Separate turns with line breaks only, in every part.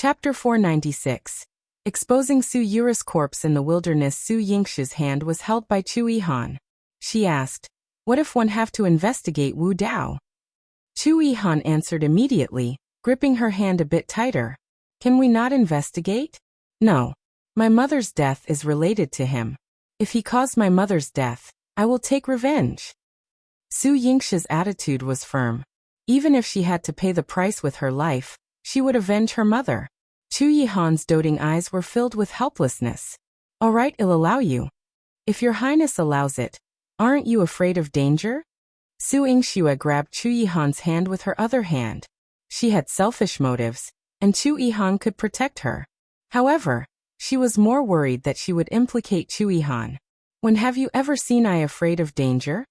Chapter 496. Exposing Su Yuru's corpse in the wilderness. Su Yingxue's hand was held by Chu Yihan. She asked, "What if one have to investigate Wu Dao?" Chu Yihan answered immediately, gripping her hand a bit tighter. "Can we not investigate? No. My mother's death is related to him. If he caused my mother's death, I will take revenge." Su Yingxue's attitude was firm. Even if she had to pay the price with her life, she would avenge her mother. Chu Yihan's doting eyes were filled with helplessness. "All right, I'll allow you. If your highness allows it, aren't you afraid of danger?" Su Yingxue grabbed Chu Yihan's hand with her other hand. She had selfish motives, and Chu Yihan could protect her. However, she was more worried that she would implicate Chu Yihan. "When have you ever seen I afraid of danger?"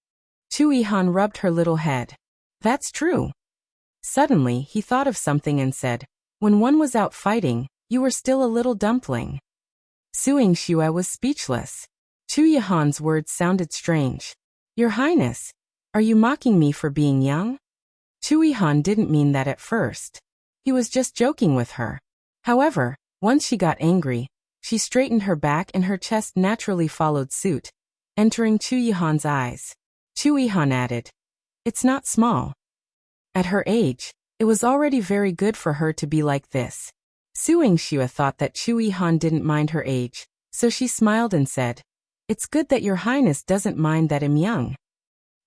Chu Yihan rubbed her little head. "That's true." Suddenly, he thought of something and said, "When one was out fighting, you were still a little dumpling." Su Yingxue was speechless. Chu Yihan's words sounded strange. "Your Highness, are you mocking me for being young?" Chu Yihan didn't mean that at first. He was just joking with her. However, once she got angry, she straightened her back and her chest naturally followed suit, entering Chu Yihan's eyes. Chu Yihan added, "It's not small." At her age, it was already very good for her to be like this. Su Yingxue thought that Chu Yihan didn't mind her age, so she smiled and said, "It's good that your highness doesn't mind that I'm young."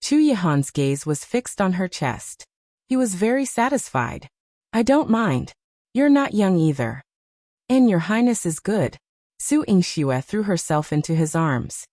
Chu Yihan's gaze was fixed on her chest. He was very satisfied. "I don't mind. You're not young either. And your highness is good." Su Yingxue threw herself into his arms.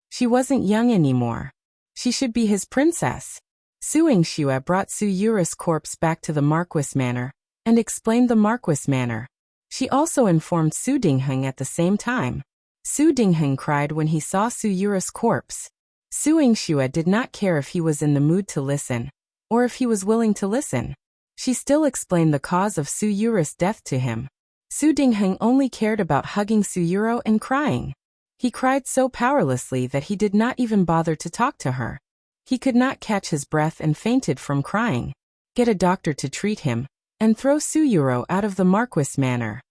She wasn't young anymore. She should be his princess. Su Yingxue brought Su Yuru's corpse back to the Marquis Manor, and explained the Marquis Manor. She also informed Su Dingheng at the same time. Su Dingheng cried when he saw Su Yuru's corpse. Su Yingxue did not care if he was in the mood to listen, or if he was willing to listen. She still explained the cause of Su Yuru's death to him. Su Dingheng only cared about hugging Su Yuru and crying. He cried so powerlessly that he did not even bother to talk to her. He could not catch his breath and fainted from crying. Get a doctor to treat him, and throw Su Yuru out of the Marquis Manor.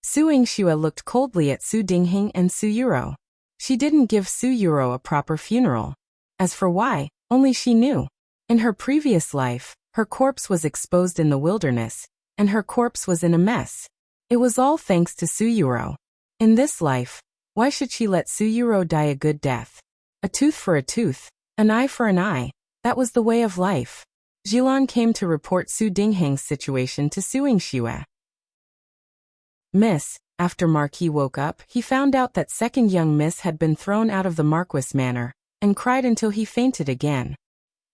Su Yingxue looked coldly at Su Dingheng and Su Yuru. She didn't give Su Yuru a proper funeral. As for why, only she knew. In her previous life, her corpse was exposed in the wilderness, and her corpse was in a mess. It was all thanks to Su Yuru. In this life, why should she let Su Yuru die a good death? A tooth for a tooth. An eye for an eye. That was the way of life. Yihan came to report Su Dingheng's situation to Su Yingxue. "Miss," after Marquis woke up, he found out that second young Miss had been thrown out of the Marquis Manor, and cried until he fainted again.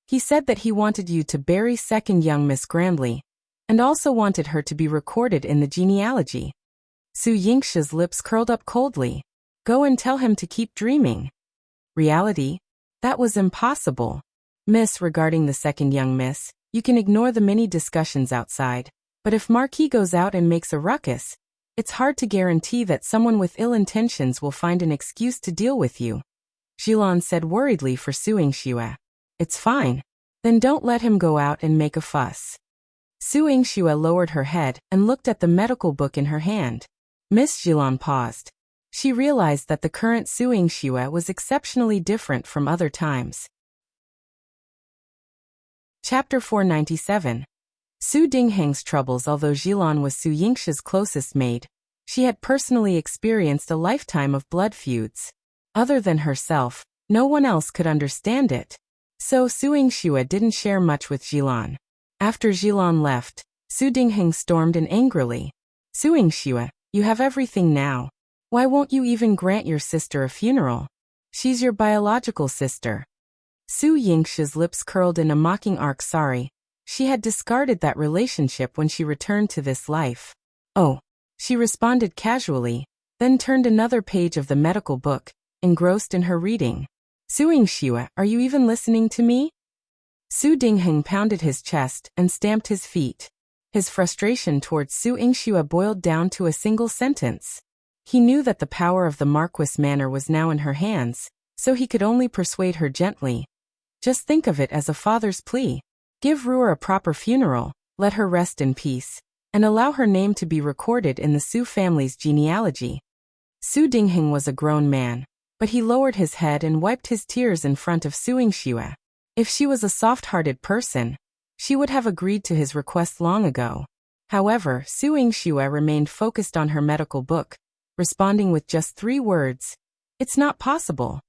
He said that he wanted you to bury second young Miss grandly, and also wanted her to be recorded in the genealogy. Su Yingxue's lips curled up coldly. Go and tell him to keep dreaming. Reality? That was impossible. Miss, regarding the second young Miss, you can ignore the many discussions outside, but if Marquis goes out and makes a ruckus, it's hard to guarantee that someone with ill intentions will find an excuse to deal with you. Yihan said worriedly for Su Yingxue. It's fine. Then don't let him go out and make a fuss. Su Yingxue lowered her head and looked at the medical book in her hand. Miss Yihan paused. She realized that the current Su Yingxue was exceptionally different from other times. Chapter 497. Su Dingheng's troubles. Although Yihan was Su Yingxue's closest maid, she had personally experienced a lifetime of blood feuds. Other than herself, no one else could understand it. So Su Yingxue didn't share much with Yihan. After Yihan left, Su Dingheng stormed in angrily. Su Yingxue, you have everything now. Why won't you even grant your sister a funeral? She's your biological sister. Su Yingxue's lips curled in a mocking arc. Sorry. She had discarded that relationship when she returned to this life. Oh. She responded casually, then turned another page of the medical book, engrossed in her reading. Su Yingxue, are you even listening to me? Su Dingheng pounded his chest and stamped his feet. His frustration towards Su Yingxue boiled down to a single sentence. He knew that the power of the Marquis Manor was now in her hands, so he could only persuade her gently. Just think of it as a father's plea. Give Ruer a proper funeral, let her rest in peace, and allow her name to be recorded in the Su family's genealogy. Su Dingheng was a grown man, but he lowered his head and wiped his tears in front of Su Yingxue. If she was a soft-hearted person, she would have agreed to his request long ago. However, Su Yingxue remained focused on her medical book, responding with just 3 words, "It's not possible."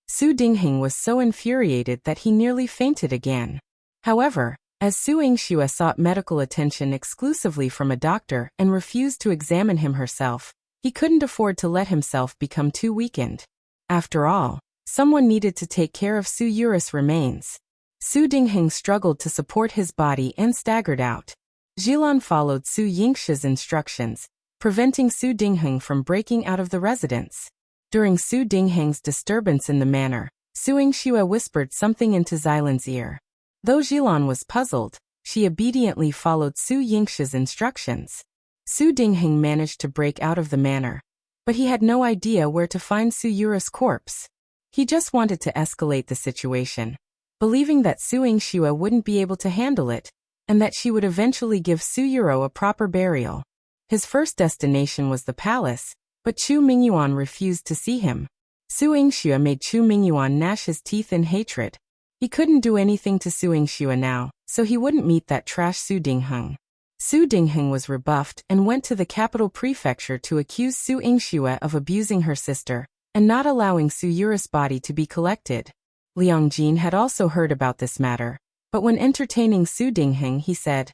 Su Dingheng was so infuriated that he nearly fainted again. However, as Su Yingxue sought medical attention exclusively from a doctor and refused to examine him herself, he couldn't afford to let himself become too weakened. After all, someone needed to take care of Su Yuru's remains. Su Dingheng struggled to support his body and staggered out. Yihan followed Su Yingxue's instructions, preventing Su Dingheng from breaking out of the residence. During Su Dingheng's disturbance in the manor, Su Yingxue whispered something into Xilan's ear. Though Yihan was puzzled, she obediently followed Su Yingxue's instructions. Su Dingheng managed to break out of the manor, but he had no idea where to find Su Yuru's corpse. He just wanted to escalate the situation, believing that Su Yingxue wouldn't be able to handle it, and that she would eventually give Su Yurou a proper burial. His first destination was the palace, but Chu Mingyuan refused to see him. Su Yingxue made Chu Mingyuan gnash his teeth in hatred. He couldn't do anything to Su Yingxue now, so he wouldn't meet that trash Su Dingheng. Su Dingheng was rebuffed and went to the capital prefecture to accuse Su Yingxue of abusing her sister and not allowing Su Yuru's body to be collected. Liang Jin had also heard about this matter, but when entertaining Su Dingheng he said,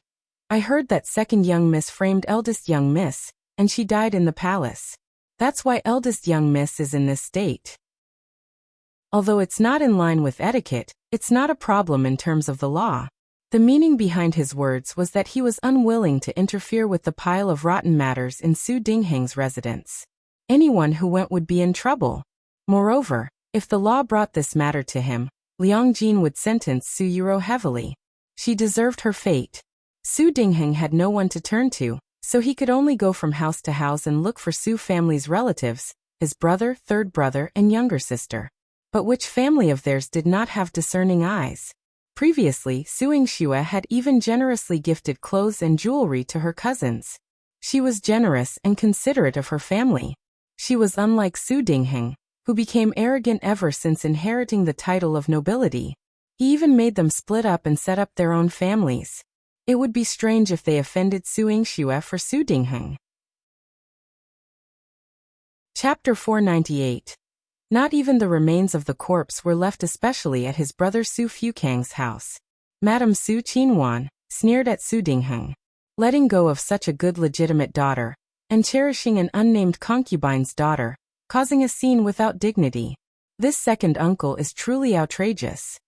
"I heard that second young miss framed eldest young miss, and she died in the palace. That's why eldest young miss is in this state." Although it's not in line with etiquette, it's not a problem in terms of the law. The meaning behind his words was that he was unwilling to interfere with the pile of rotten matters in Su Dingheng's residence. Anyone who went would be in trouble. Moreover, if the law brought this matter to him, Liang Jin would sentence Su Yurou heavily. She deserved her fate. Su Dingheng had no one to turn to, so he could only go from house to house and look for Su family's relatives, his brother, third brother, and younger sister. But which family of theirs did not have discerning eyes? Previously, Su Yingxue had even generously gifted clothes and jewelry to her cousins. She was generous and considerate of her family. She was unlike Su Dingheng, who became arrogant ever since inheriting the title of nobility. He even made them split up and set up their own families. It would be strange if they offended Su Yingxue for Su Dingheng. Chapter 498. Not even the remains of the corpse were left, especially at his brother Su Fukang's house. Madame Su Qinwan sneered at Su Dingheng. Letting go of such a good legitimate daughter, and cherishing an unnamed concubine's daughter, causing a scene without dignity. This second uncle is truly outrageous.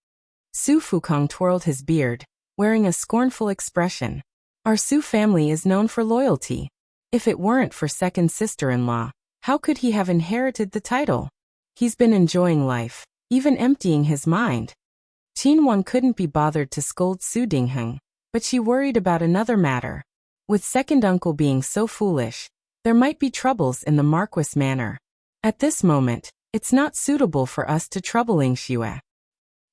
Su Fukang twirled his beard, wearing a scornful expression. Our Su family is known for loyalty. If it weren't for second sister-in-law, how could he have inherited the title? He's been enjoying life, even emptying his mind. Qinwan couldn't be bothered to scold Su Dingheng, but she worried about another matter. With second uncle being so foolish, there might be troubles in the Marquis manor. At this moment, it's not suitable for us to trouble Yingxue.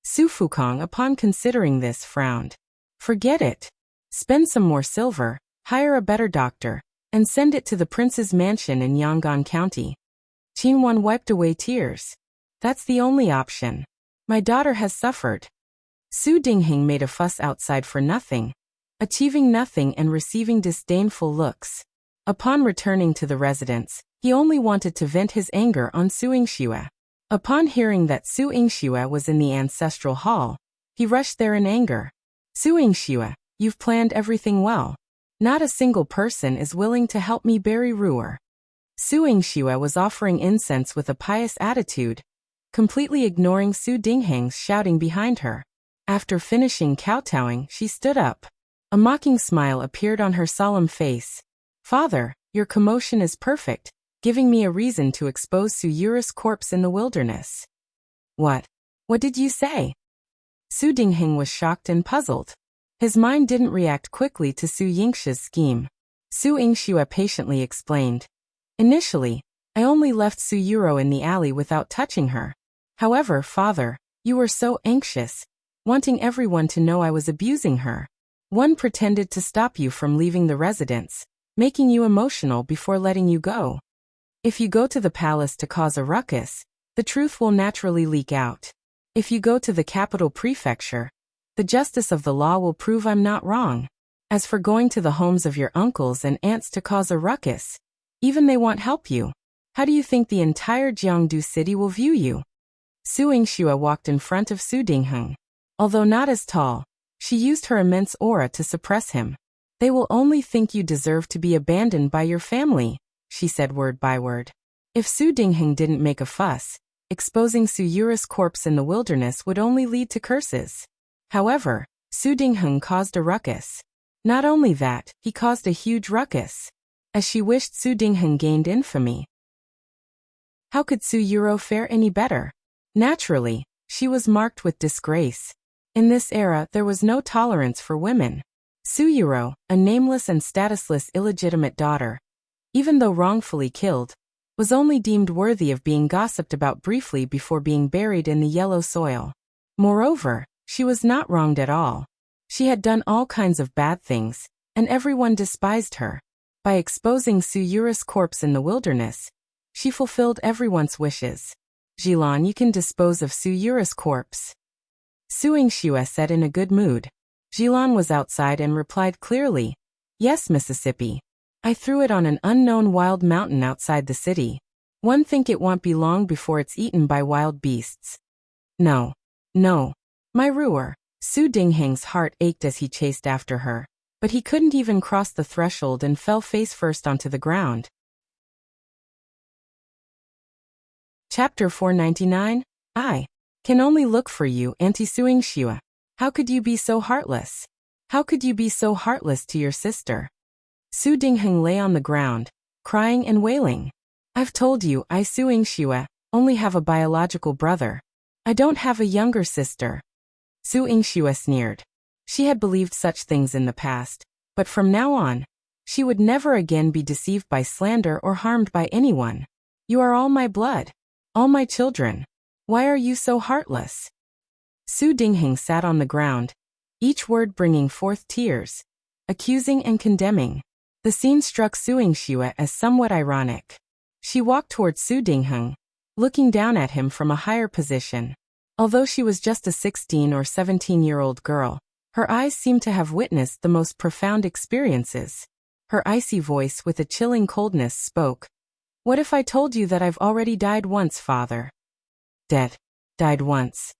Su Fukang, upon considering this, frowned. Forget it. Spend some more silver, hire a better doctor, and send it to the prince's mansion in Yangon County. Qinwan wiped away tears. That's the only option. My daughter has suffered. Su Dingheng made a fuss outside for nothing, achieving nothing and receiving disdainful looks. Upon returning to the residence, he only wanted to vent his anger on Su Yingxue. Upon hearing that Su Yingxue was in the ancestral hall, he rushed there in anger. Su Yingxue, you've planned everything well. Not a single person is willing to help me bury Ruer. Su Yingxue was offering incense with a pious attitude, completely ignoring Su Dingheng's shouting behind her. After finishing kowtowing, she stood up. A mocking smile appeared on her solemn face. Father, your commotion is perfect, giving me a reason to expose Su Yuru's corpse in the wilderness. What? What did you say? Su Dingheng was shocked and puzzled. His mind didn't react quickly to Su Yingxue's scheme. Su Yingxue patiently explained. Initially, I only left Su Yurou in the alley without touching her. However, father, you were so anxious, wanting everyone to know I was abusing her. One pretended to stop you from leaving the residence, making you emotional before letting you go. If you go to the palace to cause a ruckus, the truth will naturally leak out. If you go to the capital prefecture, the justice of the law will prove I'm not wrong. As for going to the homes of your uncles and aunts to cause a ruckus, even they won't help you. How do you think the entire Jiangdu city will view you? Su Yingxue walked in front of Su Dingheng. Although not as tall, she used her immense aura to suppress him. They will only think you deserve to be abandoned by your family, she said word by word. If Su Dingheng didn't make a fuss, exposing Su Yurou's corpse in the wilderness would only lead to curses. However, Su Dingheng caused a ruckus. Not only that, he caused a huge ruckus. As she wished Su Dingheng gained infamy. How could Su Yurou fare any better? Naturally, she was marked with disgrace. In this era there was no tolerance for women. Su Yurou, a nameless and statusless illegitimate daughter, even though wrongfully killed, was only deemed worthy of being gossiped about briefly before being buried in the yellow soil. Moreover, she was not wronged at all. She had done all kinds of bad things, and everyone despised her. By exposing Su Yurou's corpse in the wilderness, she fulfilled everyone's wishes. Yihan, you can dispose of Su Yurou's corpse. Su Yingxue said in a good mood. Yihan was outside and replied clearly, Yes, Mississippi. I threw it on an unknown wild mountain outside the city. One think it won't be long before it's eaten by wild beasts. No. No. My ruler. Su Dingheng's heart ached as he chased after her, but he couldn't even cross the threshold and fell face first onto the ground. Chapter 499, I can only look for you, Auntie Su Yingxue. How could you be so heartless? How could you be so heartless to your sister? Su Dingheng lay on the ground, crying and wailing. I've told you, I Su Yingxue only have a biological brother. I don't have a younger sister. Su Yingxue sneered. She had believed such things in the past, but from now on, she would never again be deceived by slander or harmed by anyone. You are all my blood. All my children. Why are you so heartless? Su Dingheng sat on the ground, each word bringing forth tears, accusing and condemning. The scene struck Su Yingxue as somewhat ironic. She walked towards Su Dingheng, looking down at him from a higher position. Although she was just a 16 or 17-year-old girl, her eyes seemed to have witnessed the most profound experiences. Her icy voice with a chilling coldness spoke. What if I told you that I've already died once, father? Dead. Died once.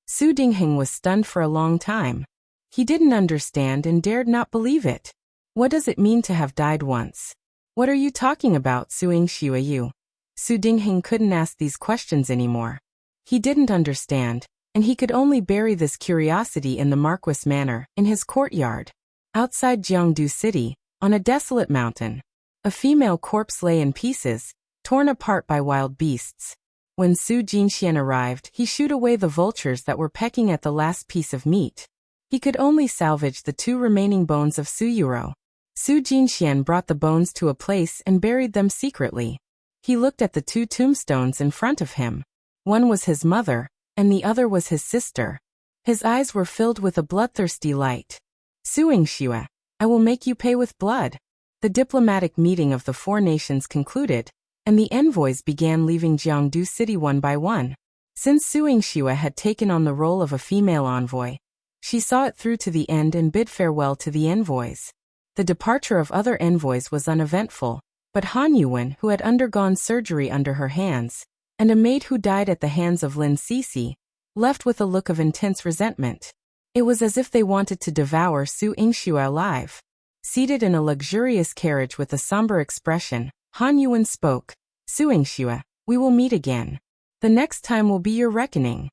Su Dingheng was stunned for a long time. He didn't understand and dared not believe it. What does it mean to have died once? What are you talking about, Su Yingxue? You? Su Dingheng couldn't ask these questions anymore. He didn't understand, and he could only bury this curiosity in the Marquis Manor, in his courtyard. Outside Jiangdu City, on a desolate mountain, a female corpse lay in pieces, torn apart by wild beasts. When Su Jinxian arrived, he shooed away the vultures that were pecking at the last piece of meat. He could only salvage the 2 remaining bones of Su Yurou. Su Jinxian brought the bones to a place and buried them secretly. He looked at the 2 tombstones in front of him. One was his mother, and the other was his sister. His eyes were filled with a bloodthirsty light. Su Yingxue, I will make you pay with blood. The diplomatic meeting of the 4 nations concluded, and the envoys began leaving Jiangdu City one by one. Since Su Yingxue had taken on the role of a female envoy, she saw it through to the end and bid farewell to the envoys. The departure of other envoys was uneventful, but Han Yuan, who had undergone surgery under her hands, and a maid who died at the hands of Lin Sisi, left with a look of intense resentment. It was as if they wanted to devour Su Yingxue alive. Seated in a luxurious carriage with a somber expression, Han Yuan spoke. Su Yingxue, we will meet again. The next time will be your reckoning.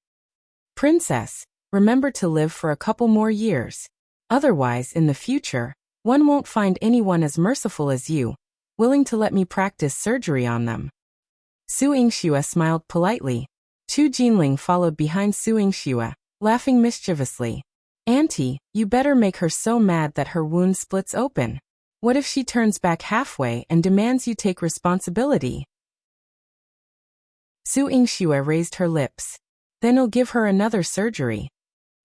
Princess, remember to live for a couple more years. Otherwise, in the future, one won't find anyone as merciful as you, willing to let me practice surgery on them. Su Yingxue smiled politely. Chu Jinling followed behind Su Yingxue, laughing mischievously. Auntie, you better make her so mad that her wound splits open. What if she turns back halfway and demands you take responsibility? Su Yingxue raised her lips. Then I'll give her another surgery.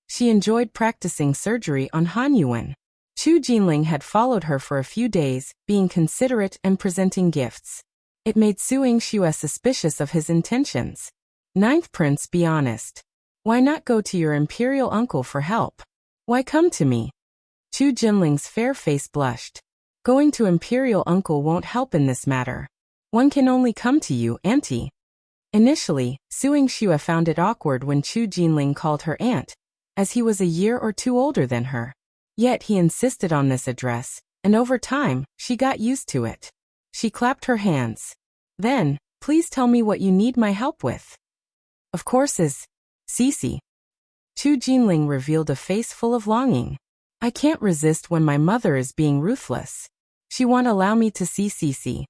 She enjoyed practicing surgery on Han Yuan. Chu Jinling had followed her for a few days, being considerate and presenting gifts. It made Su Yingxue suspicious of his intentions. Ninth Prince, be honest. Why not go to your imperial uncle for help? Why come to me? Chu Jinling's fair face blushed. Going to imperial uncle won't help in this matter. One can only come to you, Auntie. Initially, Su Yingxue found it awkward when Chu Jinling called her aunt, as he was a year or two older than her. Yet he insisted on this address, and over time, she got used to it. She clapped her hands. Then, please tell me what you need my help with. Of course is Cici. Chu Jinling revealed a face full of longing. I can't resist when my mother is being ruthless. She won't allow me to see Cici.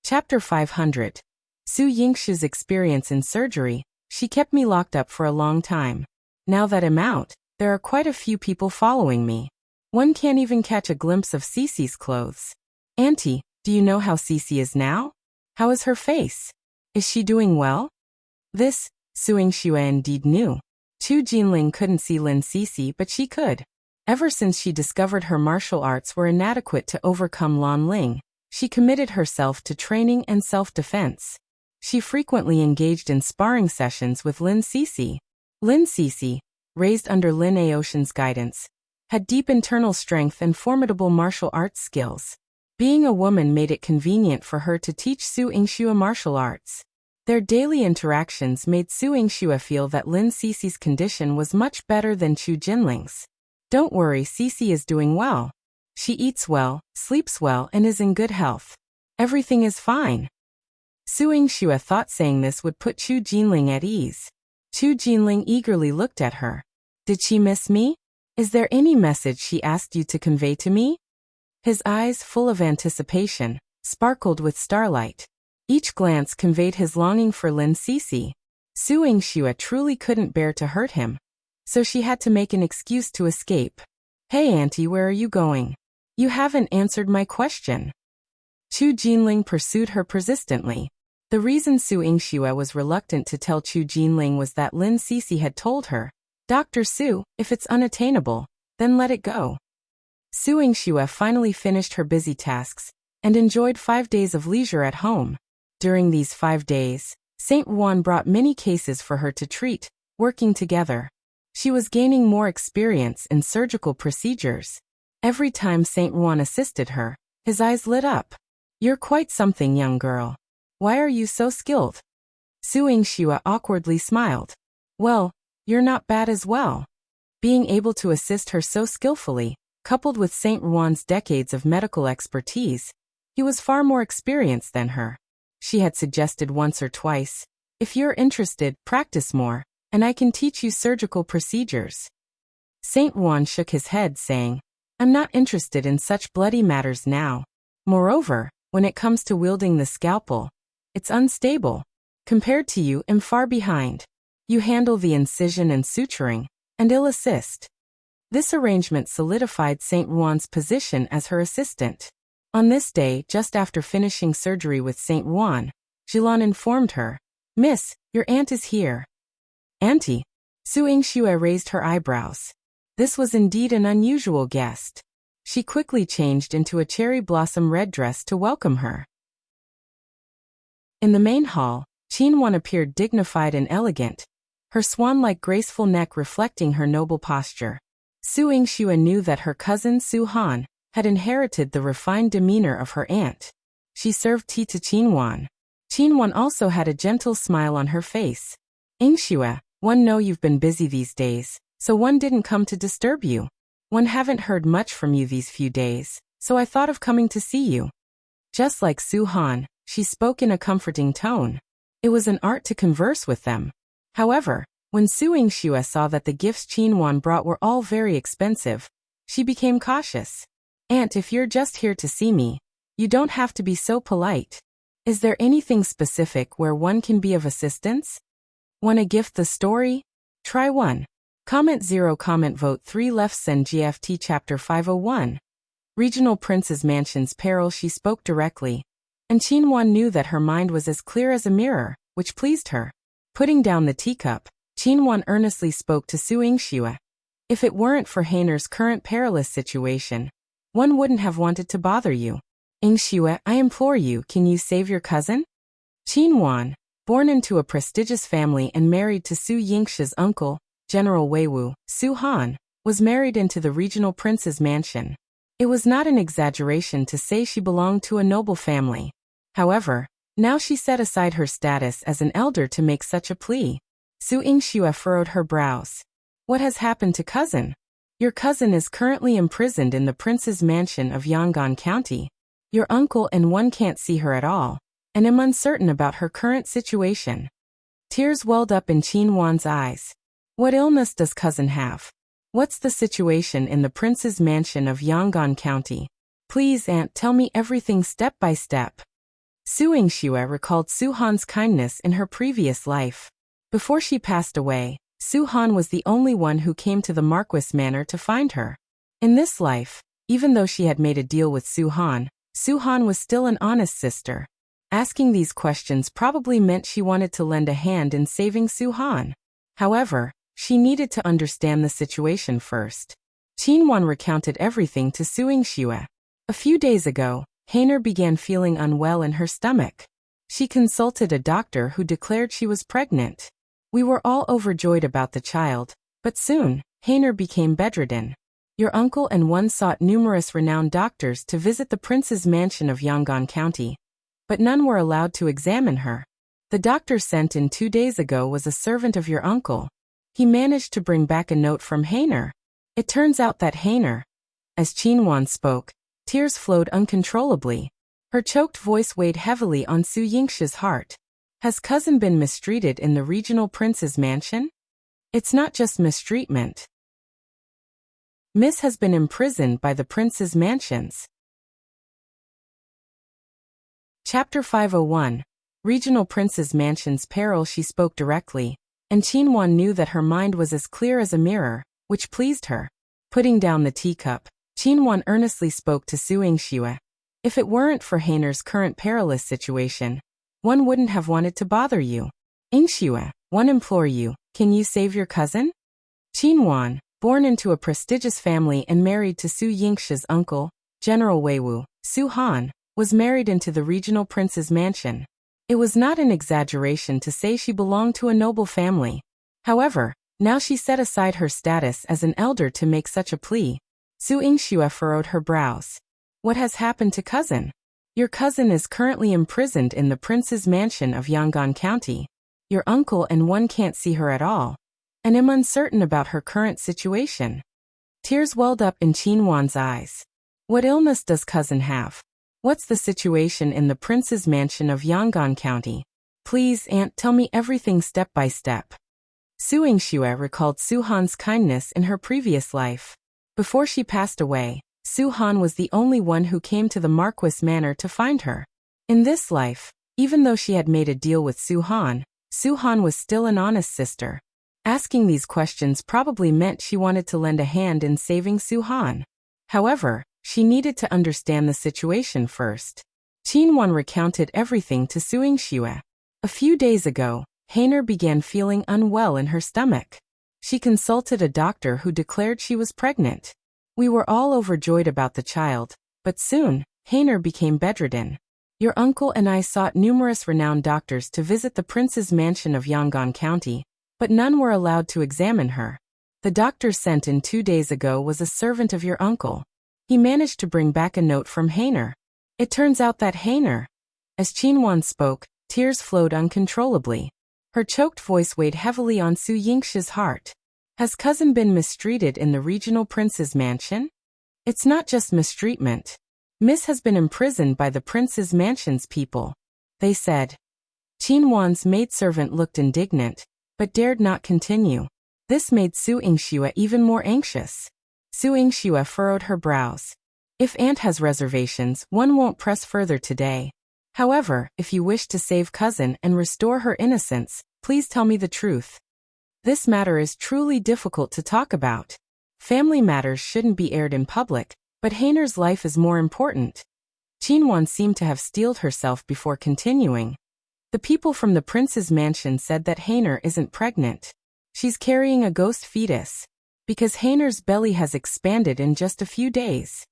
Chapter 500. Su Yingxue's experience in surgery. She kept me locked up for a long time. Now that I'm out, there are quite a few people following me. One can't even catch a glimpse of Cici's clothes. Auntie, do you know how Cici is now? How is her face? Is she doing well? This, Su Yingxue indeed knew. Chu Jinling couldn't see Lin Cici, but she could. Ever since she discovered her martial arts were inadequate to overcome Lan Ling, she committed herself to training and self-defense. She frequently engaged in sparring sessions with Lin Cici. Lin Cici, raised under Lin Aotian's guidance, had deep internal strength and formidable martial arts skills. Being a woman made it convenient for her to teach Su Yingxue martial arts. Their daily interactions made Su Yingxue feel that Lin Cici's condition was much better than Chu Jinling's. Don't worry, Cici is doing well. She eats well, sleeps well, and is in good health. Everything is fine. Su Yingxue thought saying this would put Chu Jinling at ease. Chu Jinling eagerly looked at her. Did she miss me? Is there any message she asked you to convey to me? His eyes, full of anticipation, sparkled with starlight. Each glance conveyed his longing for Lin Cici. Su Yingxue truly couldn't bear to hurt him, so she had to make an excuse to escape. Hey Auntie, where are you going? You haven't answered my question. Chu Jinling pursued her persistently. The reason Su Yingxue was reluctant to tell Chu Jinling was that Lin Cici had told her, Dr. Su, if it's unattainable, then let it go. Su Yingxue finally finished her busy tasks and enjoyed 5 days of leisure at home. During these 5 days, Saint Juan brought many cases for her to treat, working together. She was gaining more experience in surgical procedures. Every time Saint Juan assisted her, his eyes lit up. You're quite something, young girl. Why are you so skilled? Su Yingxue awkwardly smiled. Well, you're not bad as well. Being able to assist her so skillfully, coupled with Saint Juan's decades of medical expertise, he was far more experienced than her. She had suggested once or twice, if you're interested, practice more, and I can teach you surgical procedures. Saint Juan shook his head, saying, I'm not interested in such bloody matters now. Moreover, when it comes to wielding the scalpel, it's unstable. Compared to you, I'm far behind. You handle the incision and suturing, and I'll assist. This arrangement solidified Saint Juan's position as her assistant. On this day, just after finishing surgery with Saint Juan, Yihan informed her, Miss, your aunt is here. Auntie? Su Yingxue raised her eyebrows. This was indeed an unusual guest. She quickly changed into a cherry blossom red dress to welcome her. In the main hall, Qinwan appeared dignified and elegant, her swan-like graceful neck reflecting her noble posture. Su Yingxue knew that her cousin Su Han had inherited the refined demeanor of her aunt. She served tea to Qinwan. Qinwan also had a gentle smile on her face. Yingxue, one know you've been busy these days, so one didn't come to disturb you. One haven't heard much from you these few days, so I thought of coming to see you. Just like Su Han, she spoke in a comforting tone. It was an art to converse with them. However, when Su Yingxue saw that the gifts Qinwan brought were all very expensive, she became cautious. Aunt, if you're just here to see me, you don't have to be so polite. Is there anything specific where one can be of assistance? Wanna gift the story? Try 1. Comment 0. Comment vote 3. Left send GFT Chapter 501. Regional Prince's Mansion's Peril. She spoke directly, and Qinwan knew that her mind was as clear as a mirror, which pleased her. Putting down the teacup, Qinwan earnestly spoke to Su Yingxue. If it weren't for Hainer's current perilous situation, one wouldn't have wanted to bother you. Yingxue, I implore you, can you save your cousin? Qin Wan, born into a prestigious family and married to Su Yingxue's uncle, General Weiwu, Su Han, was married into the regional prince's mansion. It was not an exaggeration to say she belonged to a noble family. However, now she set aside her status as an elder to make such a plea. Su Yingxue furrowed her brows. What has happened to cousin? Your cousin is currently imprisoned in the prince's mansion of Yang'an County. Your uncle and one can't see her at all, and am uncertain about her current situation. Tears welled up in Qin Wan's eyes. What illness does cousin have? What's the situation in the prince's mansion of Yang'an County? Please, aunt, tell me everything step by step. Su Yingxue recalled Su Han's kindness in her previous life. Before she passed away, Su Han was the only one who came to the Marquis Manor to find her. In this life, even though she had made a deal with Su Han was still an honest sister. Asking these questions probably meant she wanted to lend a hand in saving Su Han. However, she needed to understand the situation first. Qin Wan recounted everything to Su Yingxue. A few days ago, Hainer began feeling unwell in her stomach. She consulted a doctor who declared she was pregnant. We were all overjoyed about the child, but soon, Hainer became bedridden. Your uncle and one sought numerous renowned doctors to visit the prince's mansion of Yang'an County, but none were allowed to examine her. The doctor sent in 2 days ago was a servant of your uncle. He managed to bring back a note from Hainer. It turns out that Hainer, as Qin Wan spoke, tears flowed uncontrollably. Her choked voice weighed heavily on Su Yingxue's heart. Has cousin been mistreated in the regional prince's mansion? It's not just mistreatment. Miss has been imprisoned by the prince's mansions. Chapter 501. Regional Prince's Mansion's Peril. She spoke directly, and Qin Wan knew that her mind was as clear as a mirror, which pleased her. Putting down the teacup, Qin Wan earnestly spoke to Su Yingxue. If it weren't for Hainer's current perilous situation, one wouldn't have wanted to bother you. Yingxue, one implore you, can you save your cousin? Qin Wan, born into a prestigious family and married to Su Yingxue's uncle, General Weiwu, Su Han, was married into the regional prince's mansion. It was not an exaggeration to say she belonged to a noble family. However, now she set aside her status as an elder to make such a plea. Su Yingxue furrowed her brows. What has happened to cousin? Your cousin is currently imprisoned in the prince's mansion of Yang'an County. Your uncle and one can't see her at all, and am uncertain about her current situation. Tears welled up in Qin Wan's eyes. What illness does cousin have? What's the situation in the prince's mansion of Yang'an County? Please, aunt, tell me everything step by step. Su Yingxue recalled Su Han's kindness in her previous life. Before she passed away, Su Han was the only one who came to the Marquis Manor to find her. In this life, even though she had made a deal with Su Han was still an honest sister. Asking these questions probably meant she wanted to lend a hand in saving Su Han. However, she needed to understand the situation first. Qin Wan recounted everything to Su Yingxue. A few days ago, Hainer began feeling unwell in her stomach. She consulted a doctor who declared she was pregnant. We were all overjoyed about the child, but soon, Hainer became bedridden. Your uncle and I sought numerous renowned doctors to visit the prince's mansion of Yang'an County, but none were allowed to examine her. The doctor sent in 2 days ago was a servant of your uncle. He managed to bring back a note from Hainer. It turns out that Hainer, as Qin Wan spoke, tears flowed uncontrollably. Her choked voice weighed heavily on Su Yingxue's heart. Has cousin been mistreated in the regional prince's mansion? It's not just mistreatment. Miss has been imprisoned by the prince's mansion's people, they said. Qin Wan's maidservant looked indignant, but dared not continue. This made Su Yingxue even more anxious. Su Yingxue furrowed her brows. If aunt has reservations, one won't press further today. However, if you wish to save cousin and restore her innocence, please tell me the truth. This matter is truly difficult to talk about. Family matters shouldn't be aired in public, but Hainer's life is more important. Qin Wan seemed to have steeled herself before continuing. The people from the prince's mansion said that Hainer isn't pregnant. She's carrying a ghost fetus. Because Hainer's belly has expanded in just a few days.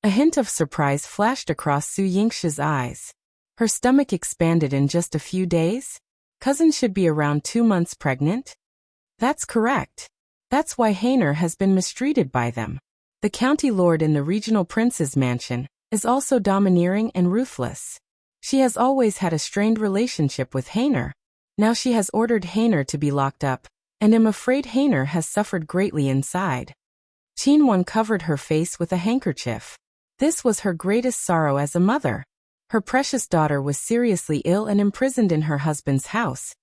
A hint of surprise flashed across Su Yingxue's eyes. Her stomach expanded in just a few days? Cousin should be around 2 months pregnant? That's correct. That's why Hainer has been mistreated by them. The county lord in the regional prince's mansion is also domineering and ruthless. She has always had a strained relationship with Hainer. Now she has ordered Hainer to be locked up, and I'm afraid Hainer has suffered greatly inside. Qinwan covered her face with a handkerchief. This was her greatest sorrow as a mother. Her precious daughter was seriously ill and imprisoned in her husband's house,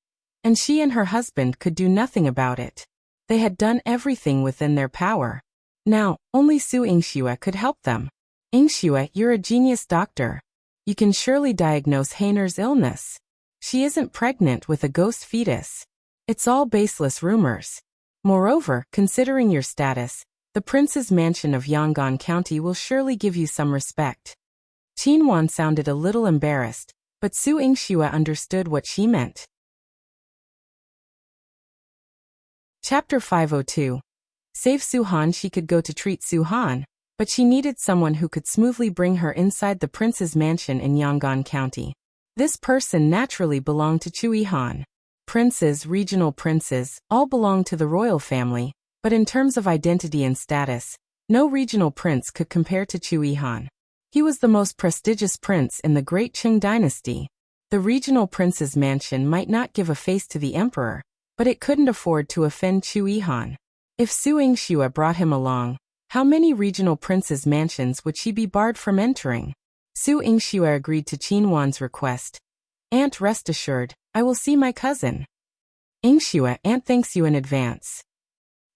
and she and her husband could do nothing about it. They had done everything within their power. Now, only Su Yingxue could help them. Yingxue, you're a genius doctor. You can surely diagnose Hainer's illness. She isn't pregnant with a ghost fetus. It's all baseless rumors. Moreover, considering your status, the prince's mansion of Yang'an County will surely give you some respect. Qinwan sounded a little embarrassed, but Su Yingxue understood what she meant. Chapter 502. Save Su Han. She could go to treat Su Han, but she needed someone who could smoothly bring her inside the prince's mansion in Yang'an County. This person naturally belonged to Yihan. Princes, regional princes, all belonged to the royal family, but in terms of identity and status, no regional prince could compare to Yihan. He was the most prestigious prince in the Great Qing dynasty. The regional prince's mansion might not give a face to the emperor, but it couldn't afford to offend Yihan. If Su Yingxue brought him along, how many regional princes' mansions would she be barred from entering? Su Yingxue agreed to Qinwan's request. Aunt, rest assured, I will see my cousin. Yingxue, Aunt thanks you in advance.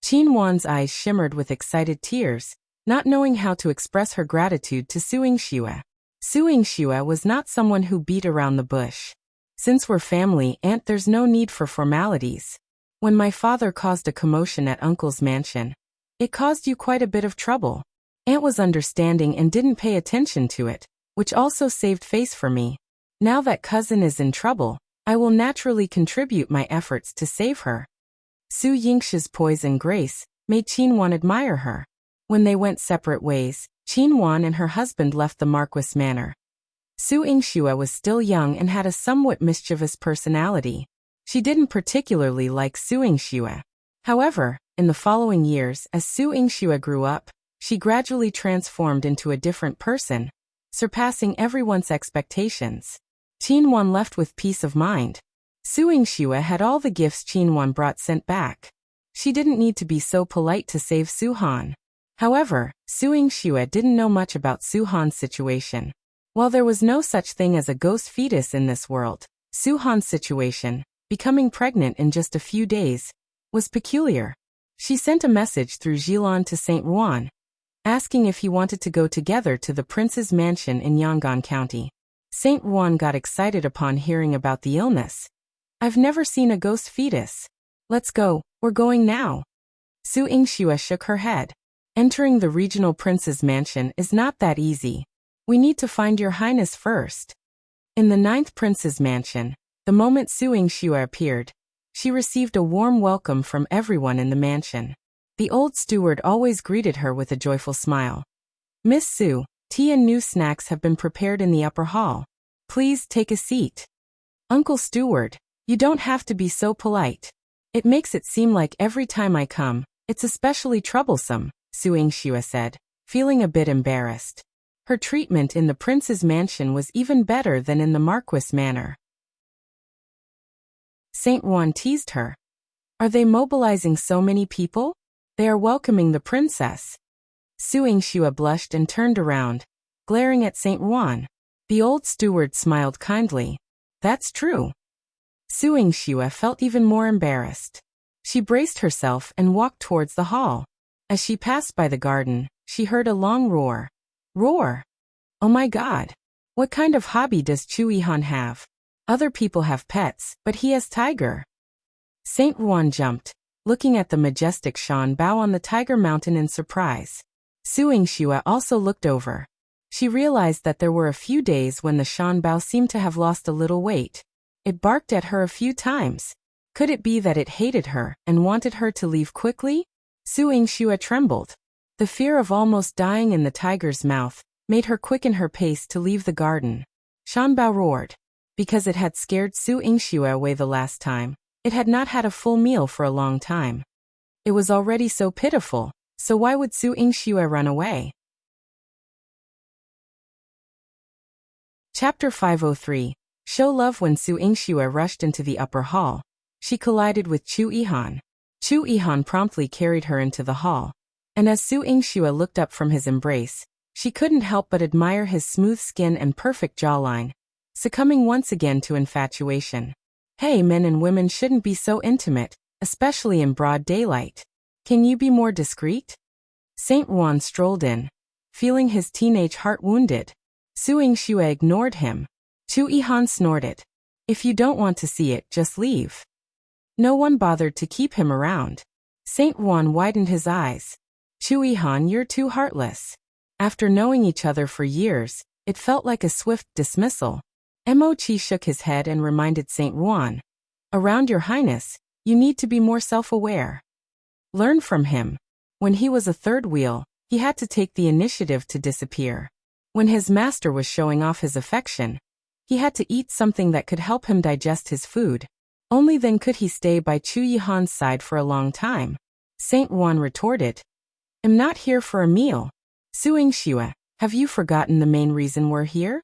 Qinwan's eyes shimmered with excited tears, not knowing how to express her gratitude to Su Yingxue. Su Yingxue was not someone who beat around the bush. Since we're family, Aunt, there's no need for formalities. When my father caused a commotion at Uncle's mansion, it caused you quite a bit of trouble. Aunt was understanding and didn't pay attention to it, which also saved face for me. Now that cousin is in trouble, I will naturally contribute my efforts to save her. Su Yingxue's poise and grace made Qinwan admire her. When they went separate ways, Qinwan and her husband left the Marquis manor. Su Yingxue was still young and had a somewhat mischievous personality. She didn't particularly like Su Yingxue. However, in the following years, as Su Yingxue grew up, she gradually transformed into a different person, surpassing everyone's expectations. Qinwan left with peace of mind. Su Yingxue had all the gifts Qinwan brought sent back. She didn't need to be so polite to save Su Han. However, Su Yingxue didn't know much about Su Han's situation. While there was no such thing as a ghost fetus in this world, Su Han's situation, becoming pregnant in just a few days, was peculiar. She sent a message through Yihan to Saint Ruan, asking if he wanted to go together to the prince's mansion in Yang'an County. Saint Ruan got excited upon hearing about the illness. I've never seen a ghost fetus. Let's go, we're going now. Su Yingxue shook her head. Entering the regional prince's mansion is not that easy. We need to find your highness first. In the 9th prince's mansion, the moment Su Yingxue appeared, she received a warm welcome from everyone in the mansion. The old steward always greeted her with a joyful smile. Miss Su, tea and new snacks have been prepared in the upper hall. Please take a seat. Uncle Steward, you don't have to be so polite. It makes it seem like every time I come, it's especially troublesome, Su Yingxue said, feeling a bit embarrassed. Her treatment in the prince's mansion was even better than in the Marquis manor. Saint Ruan teased her. Are they mobilizing so many people? They are welcoming the princess. Su Yingxue blushed and turned around, glaring at Saint Ruan. The old steward smiled kindly. That's true. Su Yingxue felt even more embarrassed. She braced herself and walked towards the hall. As she passed by the garden, she heard a long roar. Roar! Oh my God! What kind of hobby does Yihan have? Other people have pets, but he has tiger. Saint Ruan jumped, looking at the majestic Shanbao on the Tiger Mountain in surprise. Su Yingxue also looked over. She realized that there were a few days when the Shanbao seemed to have lost a little weight. It barked at her a few times. Could it be that it hated her and wanted her to leave quickly? Su Yingxue trembled. The fear of almost dying in the tiger's mouth made her quicken her pace to leave the garden. Shanbao roared. Because it had scared Su Yingxue away the last time, it had not had a full meal for a long time. It was already so pitiful, so why would Su Yingxue run away? Chapter 503. Show love. When Su Yingxue rushed into the upper hall, she collided with Chu Yihan. Chu Yihan promptly carried her into the hall, and as Su Yingxue looked up from his embrace, she couldn't help but admire his smooth skin and perfect jawline, succumbing once again to infatuation. Hey, men and women shouldn't be so intimate, especially in broad daylight. Can you be more discreet? Saint Juan strolled in, feeling his teenage heart wounded. Su Yingxue ignored him. Chu Yihan snorted. If you don't want to see it, just leave. No one bothered to keep him around. Saint Juan widened his eyes. Chu Yihan, you're too heartless. After knowing each other for years, it felt like a swift dismissal. Mochi shook his head and reminded Saint Juan. Around your highness, you need to be more self-aware. Learn from him. When he was a third wheel, he had to take the initiative to disappear. When his master was showing off his affection, he had to eat something that could help him digest his food. Only then could he stay by Chu Yihan's side for a long time. Saint Juan retorted. I'm not here for a meal. Su Yingxue, have you forgotten the main reason we're here?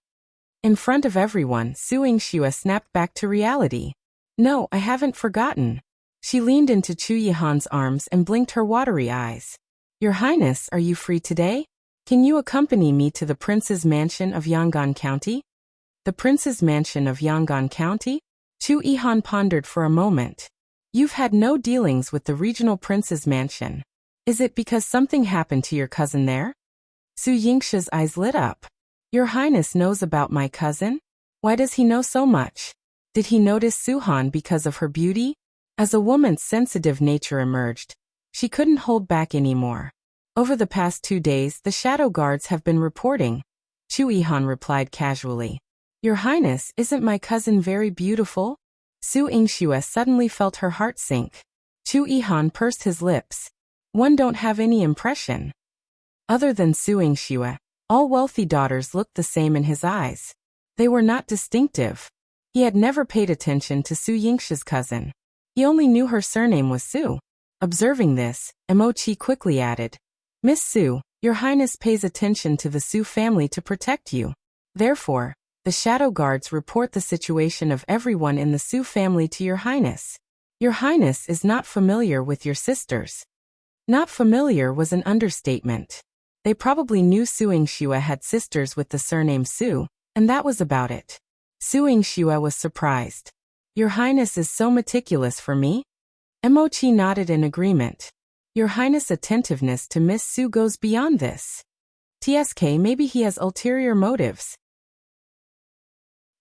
In front of everyone, Su Yingxue snapped back to reality. No, I haven't forgotten. She leaned into Chu Yihan's arms and blinked her watery eyes. Your Highness, are you free today? Can you accompany me to the prince's mansion of Yang'an County? The prince's mansion of Yang'an County? Chu Yihan pondered for a moment. You've had no dealings with the regional prince's mansion. Is it because something happened to your cousin there? Su Yingxue's eyes lit up. Your Highness knows about my cousin? Why does he know so much? Did he notice Suhan because of her beauty? As a woman's sensitive nature emerged, she couldn't hold back anymore. Over the past 2 days, the shadow guards have been reporting. Chu Yihan replied casually. Your Highness, isn't my cousin very beautiful? Su Yingxue suddenly felt her heart sink. Chu Yihan pursed his lips. One don't have any impression. Other than Su Yingxue, all wealthy daughters looked the same in his eyes. They were not distinctive. He had never paid attention to Su Yingxue's cousin. He only knew her surname was Su. Observing this, Mochi quickly added, Miss Su, your Highness pays attention to the Su family to protect you. Therefore, the shadow guards report the situation of everyone in the Su family to your Highness. Your Highness is not familiar with your sisters. Not familiar was an understatement. They probably knew Su Yingxue had sisters with the surname Su, and that was about it. Su Yingxue was surprised. Your Highness is so meticulous for me? Mochi nodded in agreement. Your Highness' attentiveness to Miss Su goes beyond this. TSK, maybe he has ulterior motives.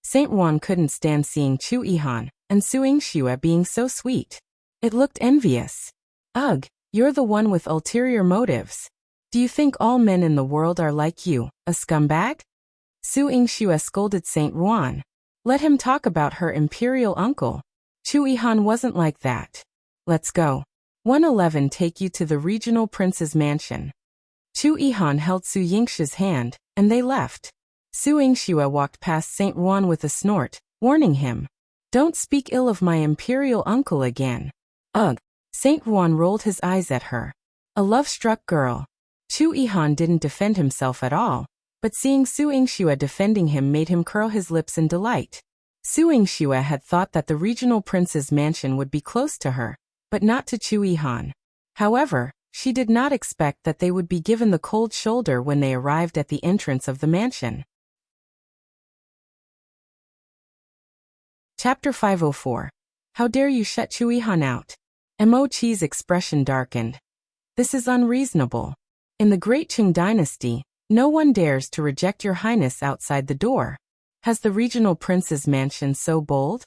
Saint Juan couldn't stand seeing Chu Yihan and Su Yingxue being so sweet. It looked envious. Ugh, you're the one with ulterior motives. Do you think all men in the world are like you, a scumbag? Su Yingxue scolded Saint Juan. Let him talk about her imperial uncle. Chu Yihan wasn't like that. Let's go. 111 take you to the regional prince's mansion. Chu Yihan held Su Yingxue's hand, and they left. Su Yingxue walked past Saint Juan with a snort, warning him. Don't speak ill of my imperial uncle again. Ugh. Saint Juan rolled his eyes at her. A love-struck girl. Chu Yihan didn't defend himself at all, but seeing Su Yingxue defending him made him curl his lips in delight. Su Yingxue had thought that the regional prince's mansion would be close to her, but not to Chu Yihan. However, she did not expect that they would be given the cold shoulder when they arrived at the entrance of the mansion. Chapter 504. How dare you shut Chu Yihan out? Mochi's expression darkened. This is unreasonable. In the Great Qing dynasty, no one dares to reject your Highness outside the door. Has the regional prince's mansion so bold?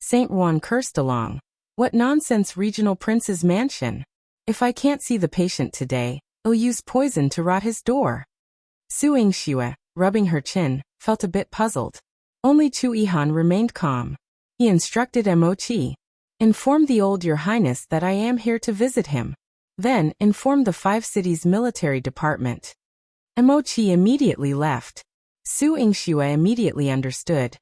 Saint Juan cursed along. What nonsense regional prince's mansion? If I can't see the patient today, I'll use poison to rot his door. Su Yingxue, rubbing her chin, felt a bit puzzled. Only Chu Yihan remained calm. He instructed Mochi. Inform the old Your Highness that I am here to visit him. Then, inform the 5 cities military department. Emochi immediately left. Su Yingxue immediately understood.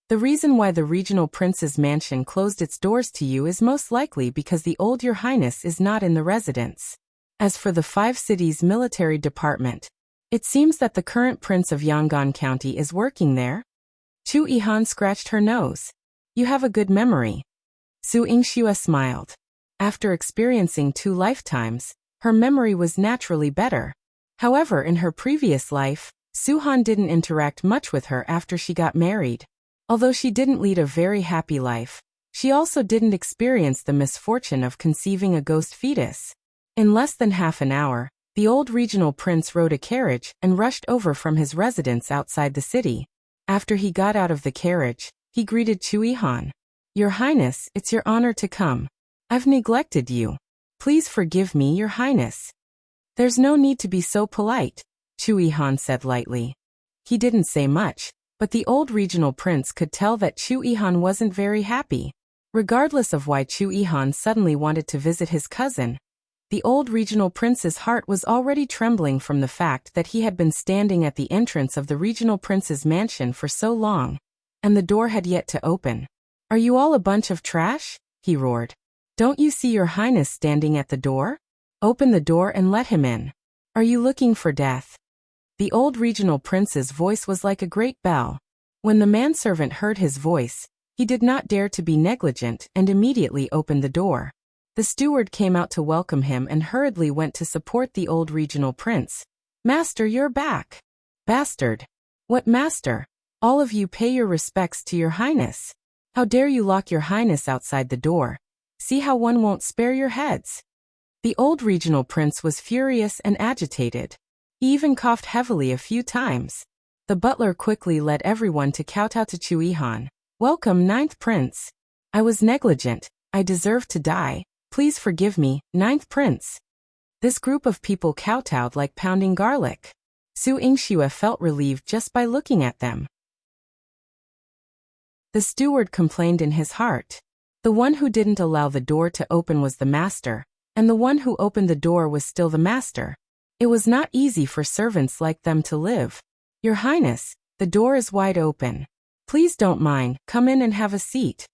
The reason why the regional prince's mansion closed its doors to you is most likely because the old Your Highness is not in the residence. As for the 5 cities military department, it seems that the current prince of Yang'an County is working there. Chu Yihan scratched her nose. You have a good memory. Su Yingxue smiled. After experiencing 2 lifetimes, her memory was naturally better. However, in her previous life, Su-han didn't interact much with her after she got married. Although she didn't lead a very happy life, she also didn't experience the misfortune of conceiving a ghost fetus. In less than half an hour, the old regional prince rode a carriage and rushed over from his residence outside the city. After he got out of the carriage, he greeted Chu Yihan. Your Highness, it's your honor to come. I've neglected you. Please forgive me, Your Highness. There's no need to be so polite, Chu Yihan said lightly. He didn't say much, but the old regional prince could tell that Chu Yihan wasn't very happy. Regardless of why Chu Yihan suddenly wanted to visit his cousin, the old regional prince's heart was already trembling from the fact that he had been standing at the entrance of the regional prince's mansion for so long, and the door had yet to open. Are you all a bunch of trash? He roared. Don't you see Your Highness standing at the door? Open the door and let him in. Are you looking for death? The old regional prince's voice was like a great bell. When the manservant heard his voice, he did not dare to be negligent and immediately opened the door. The steward came out to welcome him and hurriedly went to support the old regional prince. Master, you're back. Bastard. What master? All of you pay your respects to Your Highness. How dare you lock Your Highness outside the door? See how one won't spare your heads. The old regional prince was furious and agitated. He even coughed heavily a few times. The butler quickly led everyone to kowtow to Chu Yihan. Welcome, 9th Prince. I was negligent. I deserve to die. Please forgive me, 9th Prince. This group of people kowtowed like pounding garlic. Su Yingxue felt relieved just by looking at them. The steward complained in his heart. The one who didn't allow the door to open was the master, and the one who opened the door was still the master. It was not easy for servants like them to live. Your Highness, the door is wide open. Please don't mind, come in and have a seat.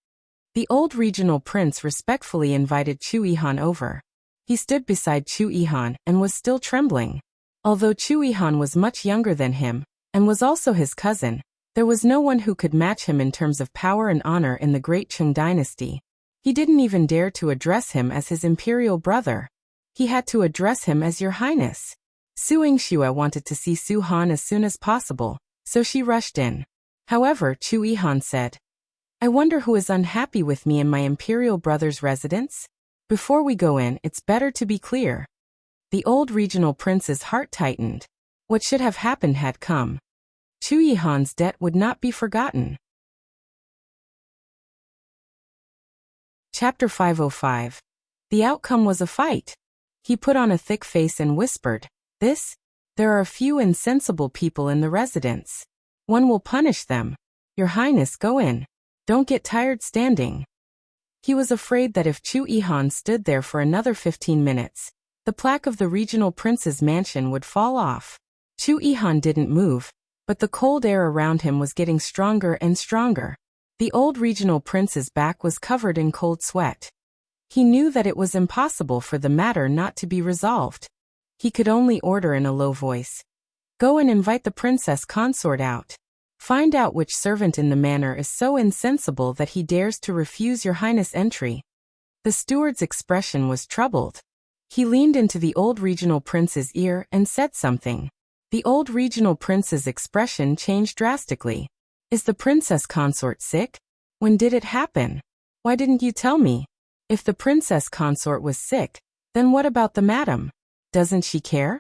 The old regional prince respectfully invited Chu Yihan over. He stood beside Chu Yihan and was still trembling. Although Chu Yihan was much younger than him, and was also his cousin, there was no one who could match him in terms of power and honor in the great Qing dynasty. He didn't even dare to address him as his imperial brother. He had to address him as Your Highness. Su Yingxue wanted to see Su-han as soon as possible, so she rushed in. However, Chu Yihan said, I wonder who is unhappy with me in my imperial brother's residence? Before we go in, it's better to be clear. The old regional prince's heart tightened. What should have happened had come. Chu Yihan's debt would not be forgotten. Chapter 505. The outcome was a fight. He put on a thick face and whispered, There are a few insensible people in the residence. One will punish them. Your Highness, go in. Don't get tired standing. He was afraid that if Chu Yihan stood there for another 15 minutes, the plaque of the regional prince's mansion would fall off. Chu Yihan didn't move, but the cold air around him was getting stronger and stronger. The old regional prince's back was covered in cold sweat. He knew that it was impossible for the matter not to be resolved. He could only order in a low voice. Go and invite the princess consort out. Find out which servant in the manor is so insensible that he dares to refuse Your Highness entry. The steward's expression was troubled. He leaned into the old regional prince's ear and said something. The old regional prince's expression changed drastically. Is the princess consort sick? When did it happen? Why didn't you tell me? If the princess consort was sick, then what about the madam? Doesn't she care?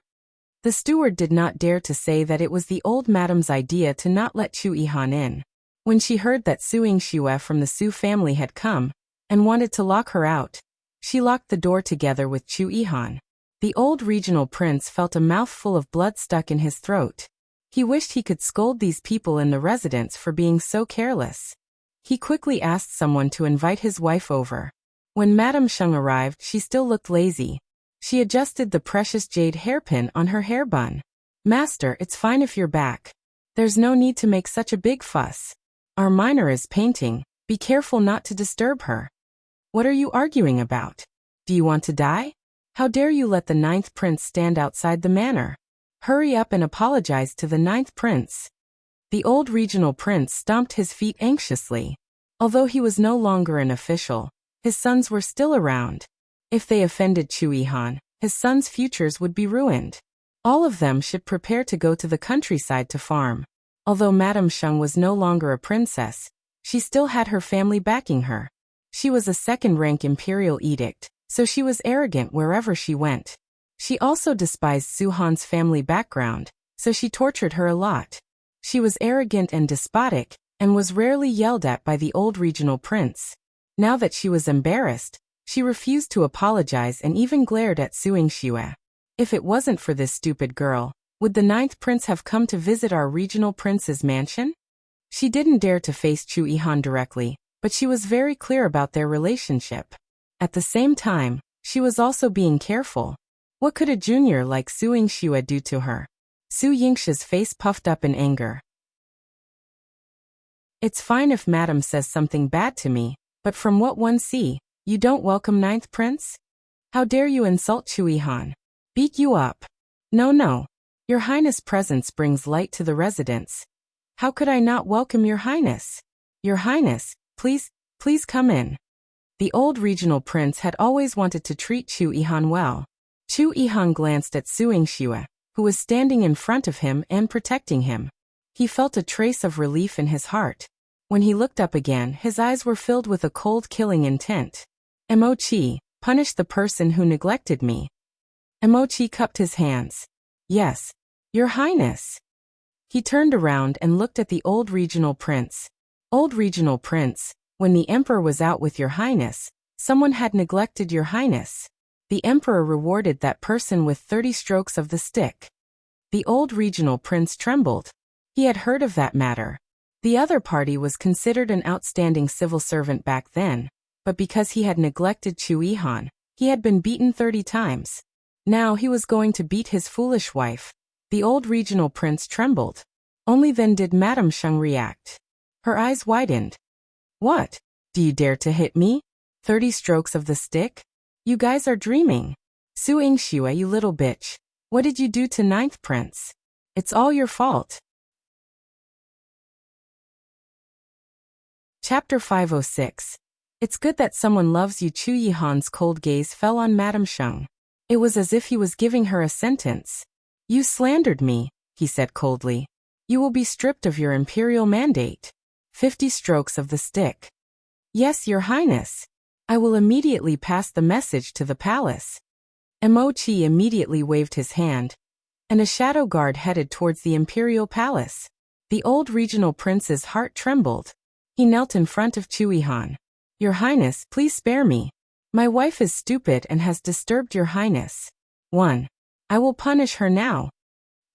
The steward did not dare to say that it was the old madam's idea to not let Chu Yihan in. When she heard that Su Yingxue from the Su family had come, and wanted to lock her out, she locked the door together with Chu Yihan. The old regional prince felt a mouthful of blood stuck in his throat. He wished he could scold these people in the residence for being so careless. He quickly asked someone to invite his wife over. When Madame Sheng arrived, she still looked lazy. She adjusted the precious jade hairpin on her hair bun. Master, it's fine if you're back. There's no need to make such a big fuss. Our minor is painting. Be careful not to disturb her. What are you arguing about? Do you want to die? How dare you let the 9th prince stand outside the manor? Hurry up and apologize to the 9th prince. The old regional prince stomped his feet anxiously. Although he was no longer an official, his sons were still around. If they offended Yihan, his sons' futures would be ruined. All of them should prepare to go to the countryside to farm. Although Madame Sheng was no longer a princess, she still had her family backing her. She was a second-rank imperial edict, so she was arrogant wherever she went. She also despised Su Han's family background, so she tortured her a lot. She was arrogant and despotic, and was rarely yelled at by the old regional prince. Now that she was embarrassed, she refused to apologize and even glared at Su Yingxue. If it wasn't for this stupid girl, would the 9th prince have come to visit our regional prince's mansion? She didn't dare to face Yihan directly, but she was very clear about their relationship. At the same time, she was also being careful. What could a junior like Su Yingxue do to her? Su Yingxue's face puffed up in anger. It's fine if Madame says something bad to me, but from what one see, you don't welcome 9th prince? How dare you insult Yihan? Beat you up. No. Your Highness' presence brings light to the residence. How could I not welcome Your Highness? Your Highness, please come in. The old regional prince had always wanted to treat Yihan well. Yihan glanced at Su Yingxue, who was standing in front of him and protecting him. He felt a trace of relief in his heart. When he looked up again, his eyes were filled with a cold killing intent. Mochi, punish the person who neglected me. Mochi cupped his hands. Yes, Your Highness. He turned around and looked at the old regional prince. Old regional prince, when the emperor was out with Your Highness, someone had neglected Your Highness. The emperor rewarded that person with 30 strokes of the stick. The old regional prince trembled. He had heard of that matter. The other party was considered an outstanding civil servant back then, but because he had neglected Yihan, he had been beaten 30 times. Now he was going to beat his foolish wife. The old regional prince trembled. Only then did Madame Sheng react. Her eyes widened. What? Do you dare to hit me? 30 strokes of the stick? You guys are dreaming. Su Yingxue, you little bitch. What did you do to 9th prince? It's all your fault. Chapter 506. It's good that someone loves you. Yihan's cold gaze fell on Madame Sheng. It was as if he was giving her a sentence. You slandered me, he said coldly. You will be stripped of your imperial mandate. 50 strokes of the stick. Yes, Your Highness. I will immediately pass the message to the palace. Mochi immediately waved his hand, and a shadow guard headed towards the imperial palace. The old regional prince's heart trembled. He knelt in front of Yihan. Your Highness, please spare me. My wife is stupid and has disturbed Your Highness. 1. I will punish her now.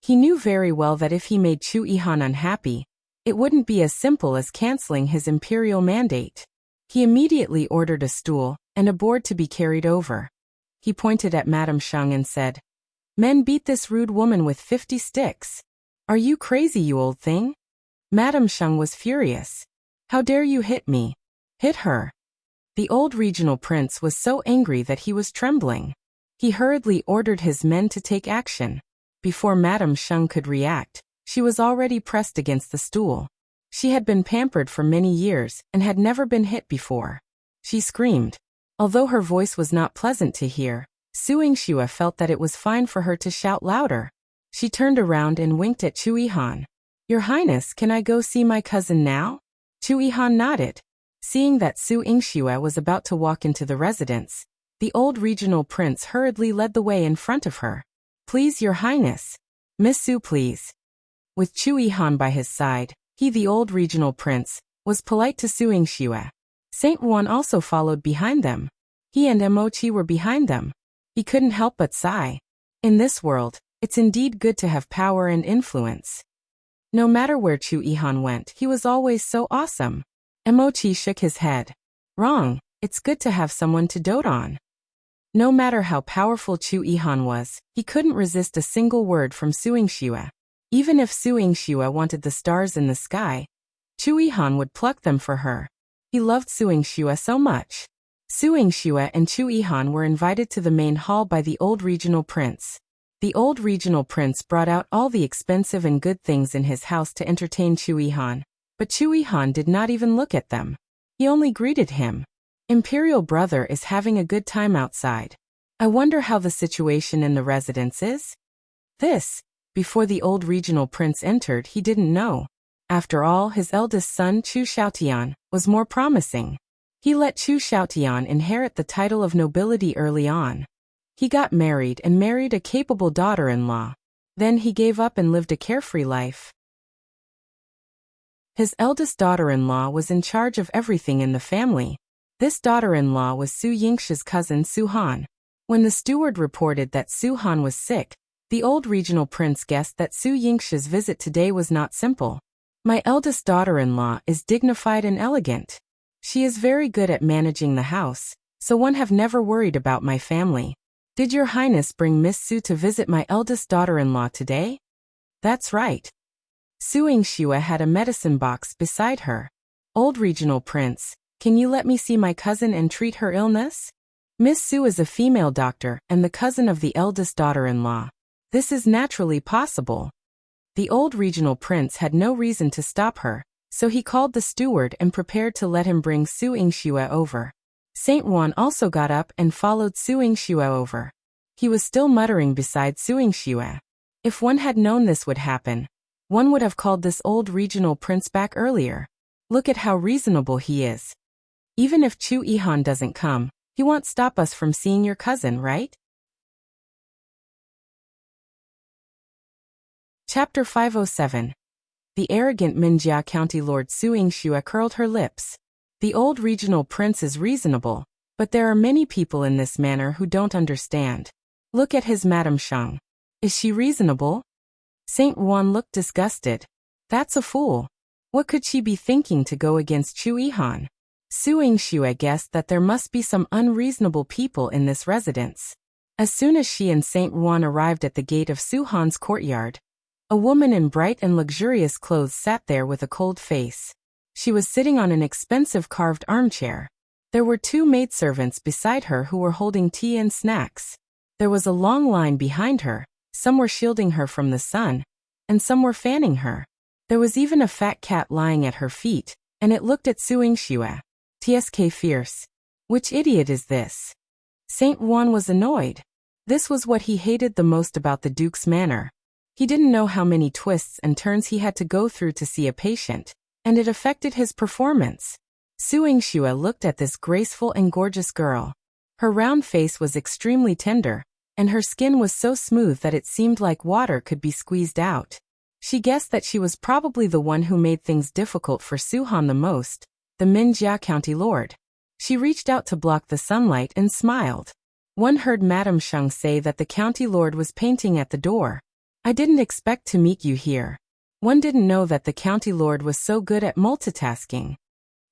He knew very well that if he made Yihan unhappy, it wouldn't be as simple as canceling his imperial mandate. He immediately ordered a stool and a board to be carried over. He pointed at Madame Sheng and said, Men, beat this rude woman with 50 sticks. Are you crazy, you old thing? Madame Sheng was furious. How dare you hit me? Hit her. The old regional prince was so angry that he was trembling. He hurriedly ordered his men to take action. Before Madame Sheng could react, she was already pressed against the stool. She had been pampered for many years and had never been hit before. She screamed. Although her voice was not pleasant to hear, Su Yingxue felt that it was fine for her to shout louder. She turned around and winked at Yihan. Your Highness, can I go see my cousin now? Yihan nodded. Seeing that Su Yingxue was about to walk into the residence, the old regional prince hurriedly led the way in front of her. Please, Your Highness. Miss Su, please. With Yihan by his side, he, the old regional prince, was polite to Su Yingxue. Saint Juan also followed behind them. He and Mochi were behind them. He couldn't help but sigh. In this world, it's indeed good to have power and influence. No matter where Yihan went, he was always so awesome. Mochi shook his head. Wrong, It's good to have someone to dote on. No matter how powerful Chu Yihan was, he couldn't resist a single word from Su Yingxue. Even if Su Yingxue wanted the stars in the sky, Chu Yihan would pluck them for her. He loved Su Yingxue so much. Su Yingxue and Chu Yihan were invited to the main hall by the old regional prince. The old regional prince brought out all the expensive and good things in his house to entertain Chu Yihan, but Chu Yihan did not even look at them. He only greeted him. Imperial brother is having a good time outside. I wonder how the situation in the residence is? This, before the old regional prince entered, he didn't know. After all, his eldest son Chu Xiaotian was more promising. He let Chu Xiaotian inherit the title of nobility early on. He got married and married a capable daughter-in-law. Then he gave up and lived a carefree life. His eldest daughter-in-law was in charge of everything in the family. This daughter-in-law was Su Yingxue's cousin Su Han. When the steward reported that Su Han was sick, the old regional prince guessed that Su Yingxue's visit today was not simple. My eldest daughter-in-law is dignified and elegant. She is very good at managing the house, so one have never worried about my family. Did your highness bring Miss Su to visit my eldest daughter-in-law today? That's right. Su Yingxue had a medicine box beside her. Old regional prince, can you let me see my cousin and treat her illness? Miss Su is a female doctor and the cousin of the eldest daughter-in-law. This is naturally possible. The old regional prince had no reason to stop her, so he called the steward and prepared to let him bring Su Yingxue over. Saint Juan also got up and followed Su Yingxue over. He was still muttering beside Su Yingxue. If one had known this would happen, one would have called this old regional prince back earlier. Look at how reasonable he is. Even if Chu Yihan doesn't come, he won't stop us from seeing your cousin, right? Chapter 507. The arrogant Minjia County Lord Su Yingxue curled her lips. The old regional prince is reasonable, but there are many people in this manner who don't understand. Look at his Madame Shang. Is she reasonable? Saint Juan looked disgusted. That's a fool. What could she be thinking to go against Chu Yihan? Su Yingxue guessed that there must be some unreasonable people in this residence. As soon as she and Saint Juan arrived at the gate of Su Han's courtyard, a woman in bright and luxurious clothes sat there with a cold face. She was sitting on an expensive carved armchair. There were two maidservants beside her who were holding tea and snacks. There was a long line behind her. Some were shielding her from the sun, and some were fanning her. There was even a fat cat lying at her feet, and it looked at Su Yingxue. TSK fierce. Which idiot is this? Saint Juan was annoyed. This was what he hated the most about the Duke's manner. He didn't know how many twists and turns he had to go through to see a patient, and it affected his performance. Su Yingxue looked at this graceful and gorgeous girl. Her round face was extremely tender, and her skin was so smooth that it seemed like water could be squeezed out. She guessed that she was probably the one who made things difficult for Su Han the most, the Minjia County Lord. She reached out to block the sunlight and smiled. One heard Madame Shang say that the County Lord was painting at the door. I didn't expect to meet you here. One didn't know that the County Lord was so good at multitasking.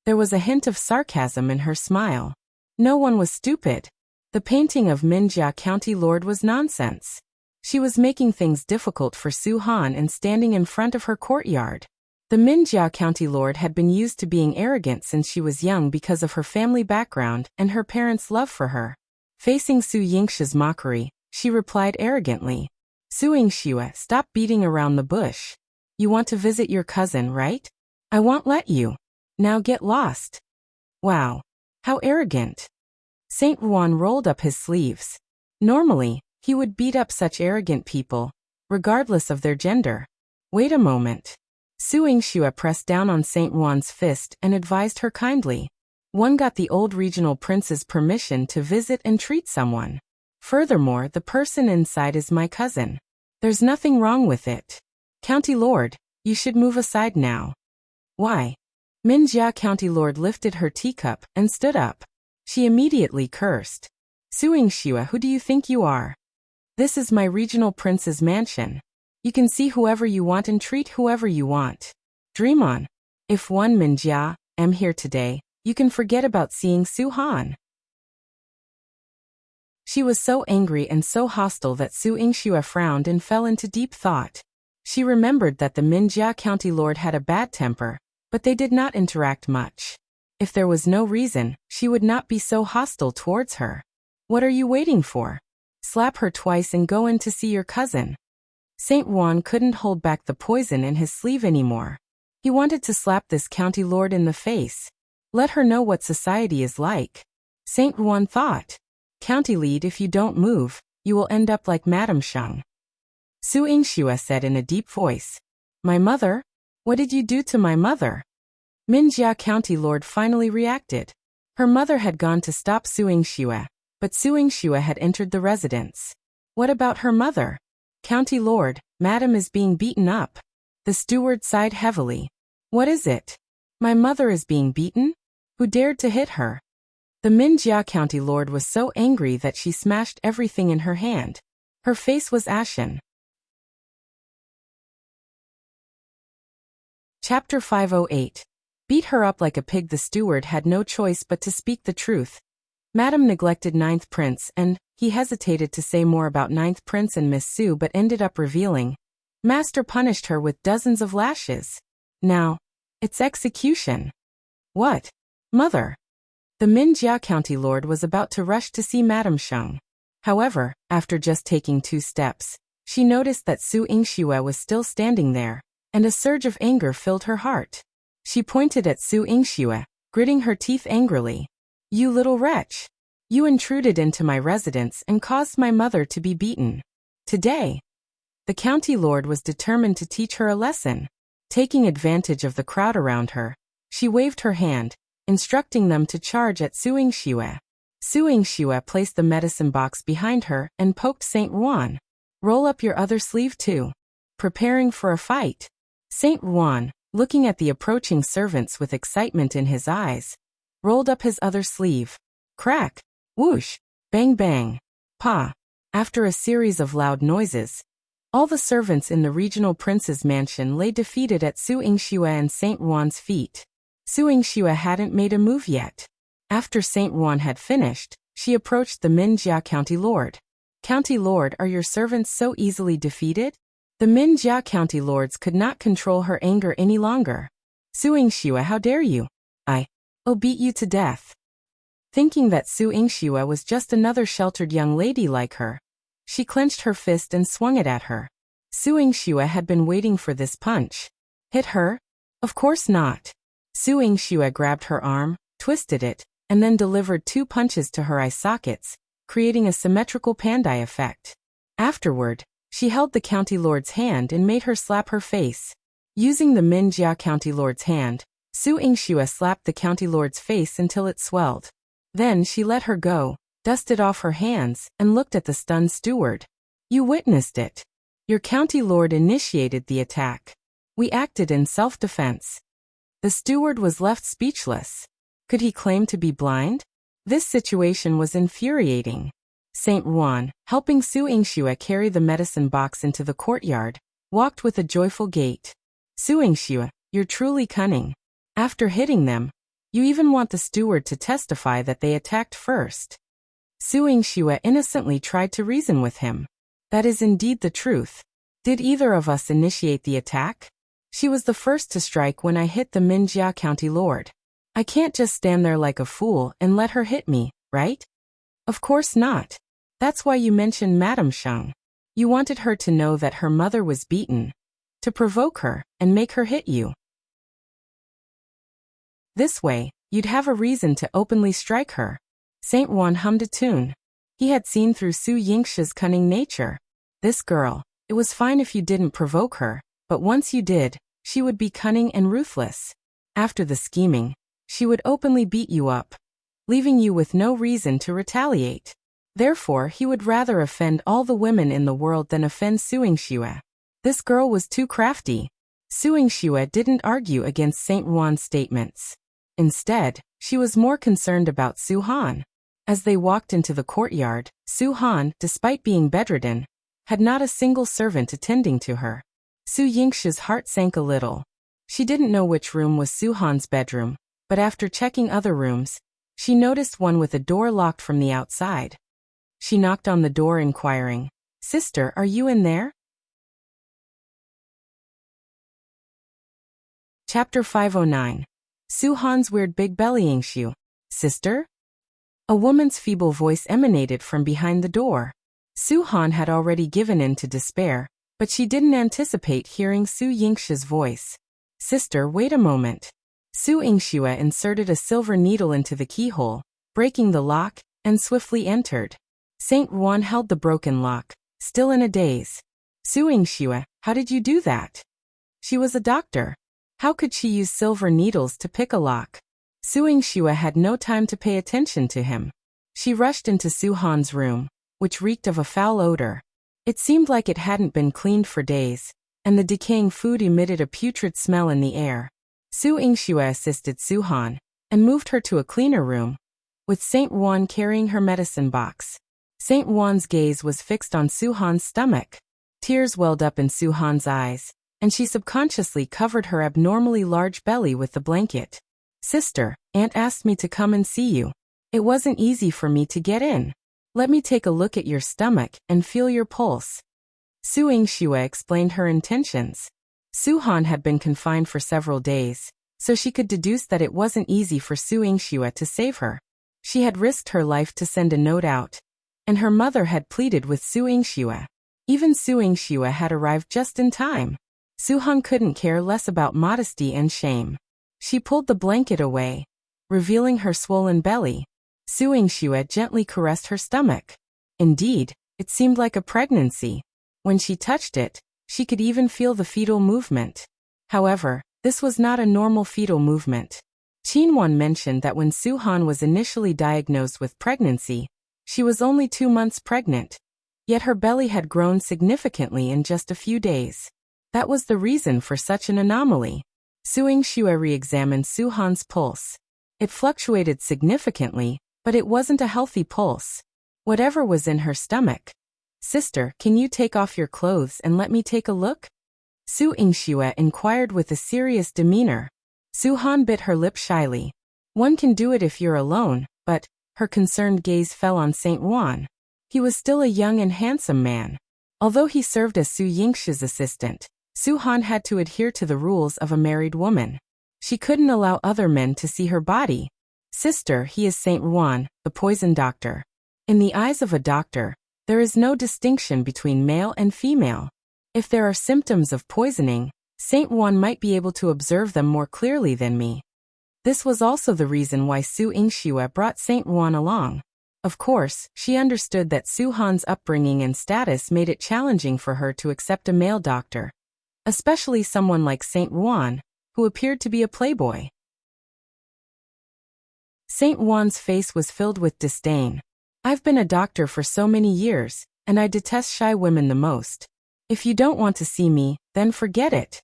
There was a hint of sarcasm in her smile. No one was stupid. The painting of Minjia County Lord was nonsense. She was making things difficult for Su Han and standing in front of her courtyard. The Minjia County Lord had been used to being arrogant since she was young because of her family background and her parents' love for her. Facing Su Yingxue's mockery, she replied arrogantly, Su Yingxue, stop beating around the bush. You want to visit your cousin, right? I won't let you. Now get lost. Wow. How arrogant. Saint Juan rolled up his sleeves. Normally, he would beat up such arrogant people, regardless of their gender. Wait a moment. Su Yingxue pressed down on Saint Juan's fist and advised her kindly. One got the old regional prince's permission to visit and treat someone. Furthermore, the person inside is my cousin. There's nothing wrong with it. County Lord, you should move aside now. Why? Minjia County Lord lifted her teacup and stood up. She immediately cursed. Su Yingxue, who do you think you are? This is my regional prince's mansion. You can see whoever you want and treat whoever you want. Dream on. If one Minjia am here today, You can forget about seeing Su Han. She was so angry and so hostile that Su Yingxue frowned and fell into deep thought. She remembered that the Minjia County Lord had a bad temper, but they did not interact much. If there was no reason, she would not be so hostile towards her. What are you waiting for? Slap her twice and go in to see your cousin. Saint Juan couldn't hold back the poison in his sleeve anymore. He wanted to slap this county lord in the face. Let her know what society is like. Saint Juan thought. County lead, if you don't move, you will end up like Madame Sheng. Su Yingxue said in a deep voice. My mother? What did you do to my mother? Minjia County Lord finally reacted. Her mother had gone to stop Su Yingxue, but Su Yingxue had entered the residence. What about her mother? County Lord, Madam is being beaten up. The steward sighed heavily. What is it? My mother is being beaten? Who dared to hit her? The Minjia County Lord was so angry that she smashed everything in her hand. Her face was ashen. Chapter 508. Beat her up like a pig. The steward had no choice but to speak the truth. Madam neglected Ninth Prince and, he hesitated to say more about Ninth Prince and Miss Su but ended up revealing. Master punished her with dozens of lashes. Now, it's execution. What? Mother? The Minjia County Lord was about to rush to see Madame Sheng. However, after just taking 2 steps, she noticed that Su Yingxue was still standing there, and a surge of anger filled her heart. She pointed at Su Yingxue, gritting her teeth angrily. You little wretch! You intruded into my residence and caused my mother to be beaten. Today, the county lord was determined to teach her a lesson. Taking advantage of the crowd around her, she waved her hand, instructing them to charge at Su Yingxue. Su Yingxue placed the medicine box behind her and poked Saint Juan. Roll up your other sleeve too. Preparing for a fight. Saint Juan, looking at the approaching servants with excitement in his eyes, rolled up his other sleeve. Crack! Whoosh! Bang bang! Pa! After a series of loud noises, all the servants in the regional prince's mansion lay defeated at Su Yingxue and Saint Juan's feet. Su Yingxue hadn't made a move yet. After Saint Juan had finished, she approached the Minjia County Lord. County Lord, are your servants so easily defeated? The Minjia County Lords could not control her anger any longer. Su Yingxue, how dare you? I'll beat you to death. Thinking that Su Yingxue was just another sheltered young lady like her, she clenched her fist and swung it at her. Su Yingxue had been waiting for this punch. Hit her? Of course not. Su Yingxue grabbed her arm, twisted it, and then delivered 2 punches to her eye sockets, creating a symmetrical panda effect. Afterward, she held the county lord's hand and made her slap her face. Using the Minjia County Lord's hand, Su Yingxue slapped the county lord's face until it swelled. Then she let her go, dusted off her hands, and looked at the stunned steward. You witnessed it. Your county lord initiated the attack. We acted in self-defense. The steward was left speechless. Could he claim to be blind? This situation was infuriating. Saint Juan, helping Su Yingxue carry the medicine box into the courtyard, walked with a joyful gait. Su Yingxue, you're truly cunning. After hitting them, you even want the steward to testify that they attacked first. Su Yingxue innocently tried to reason with him. That is indeed the truth. Did either of us initiate the attack? She was the first to strike when I hit the Minjia County Lord. I can't just stand there like a fool and let her hit me, right? Of course not. That's why you mentioned Madame Sheng. You wanted her to know that her mother was beaten, to provoke her and make her hit you. This way, you'd have a reason to openly strike her. Saint Juan hummed a tune. He had seen through Su Yingxue's cunning nature. This girl, it was fine if you didn't provoke her, but once you did, she would be cunning and ruthless. After the scheming, she would openly beat you up, leaving you with no reason to retaliate. Therefore, he would rather offend all the women in the world than offend Su Yingxue. This girl was too crafty. Su Yingxue didn't argue against Saint Juan's statements. Instead, she was more concerned about Su Han. As they walked into the courtyard, Su Han, despite being bedridden, had not a single servant attending to her. Su Yingxue's heart sank a little. She didn't know which room was Su Han's bedroom, but after checking other rooms, she noticed one with a door locked from the outside. She knocked on the door inquiring, "Sister, are you in there?" Chapter 509. Su-han's weird big belly. Yingxue. Sister? A woman's feeble voice emanated from behind the door. Su-han had already given in to despair, but she didn't anticipate hearing Su Yingxue's voice. Sister, wait a moment. Su Yingxue inserted a silver needle into the keyhole, breaking the lock, and swiftly entered. Saint Juan held the broken lock, still in a daze. Su Yingxue, how did you do that? She was a doctor. How could she use silver needles to pick a lock? Su Yingxue had no time to pay attention to him. She rushed into Su-han's room, which reeked of a foul odor. It seemed like it hadn't been cleaned for days, and the decaying food emitted a putrid smell in the air. Su Yingxue assisted Su-han, and moved her to a cleaner room, with Saint Juan carrying her medicine box. Saint Juan's gaze was fixed on Su-han's stomach. Tears welled up in Su-han's eyes, and she subconsciously covered her abnormally large belly with the blanket. Sister, Aunt asked me to come and see you. It wasn't easy for me to get in. Let me take a look at your stomach and feel your pulse. Su Yingxue explained her intentions. Su-han had been confined for several days, so she could deduce that it wasn't easy for Su Yingxue to save her. She had risked her life to send a note out, and her mother had pleaded with Su Yingxue. Even Su Yingxue had arrived just in time. Su-han couldn't care less about modesty and shame. She pulled the blanket away, revealing her swollen belly. Su Yingxue gently caressed her stomach. Indeed, it seemed like a pregnancy. When she touched it, she could even feel the fetal movement. However, this was not a normal fetal movement. Qinwan mentioned that when Su-han was initially diagnosed with pregnancy, she was only 2 months pregnant. Yet her belly had grown significantly in just a few days. That was the reason for such an anomaly. Su Yingxue re-examined Su-han's pulse. It fluctuated significantly, but it wasn't a healthy pulse. Whatever was in her stomach. Sister, can you take off your clothes and let me take a look? Su Yingxue inquired with a serious demeanor. Su-han bit her lip shyly. One can do it if you're alone, but, her concerned gaze fell on Saint Juan. He was still a young and handsome man. Although he served as Su Yingxue's assistant, Su-han had to adhere to the rules of a married woman. She couldn't allow other men to see her body. Sister, he is Saint Juan, the poison doctor. In the eyes of a doctor, there is no distinction between male and female. If there are symptoms of poisoning, Saint Juan might be able to observe them more clearly than me. This was also the reason why Su Yingxue brought Saint Juan along. Of course, she understood that Su-han's upbringing and status made it challenging for her to accept a male doctor, especially someone like Saint Juan, who appeared to be a playboy. Saint Juan's face was filled with disdain. I've been a doctor for so many years, and I detest shy women the most. If you don't want to see me, then forget it.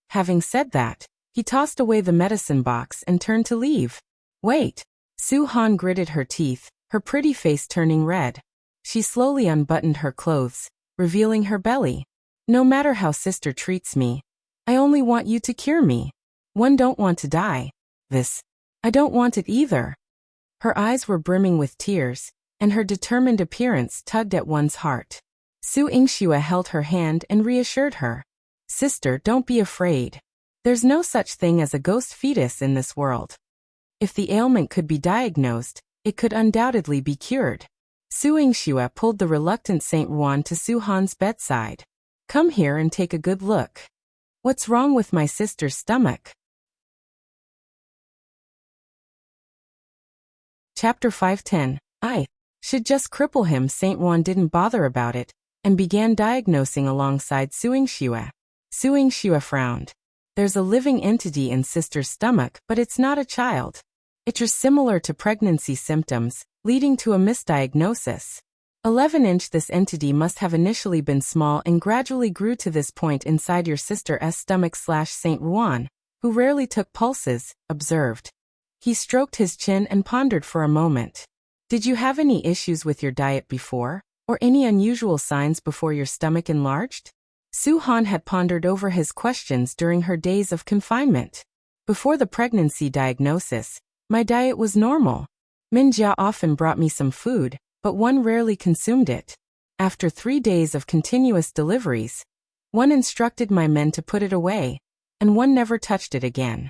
Having said that, he tossed away the medicine box and turned to leave. Wait. Su-han gritted her teeth, her pretty face turning red. She slowly unbuttoned her clothes, revealing her belly. No matter how sister treats me, I only want you to cure me. One don't want to die. I don't want it either. Her eyes were brimming with tears, and her determined appearance tugged at one's heart. Su Yingxue held her hand and reassured her. Sister, don't be afraid. There's no such thing as a ghost fetus in this world. If the ailment could be diagnosed, it could undoubtedly be cured. Su Yingxue pulled the reluctant Saint Juan to Su-han's bedside. Come here and take a good look. What's wrong with my sister's stomach? Chapter 510. I should just cripple him. Saint Juan didn't bother about it, and began diagnosing alongside Su Yingxue. Su Yingxue frowned. There's a living entity in sister's stomach, but it's not a child. It's similar to pregnancy symptoms, leading to a misdiagnosis. 11-inch. This entity must have initially been small and gradually grew to this point inside your sister's stomach. Saint Juan, who rarely took pulses, observed. He stroked his chin and pondered for a moment. Did you have any issues with your diet before, or any unusual signs before your stomach enlarged? Su-han had pondered over his questions during her days of confinement. Before the pregnancy diagnosis, my diet was normal. Minjia often brought me some food, but one rarely consumed it. After 3 days of continuous deliveries, one instructed my men to put it away, and one never touched it again.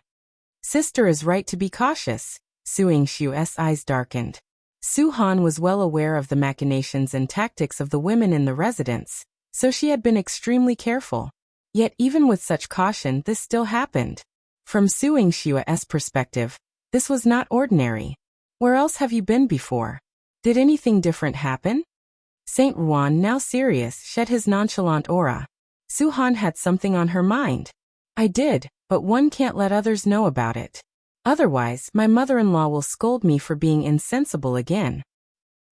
Sister is right to be cautious. Su Yingshue's eyes darkened. Su Han was well aware of the machinations and tactics of the women in the residence, so she had been extremely careful. Yet even with such caution, this still happened. From Su Yingshue's perspective, this was not ordinary. Where else have you been before? Did anything different happen? Saint Ruan, now serious, shed his nonchalant aura. Su Han had something on her mind. I did, but one can't let others know about it. Otherwise, my mother-in-law will scold me for being insensible again.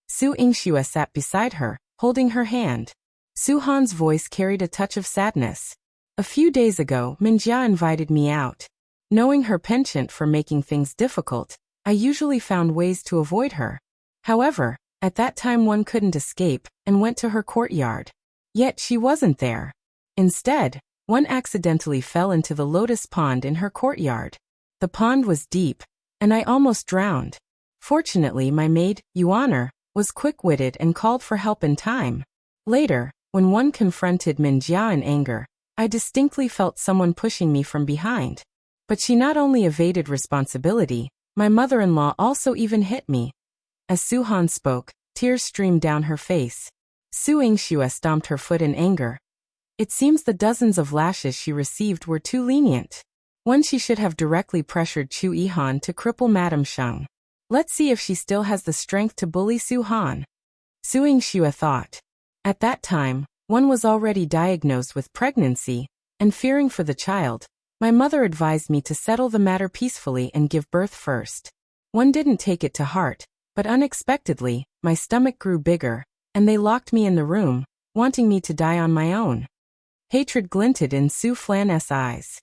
Su Yingxue sat beside her, holding her hand. Su Han's voice carried a touch of sadness. A few days ago, Minjia invited me out. Knowing her penchant for making things difficult, I usually found ways to avoid her. However, at that time one couldn't escape, and went to her courtyard. Yet she wasn't there. Instead, one accidentally fell into the lotus pond in her courtyard. The pond was deep, and I almost drowned. Fortunately, my maid, Yuaner, was quick-witted and called for help in time. Later, when one confronted Minjia in anger, I distinctly felt someone pushing me from behind. But she not only evaded responsibility, my mother-in-law also even hit me. As Su Han spoke, tears streamed down her face. Su Yingxue stomped her foot in anger. It seems the dozens of lashes she received were too lenient. One, she should have directly pressured Chu Yihan to cripple Madame Sheng. Let's see if she still has the strength to bully Su Han. Su Yingxue thought. At that time, one was already diagnosed with pregnancy, and fearing for the child, my mother advised me to settle the matter peacefully and give birth first. One didn't take it to heart, but unexpectedly, my stomach grew bigger, and they locked me in the room, wanting me to die on my own. Hatred glinted in Su Flan's eyes.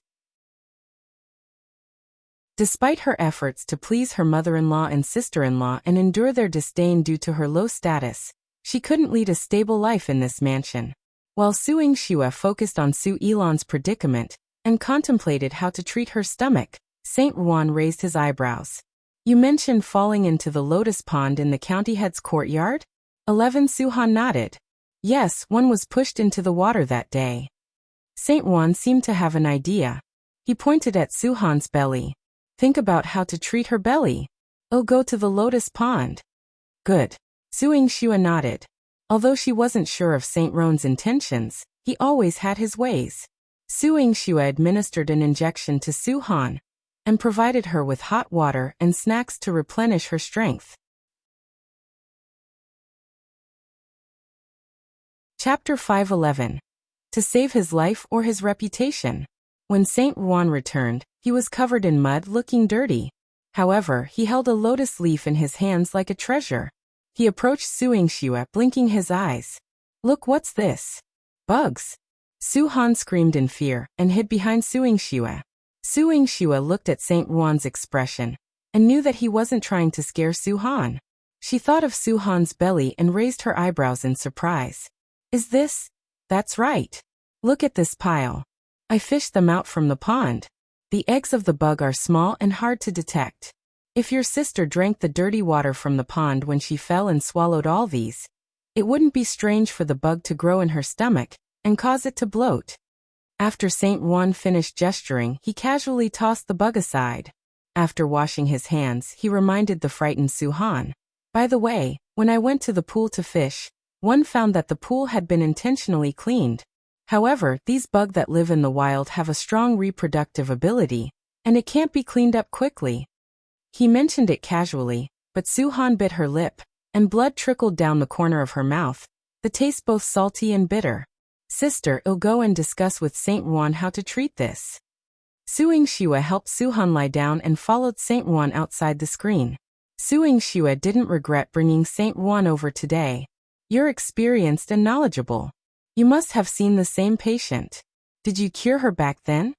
Despite her efforts to please her mother-in-law and sister-in-law and endure their disdain due to her low status, she couldn't lead a stable life in this mansion. While Su Yingxue focused on Su Yilan's predicament and contemplated how to treat her stomach, Saint Ruan raised his eyebrows. You mentioned falling into the lotus pond in the county head's courtyard? 11 Su Han nodded. Yes, one was pushed into the water that day. Saint Ruan seemed to have an idea. He pointed at Su Han's belly. Think about how to treat her belly. Oh, go to the lotus pond. Good. Su Yingxue nodded. Although she wasn't sure of Saint Ruan's intentions, he always had his ways. Su Yingxue administered an injection to Su Han, and provided her with hot water and snacks to replenish her strength. Chapter 5:11. To save his life or his reputation. When Saint Ruan returned, he was covered in mud, looking dirty. However, he held a lotus leaf in his hands like a treasure. He approached Su Yingxue, blinking his eyes. Look, what's this? Bugs. Su Han screamed in fear and hid behind Su Yingxue. Su Yingxue looked at Saint Ruan's expression and knew that he wasn't trying to scare Su Han. She thought of Su Han's belly and raised her eyebrows in surprise. Is this? That's right. Look at this pile. I fished them out from the pond. The eggs of the bug are small and hard to detect. If your sister drank the dirty water from the pond when she fell and swallowed all these, it wouldn't be strange for the bug to grow in her stomach and cause it to bloat. After Saint Ruan finished gesturing, he casually tossed the bug aside. After washing his hands, he reminded the frightened Su Han. By the way, when I went to the pool to fish, one found that the pool had been intentionally cleaned. However, these bugs that live in the wild have a strong reproductive ability, and it can't be cleaned up quickly. He mentioned it casually, but Su Han bit her lip, and blood trickled down the corner of her mouth, the taste both salty and bitter. Sister, I'll go and discuss with Saint Ruan how to treat this. Su Yingxue helped Su Han lie down and followed Saint Ruan outside the screen. Su Yingxue didn't regret bringing Saint Ruan over today. You're experienced and knowledgeable. You must have seen the same patient. Did you cure her back then?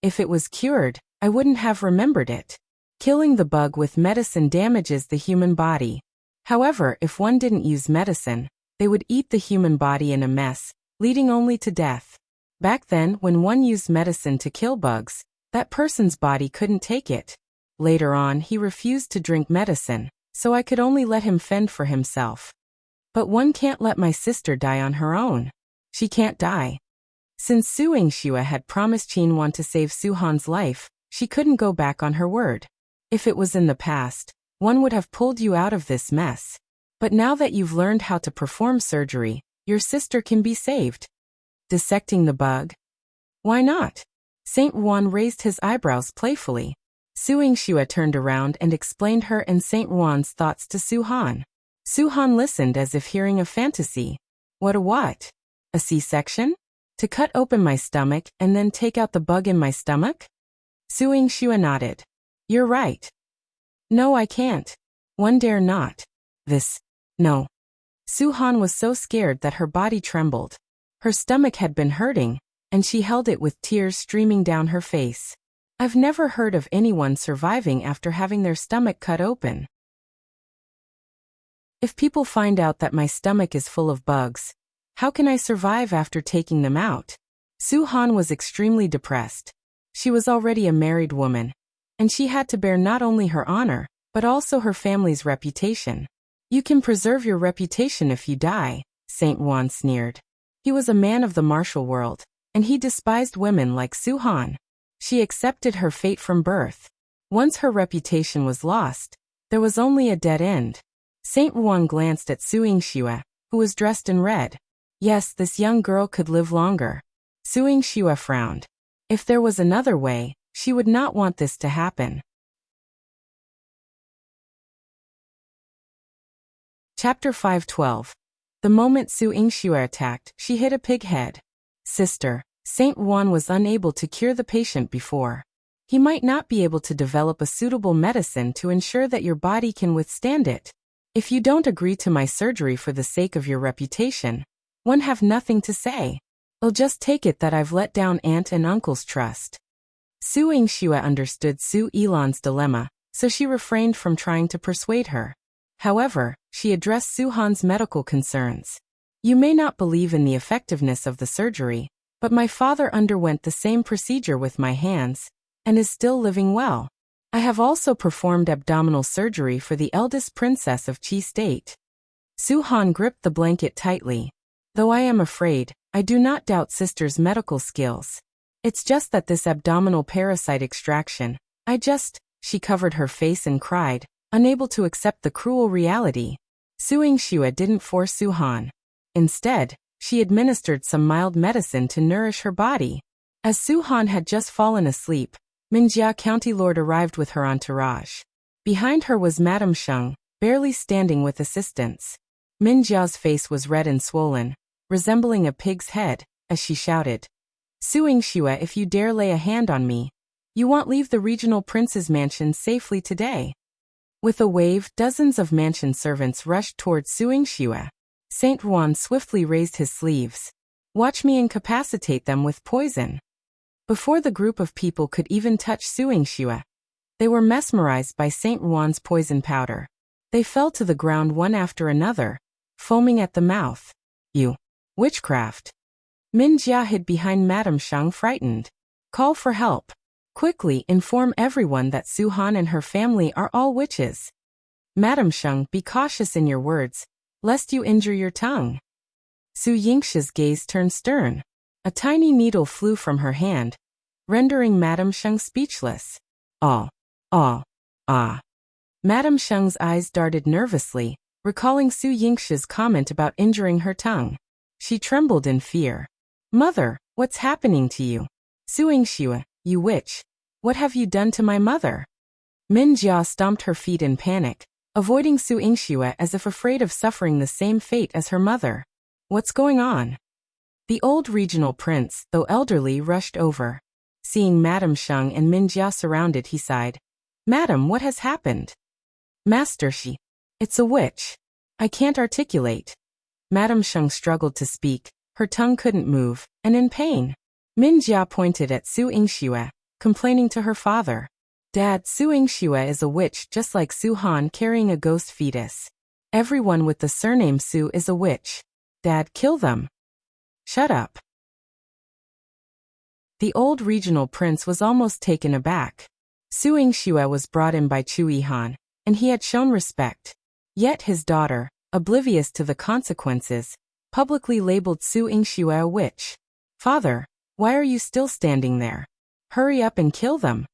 If it was cured, I wouldn't have remembered it. Killing the bug with medicine damages the human body. However, if one didn't use medicine, they would eat the human body in a mess, leading only to death. Back then, when one used medicine to kill bugs, That person's body couldn't take it. Later on, he refused to drink medicine, so I could only let him fend for himself. But one can't let my sister die on her own. She can't die. Since Su Yingxue had promised Qinwan to save Su Han's life, she couldn't go back on her word. If it was in the past, one would have pulled you out of this mess. But now that you've learned how to perform surgery, your sister can be saved. Dissecting the bug? Why not? Saint Juan raised his eyebrows playfully. Su Yingxue turned around and explained her and Saint Juan's thoughts to Su Han. Su Han listened as if hearing a fantasy. What? A C-section? To cut open my stomach and then take out the bug in my stomach? Su Yingxue nodded. You're right. No, I can't. One dare not. No. Su Han was so scared that her body trembled. Her stomach had been hurting, and she held it with tears streaming down her face. I've never heard of anyone surviving after having their stomach cut open. If people find out that my stomach is full of bugs, how can I survive after taking them out? Su Han was extremely depressed. She was already a married woman, and she had to bear not only her honor, but also her family's reputation. You can preserve your reputation if you die, Saint Juan sneered. He was a man of the martial world, and he despised women like Su Han. She accepted her fate from birth. Once her reputation was lost, there was only a dead end. Saint Juan glanced at Su Yingxue, who was dressed in red. Yes, this young girl could live longer. Su Yingxue frowned. If there was another way, she would not want this to happen. Chapter 5:12. The moment Su Yingxue attacked, she hit a pig head. Sister, Saint Juan was unable to cure the patient before. He might not be able to develop a suitable medicine to ensure that your body can withstand it. If you don't agree to my surgery for the sake of your reputation, one have nothing to say. I'll just take it that I've let down aunt and uncle's trust. Su Yingxue understood Su Yilan's dilemma, so she refrained from trying to persuade her. However, she addressed Su Han's medical concerns. You may not believe in the effectiveness of the surgery, but my father underwent the same procedure with my hands, and is still living well. I have also performed abdominal surgery for the eldest princess of Qi State. Su Han gripped the blanket tightly. Though I am afraid, I do not doubt sister's medical skills. It's just that this abdominal parasite extraction, she covered her face and cried, unable to accept the cruel reality. Su Yingxue didn't force Su Han. Instead, she administered some mild medicine to nourish her body. As Su Han had just fallen asleep, Minjia County Lord arrived with her entourage. Behind her was Madame Sheng, barely standing with assistants. Minjia's face was red and swollen, resembling a pig's head, as she shouted, Su Yingxue, if you dare lay a hand on me, you won't leave the regional prince's mansion safely today. With a wave, dozens of mansion servants rushed towards Su Yingxue. Saint Juan swiftly raised his sleeves. Watch me incapacitate them with poison. Before the group of people could even touch Su Yingxue, they were mesmerized by Saint Juan's poison powder. They fell to the ground one after another, foaming at the mouth. You. Witchcraft. Minjia hid behind Madame Sheng, frightened. Call for help. Quickly inform everyone that Su Han and her family are all witches. Madame Sheng, be cautious in your words, lest you injure your tongue. Su Yingxue's gaze turned stern. A tiny needle flew from her hand, rendering Madame Sheng speechless. Madame Sheng's eyes darted nervously, recalling Su Yingxue's comment about injuring her tongue. She trembled in fear. Mother, what's happening to you? Su Yingxue, you witch. What have you done to my mother? Minjia stomped her feet in panic, avoiding Su Yingxue as if afraid of suffering the same fate as her mother. What's going on? The old regional prince, though elderly, rushed over. Seeing Madame Sheng and Minjia surrounded, he sighed. Madam, what has happened? Master, it's a witch. I can't articulate. Madame Sheng struggled to speak, her tongue couldn't move, and in pain. Minjia pointed at Su Yingxue, complaining to her father. Dad, Su Yingxue is a witch just like Su Han carrying a ghost fetus. Everyone with the surname Su is a witch. Dad, kill them. Shut up. The old regional prince was almost taken aback. Su Yingxue was brought in by Chu Yihan, and he had shown respect. Yet his daughter, oblivious to the consequences, publicly labeled Su Yingxue a witch. "Father, why are you still standing there? Hurry up and kill them."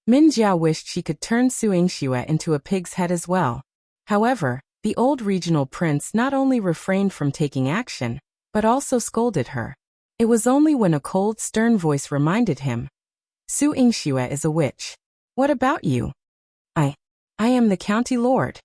Min Jia wished she could turn Su Yingxue into a pig's head as well. However, the old regional prince not only refrained from taking action, but also scolded her. It was only when a cold, stern voice reminded him, "Su Yingxue is a witch. What about you?" I am the county lord."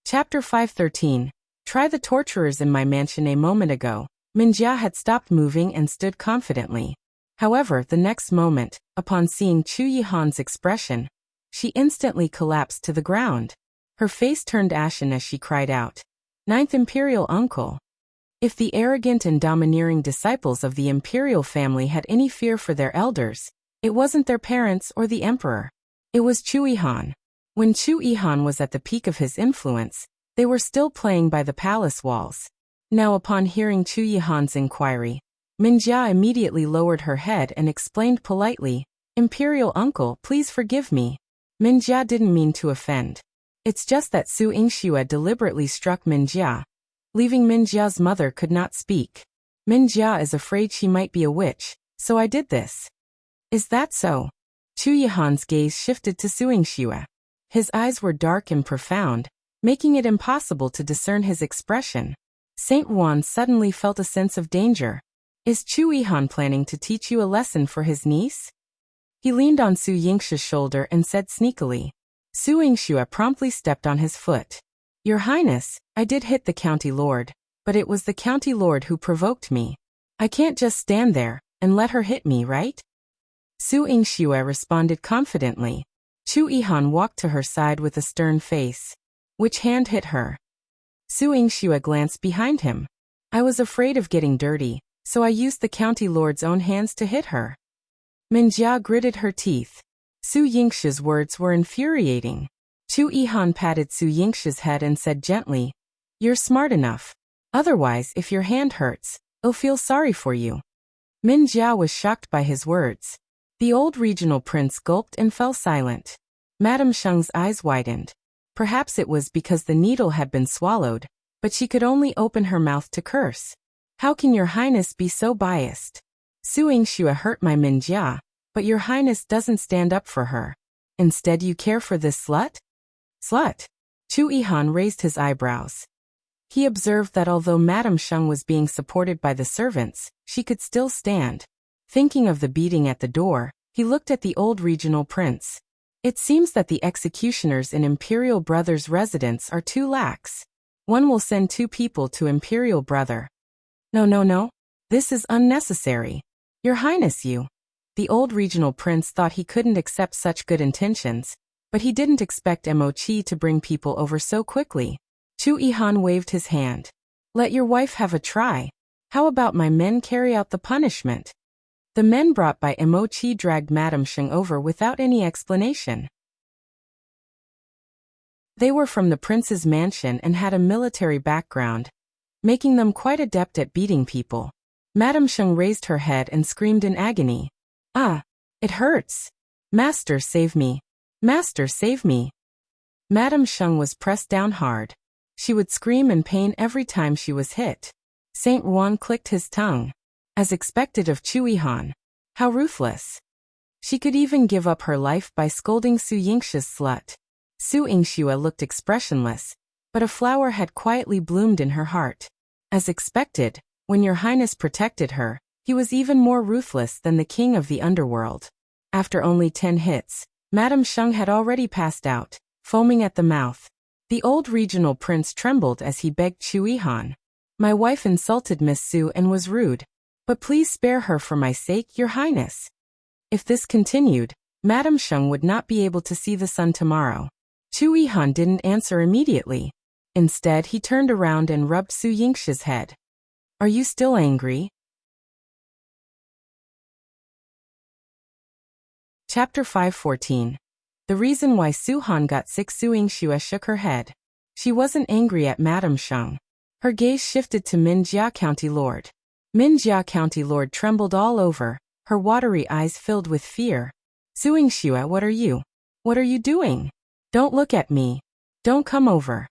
Chapter 513. Try the torturers in my mansion. A moment ago, Min Jia had stopped moving and stood confidently. However, the next moment, upon seeing Chu Yihan's expression, she instantly collapsed to the ground. Her face turned ashen as she cried out, "Ninth Imperial Uncle." If the arrogant and domineering disciples of the imperial family had any fear for their elders, it wasn't their parents or the emperor. It was Chu Yihan. When Chu Yihan was at the peak of his influence, they were still playing by the palace walls. Now upon hearing Chu Yihan's inquiry, Min Jia immediately lowered her head and explained politely, "Imperial uncle, please forgive me." Min Jia didn't mean to offend. It's just that Su Yingxue deliberately struck Min Jia, leaving Min Jia's mother could not speak. "Min Jia is afraid she might be a witch, so I did this." "Is that so?" Chu Yihan's gaze shifted to Su Yingxue. His eyes were dark and profound, making it impossible to discern his expression. Saint Juan suddenly felt a sense of danger. Is Chu Yihan planning to teach you a lesson for his niece? He leaned on Su Yingxue's shoulder and said sneakily. Su Yingxue promptly stepped on his foot. "Your Highness, I did hit the county lord, but it was the county lord who provoked me. I can't just stand there and let her hit me, right?" Su Yingxue responded confidently. Chu Yihan walked to her side with a stern face. "Which hand hit her?" Su Yingxue glanced behind him. "I was afraid of getting dirty, so I used the county lord's own hands to hit her." Min Jia gritted her teeth. Su Yingxue's words were infuriating. Chu Yihan patted Su Yingxue's head and said gently, "You're smart enough. Otherwise, if your hand hurts, I'll feel sorry for you." Min Jia was shocked by his words. The old regional prince gulped and fell silent. Madame Sheng's eyes widened. Perhaps it was because the needle had been swallowed, but she could only open her mouth to curse. "How can your highness be so biased? Su Yingxue hurt my Min Jia, but your highness doesn't stand up for her. Instead you care for this slut?" "Slut?" Chu Yihan raised his eyebrows. He observed that although Madame Sheng was being supported by the servants, she could still stand. Thinking of the beating at the door, he looked at the old regional prince. It seems that the executioners in Imperial Brother's residence are too lax. One will send 2 people to Imperial Brother. No. This is unnecessary. Your Highness, you. The old regional prince thought he couldn't accept such good intentions, but he didn't expect Mo Qi to bring people over so quickly. Chu Yihan waved his hand. "Let your wife have a try. How about my men carry out the punishment?" The men brought by Mo Qi dragged Madame Sheng over without any explanation. They were from the prince's mansion and had a military background, making them quite adept at beating people. Madame Sheng raised her head and screamed in agony. "Ah! It hurts! Master, save me! Master, save me!" Madame Sheng was pressed down hard. She would scream in pain every time she was hit. Saint Juan clicked his tongue. As expected of Chu Yihan. How ruthless. She could even give up her life by scolding Su Yingxue's slut. Su Yingxue looked expressionless, but a flower had quietly bloomed in her heart. As expected, when your highness protected her, he was even more ruthless than the king of the underworld. After only 10 hits, Madame Sheng had already passed out, foaming at the mouth. The old regional prince trembled as he begged Chu Yihan. "My wife insulted Miss Su and was rude. But please spare her for my sake, your highness." If this continued, Madame Sheng would not be able to see the sun tomorrow. Chu Yihan didn't answer immediately. Instead, he turned around and rubbed Su Yingxue's head. "Are you still angry?" Chapter 514. The reason why Su Han got sick. Su Yingxue shook her head. She wasn't angry at Madame Sheng. Her gaze shifted to Minjia County Lord. Minjia County Lord trembled all over, her watery eyes filled with fear. Su Yingxue, what are you? What are you doing? Don't look at me. Don't come over.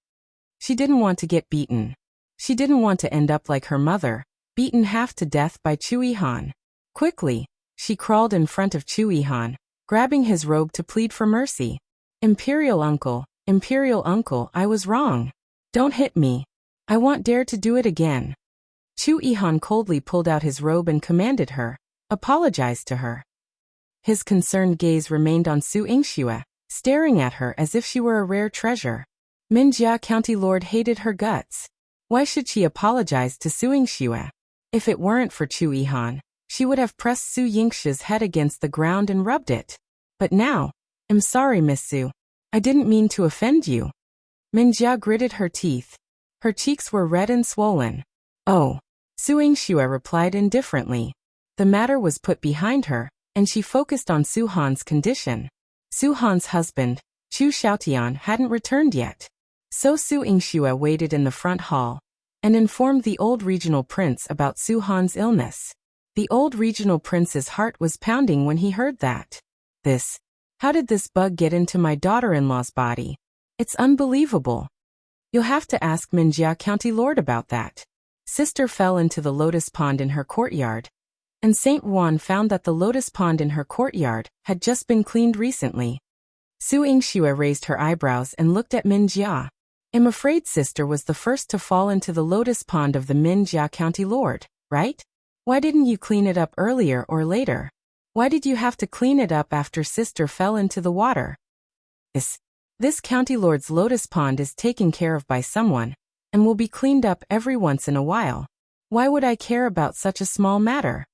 She didn't want to get beaten. She didn't want to end up like her mother, beaten half to death by Yihan. Quickly, she crawled in front of Yihan, grabbing his robe to plead for mercy. Imperial uncle, I was wrong. Don't hit me. I won't dare to do it again. Yihan coldly pulled out his robe and commanded her, apologized to her. His concerned gaze remained on Su Yingxue, staring at her as if she were a rare treasure. Minjia County Lord hated her guts. Why should she apologize to Su Yingxue? If it weren't for Yihan, she would have pressed Su Yingxue's head against the ground and rubbed it. But now, I'm sorry, Miss Su. I didn't mean to offend you. Minjia gritted her teeth. Her cheeks were red and swollen. Oh. Su Yingxue replied indifferently. The matter was put behind her, and she focused on Su Han's condition. Su Han's husband, Xiaotian, hadn't returned yet. So Su Yingxue waited in the front hall and informed the old regional prince about Su Han's illness. The old regional prince's heart was pounding when he heard that. How did this bug get into my daughter-in-law's body? It's unbelievable. You'll have to ask Minjia County Lord about that. Sister fell into the lotus pond in her courtyard, and Saint Juan found that the lotus pond in her courtyard had just been cleaned recently. Su Yingxue raised her eyebrows and looked at Minjia. I'm afraid sister was the first to fall into the lotus pond of the Minjia County Lord, right? Why didn't you clean it up earlier or later? Why did you have to clean it up after sister fell into the water? This county lord's lotus pond is taken care of by someone, and will be cleaned up every once in a while. Why would I care about such a small matter?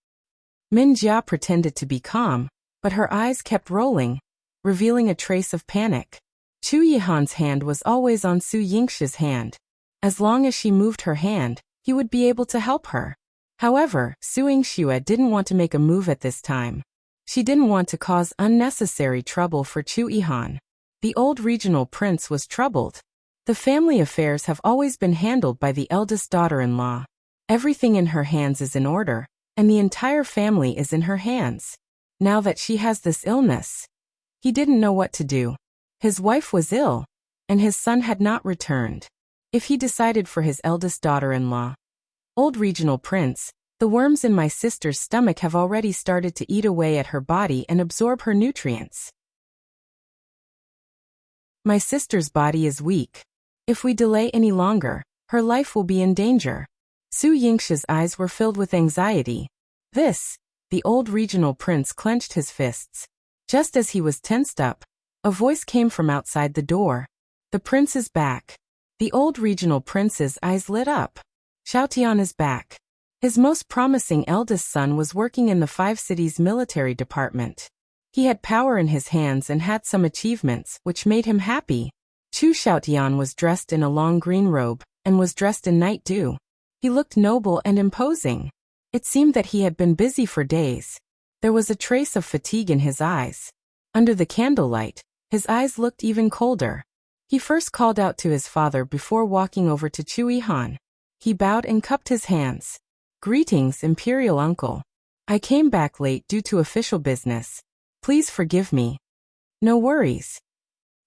Minjia pretended to be calm, but her eyes kept rolling, revealing a trace of panic. Yihan's hand was always on Su Yingxue's hand. As long as she moved her hand, he would be able to help her. However, Su Yingxue didn't want to make a move at this time. She didn't want to cause unnecessary trouble for Yihan. The old regional prince was troubled. The family affairs have always been handled by the eldest daughter-in-law. Everything in her hands is in order, and the entire family is in her hands. Now that she has this illness, he didn't know what to do. His wife was ill, and his son had not returned. If he decided for his eldest daughter-in-law, old regional prince, the worms in my sister's stomach have already started to eat away at her body and absorb her nutrients. My sister's body is weak. If we delay any longer, her life will be in danger. Su Yingxue's eyes were filled with anxiety. The old regional prince clenched his fists. Just as he was tensed up, a voice came from outside the door. The prince is back. The old regional prince's eyes lit up. Xiaotian is back. His most promising eldest son was working in the 5 cities military department. He had power in his hands and had some achievements, which made him happy. Xiaotian was dressed in a long green robe, and was dressed in night dew. He looked noble and imposing. It seemed that he had been busy for days. There was a trace of fatigue in his eyes. Under the candlelight, his eyes looked even colder. He first called out to his father before walking over to Yihan. He bowed and cupped his hands. Greetings, Imperial Uncle. I came back late due to official business. Please forgive me. No worries.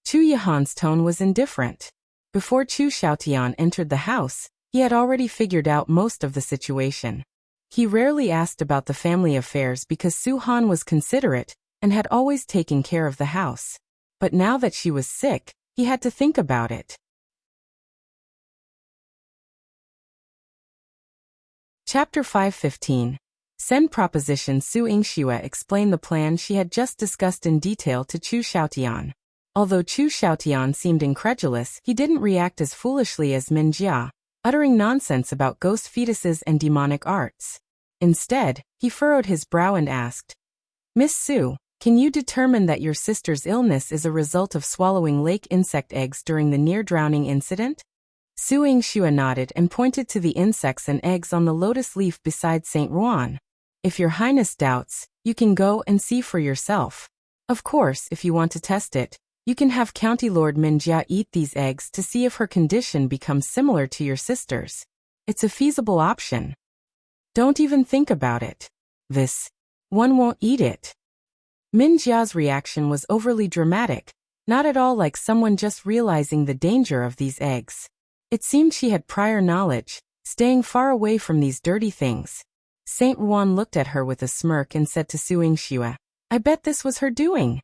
Yihan's tone was indifferent. Before Xiaotian entered the house, he had already figured out most of the situation. He rarely asked about the family affairs because Su Han was considerate and had always taken care of the house. But now that she was sick, he had to think about it. Chapter 5:15. Send proposition. Su Yingxue explained the plan she had just discussed in detail to Xiaotian. Although Xiaotian seemed incredulous, he didn't react as foolishly as Minjia, uttering nonsense about ghost fetuses and demonic arts. Instead, he furrowed his brow and asked, Miss Su, can you determine that your sister's illness is a result of swallowing lake insect eggs during the near-drowning incident? Su Yingxue nodded and pointed to the insects and eggs on the lotus leaf beside Saint Juan. If your highness doubts, you can go and see for yourself. Of course, if you want to test it, you can have County Lord Minjia eat these eggs to see if her condition becomes similar to your sister's. It's a feasible option. Don't even think about it. One won't eat it. Min Jia's reaction was overly dramatic, not at all like someone just realizing the danger of these eggs. It seemed she had prior knowledge, staying far away from these dirty things. Saint Juan looked at her with a smirk and said to Su Yingxue, I bet this was her doing.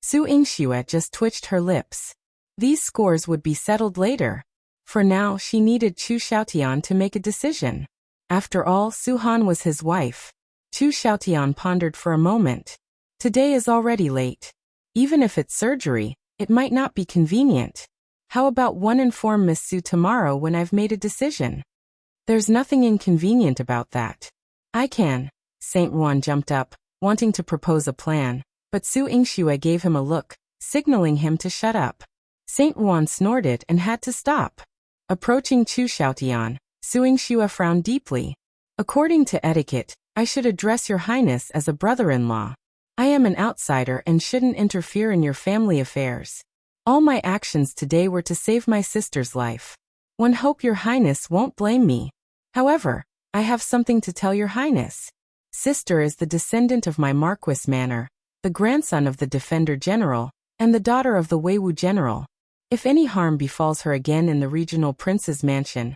Su Yingxue just twitched her lips. These scores would be settled later. For now, she needed Xiaotian to make a decision. After all, Su Han was his wife. Xiaotian pondered for a moment. Today is already late. Even if it's surgery, it might not be convenient. How about one inform Miss Su tomorrow when I've made a decision? There's nothing inconvenient about that. I can. Saint Juan jumped up, wanting to propose a plan, but Su Yingxue gave him a look, signaling him to shut up. Saint Juan snorted and had to stop. Approaching Xiaotian, Su Yingxue frowned deeply. According to etiquette, I should address your highness as a brother-in-law. I am an outsider and shouldn't interfere in your family affairs. All my actions today were to save my sister's life. One hope your highness won't blame me. However, I have something to tell your highness. Sister is the descendant of my Marquis Manor, the grandson of the Defender General, and the daughter of the Weiwu General. If any harm befalls her again in the regional prince's mansion,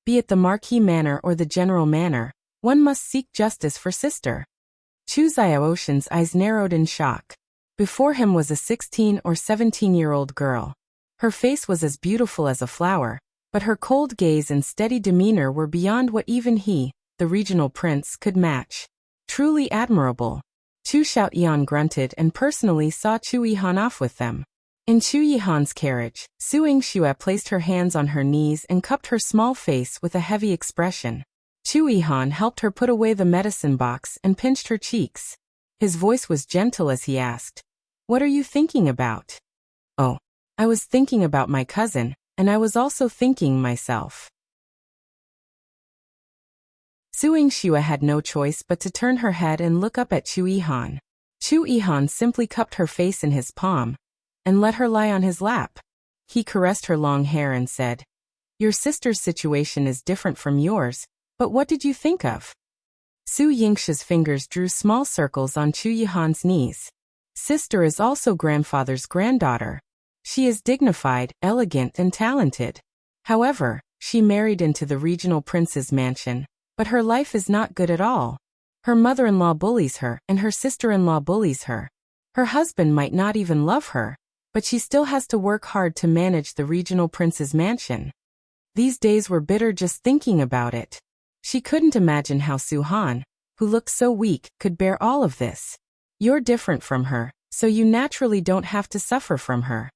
be it the Marquis Manor or the General Manor, one must seek justice for sister. Chu Xiaotian's eyes narrowed in shock. Before him was a 16 or 17-year-old girl. Her face was as beautiful as a flower, but her cold gaze and steady demeanor were beyond what even he, the regional prince, could match. Truly admirable. Chu Xiaotian grunted and personally saw Chu Yihan off with them. In Chu Yihan's carriage, Su Yingxue placed her hands on her knees and cupped her small face with a heavy expression. Chu Yihan helped her put away the medicine box and pinched her cheeks. His voice was gentle as he asked, What are you thinking about? Oh, I was thinking about my cousin, and I was also thinking myself. Su Yingxue had no choice but to turn her head and look up at Chu Yihan. Chu Yihan simply cupped her face in his palm and let her lie on his lap. He caressed her long hair and said, Your sister's situation is different from yours, but what did you think of? Su Yingxue's fingers drew small circles on Chu Yihan's knees. Sister is also grandfather's granddaughter. She is dignified, elegant, and talented. However, she married into the regional prince's mansion, but her life is not good at all. Her mother-in-law bullies her, and her sister-in-law bullies her. Her husband might not even love her, but she still has to work hard to manage the regional prince's mansion. These days were bitter just thinking about it. She couldn't imagine how Su Han, who looked so weak, could bear all of this. You're different from her, so you naturally don't have to suffer from her.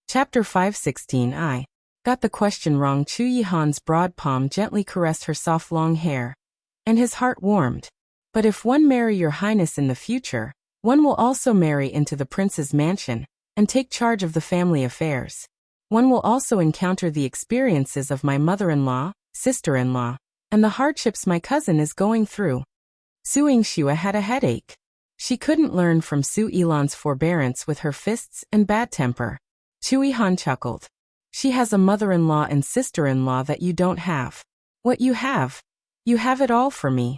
Chapter 5:16 I got the question wrong. Chu Yihan's broad palm gently caressed her soft long hair, and his heart warmed. But if one marry your highness in the future, one will also marry into the prince's mansion, and take charge of the family affairs. One will also encounter the experiences of my mother-in-law, sister-in-law, and the hardships my cousin is going through. Su Yingxue had a headache. She couldn't learn from Su Yilan's forbearance with her fists and bad temper. Chu Yihan chuckled. She has a mother-in-law and sister-in-law that you don't have. What you have it all for me.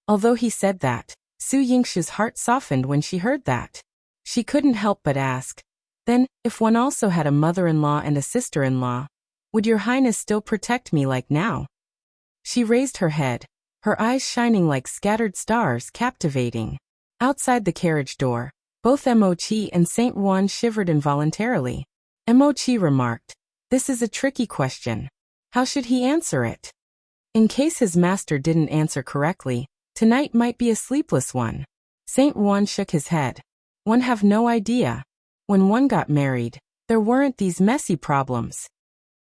Although he said that, Su Yingxue's heart softened when she heard that. She couldn't help but ask, Then, if one also had a mother-in-law and a sister-in-law, would your highness still protect me like now? She raised her head, her eyes shining like scattered stars, captivating. Outside the carriage door, both Mochi and Saint Juan shivered involuntarily. Mochi remarked, This is a tricky question. How should he answer it? In case his master didn't answer correctly, tonight might be a sleepless one. Saint Juan shook his head. One have no idea. When one got married, there weren't these messy problems.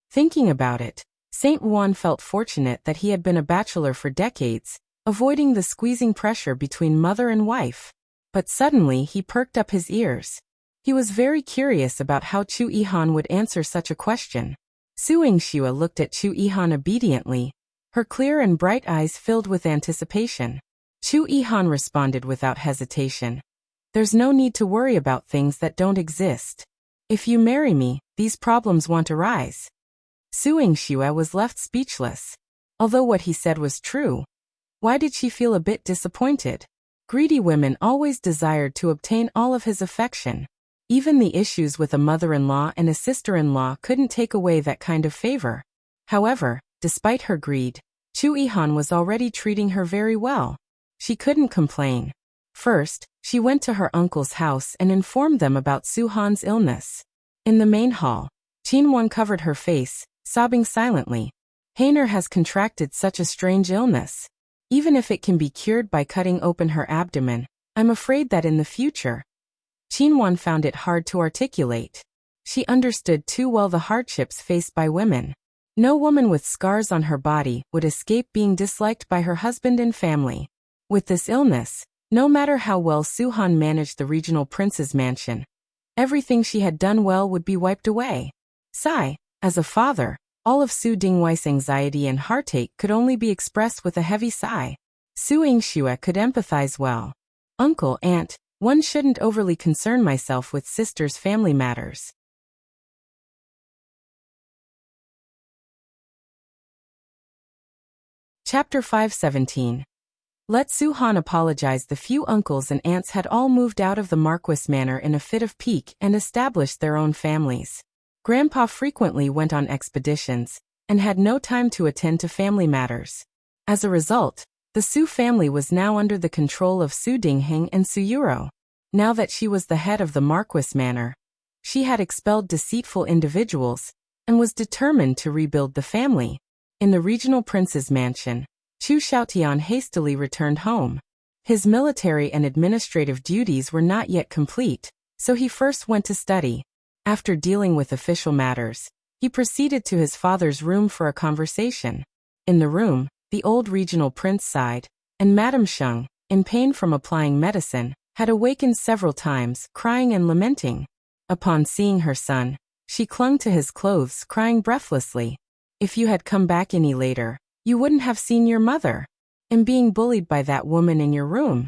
Thinking about it, Saint Juan felt fortunate that he had been a bachelor for decades, avoiding the squeezing pressure between mother and wife. But suddenly he perked up his ears. He was very curious about how Chu Yihan would answer such a question. Su Yingxue looked at Chu Yihan obediently, her clear and bright eyes filled with anticipation. Chu Yihan responded without hesitation. There's no need to worry about things that don't exist. If you marry me, these problems won't arise. Su Yingxue was left speechless. Although what he said was true, why did she feel a bit disappointed? Greedy women always desired to obtain all of his affection. Even the issues with a mother-in-law and a sister-in-law couldn't take away that kind of favor. However, despite her greed, Yihan was already treating her very well. She couldn't complain. First, she went to her uncle's house and informed them about Su-han's illness. In the main hall, Qinwen covered her face, sobbing silently. Hainer has contracted such a strange illness. Even if it can be cured by cutting open her abdomen, I'm afraid that in the future. Qinwen found it hard to articulate. She understood too well the hardships faced by women. No woman with scars on her body would escape being disliked by her husband and family. With this illness, no matter how well Su-han managed the regional prince's mansion, everything she had done well would be wiped away. Sigh, as a father, all of Su Dingheng's anxiety and heartache could only be expressed with a heavy sigh. Su Yingxue could empathize well. Uncle, aunt, one shouldn't overly concern myself with sister's family matters. Chapter 517. Let Su-han apologize. The few uncles and aunts had all moved out of the Marquis manor in a fit of pique and established their own families. Grandpa frequently went on expeditions and had no time to attend to family matters. As a result, the Su family was now under the control of Su Dingheng and Su Yurou. Now that she was the head of the Marquis manor, she had expelled deceitful individuals and was determined to rebuild the family. In the regional prince's mansion, Xiaotian hastily returned home. His military and administrative duties were not yet complete, so he first went to study. After dealing with official matters, he proceeded to his father's room for a conversation. In the room, the old regional prince sighed, and Madame Sheng, in pain from applying medicine, had awakened several times, crying and lamenting. Upon seeing her son, she clung to his clothes, crying breathlessly. If you had come back any later, you wouldn't have seen your mother. And being bullied by that woman in your room.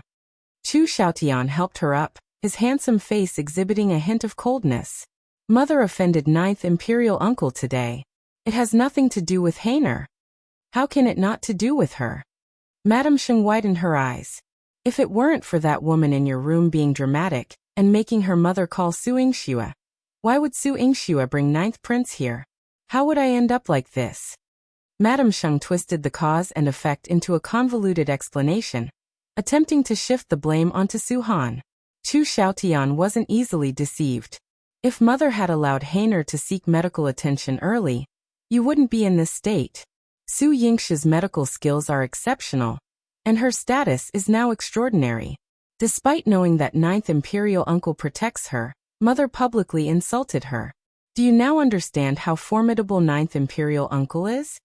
Xiaotian helped her up, his handsome face exhibiting a hint of coldness. Mother offended Ninth Imperial Uncle today. It has nothing to do with Hainer. How can it not to do with her? Madame Sheng widened her eyes. If it weren't for that woman in your room being dramatic and making her mother call Su Yingxue, why would Su Yingxue bring Ninth Prince here? How would I end up like this? Madame Sheng twisted the cause and effect into a convoluted explanation, attempting to shift the blame onto Su-han. Xiaotian wasn't easily deceived. If mother had allowed Hainer to seek medical attention early, you wouldn't be in this state. Su Yingxue's medical skills are exceptional, and her status is now extraordinary. Despite knowing that Ninth Imperial Uncle protects her, mother publicly insulted her. Do you now understand how formidable Ninth Imperial Uncle is?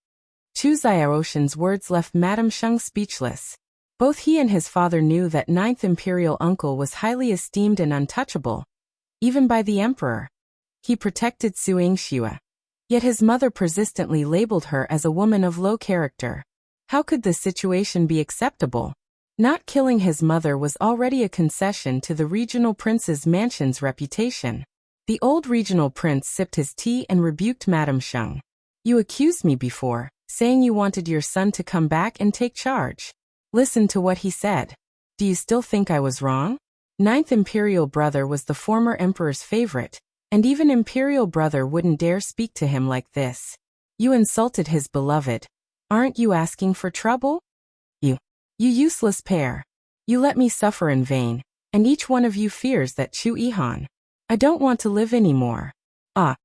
Chu Xiaotian's words left Madame Sheng speechless. Both he and his father knew that Ninth Imperial Uncle was highly esteemed and untouchable, even by the emperor. He protected Su Yingxue. Yet his mother persistently labeled her as a woman of low character. How could this situation be acceptable? Not killing his mother was already a concession to the regional prince's mansion's reputation. The old regional prince sipped his tea and rebuked Madame Sheng. You accused me before, saying you wanted your son to come back and take charge. Listen to what he said. Do you still think I was wrong? Ninth Imperial Brother was the former emperor's favorite, and even Imperial Brother wouldn't dare speak to him like this. You insulted his beloved. Aren't you asking for trouble? You useless pair. You let me suffer in vain, and each one of you fears that Yihan. I don't want to live anymore. Ah.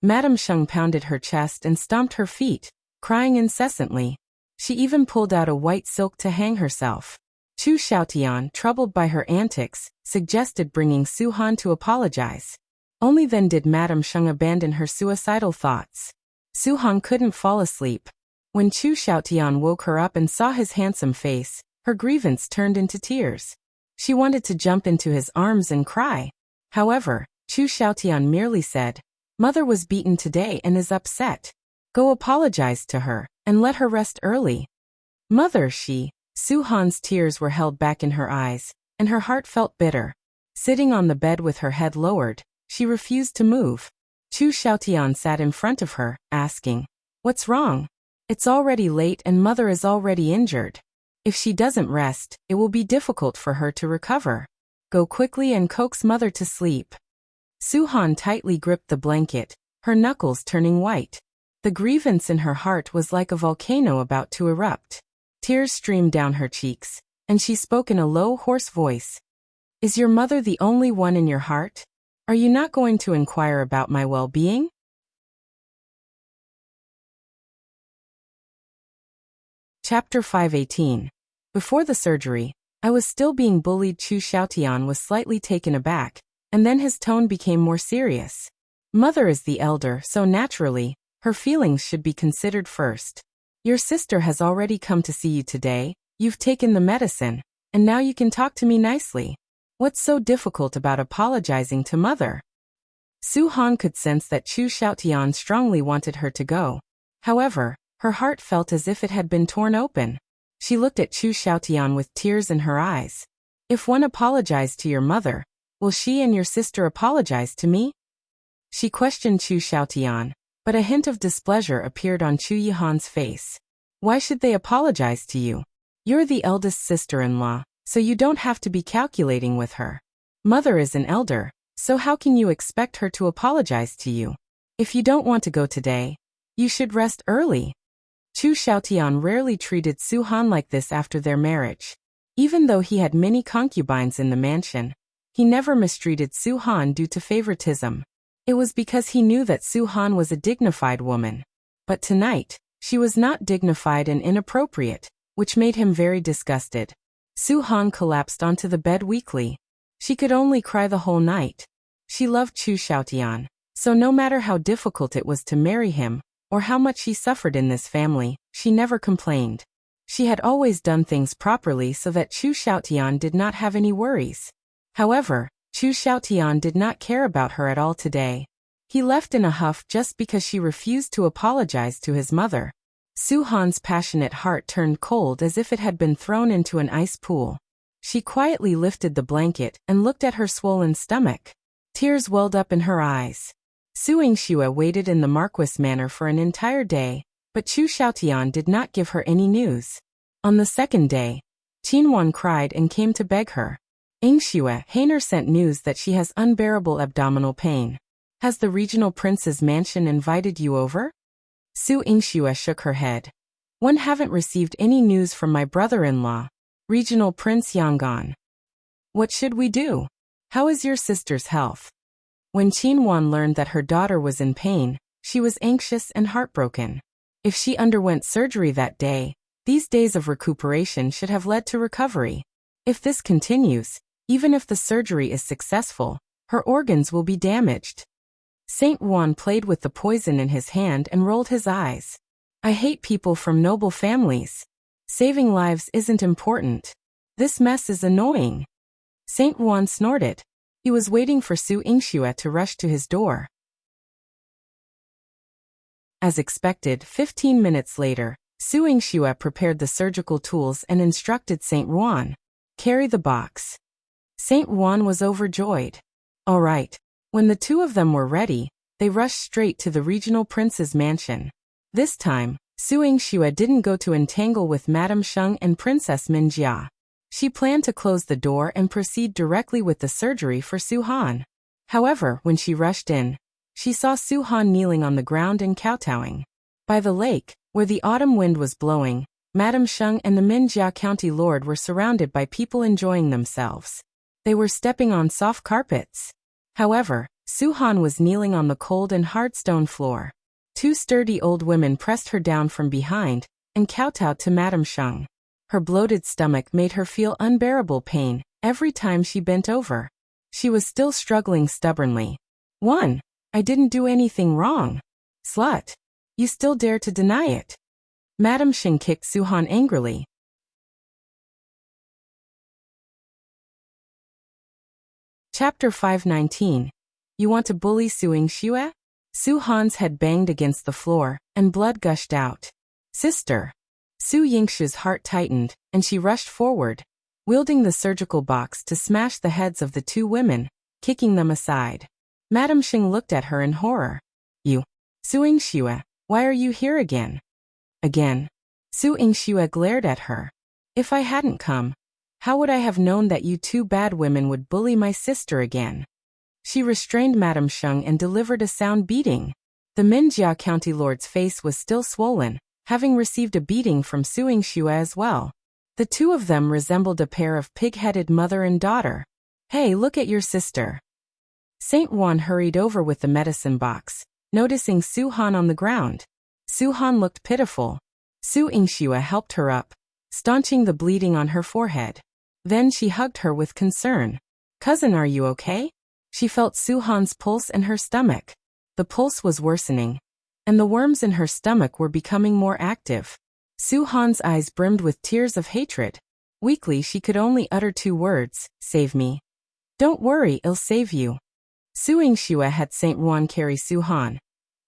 Madame Sheng pounded her chest and stomped her feet, crying incessantly. She even pulled out a white silk to hang herself. Xiaotian, troubled by her antics, suggested bringing Su-han to apologize. Only then did Madame Sheng abandon her suicidal thoughts. Su-han couldn't fall asleep. When Xiaotian woke her up and saw his handsome face, her grievance turned into tears. She wanted to jump into his arms and cry. However, Xiaotian merely said, Mother was beaten today and is upset. Go apologize to her, and let her rest early. Mother, Su-han's tears were held back in her eyes, and her heart felt bitter. Sitting on the bed with her head lowered, she refused to move. Chu Xiaotian sat in front of her, asking, "What's wrong? It's already late and mother is already injured. If she doesn't rest, it will be difficult for her to recover. Go quickly and coax mother to sleep." Su-han tightly gripped the blanket, her knuckles turning white. The grievance in her heart was like a volcano about to erupt. Tears streamed down her cheeks, and she spoke in a low, hoarse voice. "Is your mother the only one in your heart? Are you not going to inquire about my well-being?" Chapter 518. Before the surgery, I was still being bullied. Chu Xiaotian was slightly taken aback, and then his tone became more serious. Mother is the elder, so naturally, her feelings should be considered first. Your sister has already come to see you today, you've taken the medicine, and now you can talk to me nicely. What's so difficult about apologizing to mother? Su-han could sense that Chu Xiaotian strongly wanted her to go. However, her heart felt as if it had been torn open. She looked at Chu Xiaotian with tears in her eyes. "If one apologized to your mother, will she and your sister apologize to me?" She questioned Chu Xiaotian, but a hint of displeasure appeared on Chu Yihan's face. "Why should they apologize to you? You're the eldest sister-in-law, so you don't have to be calculating with her. Mother is an elder, so how can you expect her to apologize to you? If you don't want to go today, you should rest early." Chu Xiaotian rarely treated Su-han like this after their marriage. Even though he had many concubines in the mansion, he never mistreated Su-han due to favoritism. It was because he knew that Su-han was a dignified woman. But tonight, she was not dignified and inappropriate, which made him very disgusted. Su-han collapsed onto the bed weakly. She could only cry the whole night. She loved Chu Xiaotian, so no matter how difficult it was to marry him, or how much she suffered in this family, she never complained. She had always done things properly so that Chu Xiaotian did not have any worries. However, Chu Xiaotian did not care about her at all today. He left in a huff just because she refused to apologize to his mother. Su-han's passionate heart turned cold as if it had been thrown into an ice pool. She quietly lifted the blanket and looked at her swollen stomach. Tears welled up in her eyes. Su Yingxue waited in the Marquis manor for an entire day, but Chu Xiaotian did not give her any news. On the second day, Qinwan cried and came to beg her. "Yingxue, Hainer sent news that she has unbearable abdominal pain. Has the regional prince's mansion invited you over?" Su Yingxue shook her head. "One haven't received any news from my brother-in-law, Regional Prince Yangon. What should we do? How is your sister's health?" When Qinwan learned that her daughter was in pain, she was anxious and heartbroken. If she underwent surgery that day, these days of recuperation should have led to recovery. If this continues, even if the surgery is successful, her organs will be damaged. Saint Juan played with the poison in his hand and rolled his eyes. "I hate people from noble families. Saving lives isn't important. This mess is annoying." Saint Juan snorted. He was waiting for Su Yingxue to rush to his door. As expected, 15 minutes later, Su Yingxue prepared the surgical tools and instructed Saint Juan, "Carry the box." Saint Juan was overjoyed. All right. When the two of them were ready, they rushed straight to the regional prince's mansion. This time, Su Yingxue didn't go to entangle with Madame Sheng and Princess Minjia. She planned to close the door and proceed directly with the surgery for Su-han. However, when she rushed in, she saw Su-han kneeling on the ground and kowtowing. By the lake, where the autumn wind was blowing, Madame Sheng and the Minjia county lord were surrounded by people enjoying themselves. They were stepping on soft carpets. However, Su-han was kneeling on the cold and hard stone floor. Two sturdy old women pressed her down from behind and kowtowed to Madame Sheng. Her bloated stomach made her feel unbearable pain every time she bent over. She was still struggling stubbornly. I didn't do anything wrong. Slut. You still dare to deny it." Madame Sheng kicked Su-han angrily. Chapter 519. You want to bully Su Yingxue? Su-han's head banged against the floor, and blood gushed out. "Sister." Su Yingxue's heart tightened, and she rushed forward. wielding the surgical box to smash the heads of the two women, kicking them aside. Madame Xing looked at her in horror. You, Su Yingxue, why are you here again? Again. Su Yingxue glared at her. If I hadn't come, how would I have known that you two bad women would bully my sister again? She restrained Madame Xing and delivered a sound beating. The Minjia County Lord's face was still swollen, having received a beating from Su Yingxue as well. The two of them resembled a pair of pig-headed mother and daughter. Hey, look at your sister. Saint Juan hurried over with the medicine box, noticing Su Han on the ground. Su Han looked pitiful. Su Yingxue helped her up, staunching the bleeding on her forehead. Then she hugged her with concern. Cousin, are you okay? She felt Su Han's pulse in her stomach. The pulse was worsening, and the worms in her stomach were becoming more active. Su Han's eyes brimmed with tears of hatred. Weakly she could only utter two words, save me. Don't worry, I'll save you. Su Yingxue had Saint Juan carry Su Han,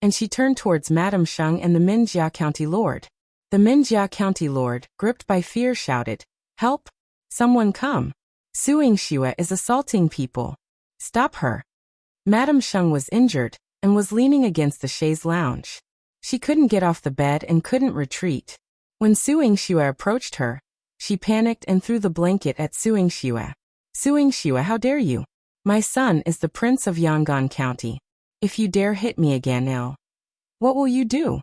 and she turned towards Madame Xing and the Minjia County Lord. The Minjia County Lord, gripped by fear, shouted, Help! Someone come! Su Yingxue is assaulting people. Stop her! Madame Xing was injured and was leaning against the chaise lounge. She couldn't get off the bed and couldn't retreat. When Su Yingxue approached her, she panicked and threw the blanket at Su Yingxue. Su Yingxue, how dare you? My son is the Prince of Yangon County. If you dare hit me again, what will you do?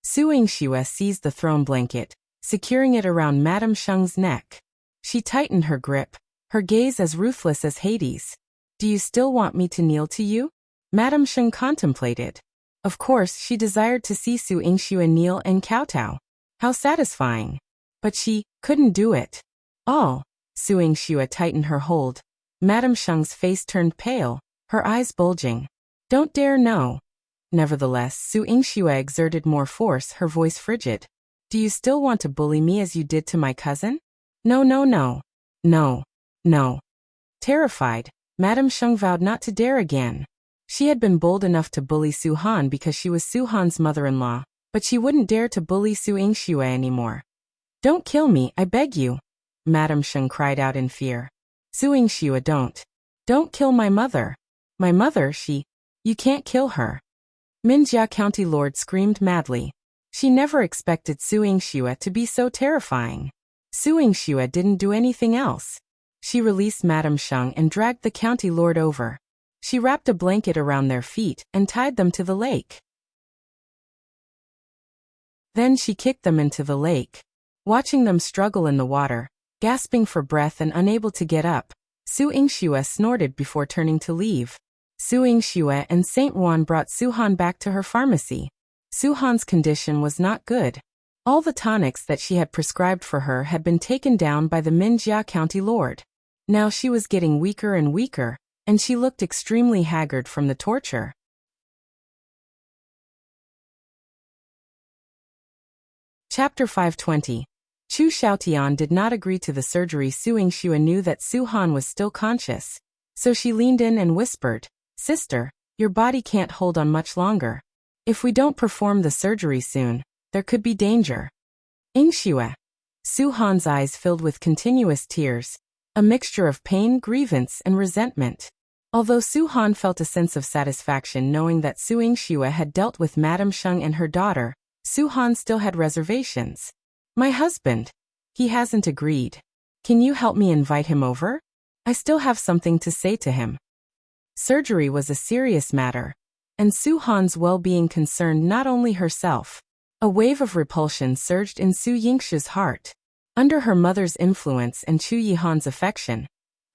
Su Yingxue seized the thrown blanket, securing it around Madame Xing's neck. She tightened her grip, her gaze as ruthless as Hades. Do you still want me to kneel to you? Madame Xing contemplated. Of course, she desired to see Su Yingxue kneel and kowtow. How satisfying. But she couldn't do it. Su Yingxue tightened her hold. Madame Xing's face turned pale, her eyes bulging. Don't dare, no. Nevertheless, Su Yingxue exerted more force, her voice frigid. Do you still want to bully me as you did to my cousin? No, no, no. No. No. Terrified, Madame Xing vowed not to dare again. She had been bold enough to bully Su Han because she was Su Han's mother-in-law, but she wouldn't dare to bully Su Yingxue anymore. Don't kill me, I beg you, Madame Xing cried out in fear. Su Yingxue, don't kill my mother. My mother, you can't kill her. Minjia County Lord screamed madly. She never expected Su Yingxue to be so terrifying. Su Yingxue didn't do anything else. She released Madame Xing and dragged the County Lord over. She wrapped a blanket around their feet and tied them to the lake. Then she kicked them into the lake. Watching them struggle in the water, gasping for breath and unable to get up, Su Yingxue snorted before turning to leave. Su Yingxue and Saint Juan brought Su Han back to her pharmacy. Su Han's condition was not good. All the tonics that she had prescribed for her had been taken down by the Minjia County Lord. Now she was getting weaker and weaker, and she looked extremely haggard from the torture. Chapter 520. Chu Xiaotian did not agree to the surgery. Su Yingxue knew that Su Han was still conscious, so she leaned in and whispered, Sister, your body can't hold on much longer. If we don't perform the surgery soon, there could be danger. Yingxue. Su Han's eyes filled with continuous tears, a mixture of pain, grievance, and resentment. Although Su Han felt a sense of satisfaction knowing that Su Yingxue had dealt with Madame Xing and her daughter, Su Han still had reservations. My husband. He hasn't agreed. Can you help me invite him over? I still have something to say to him. Surgery was a serious matter, and Su Han's well-being concerned not only herself. A wave of repulsion surged in Su Yingxue's heart. Under her mother's influence and Chu Yihan's affection,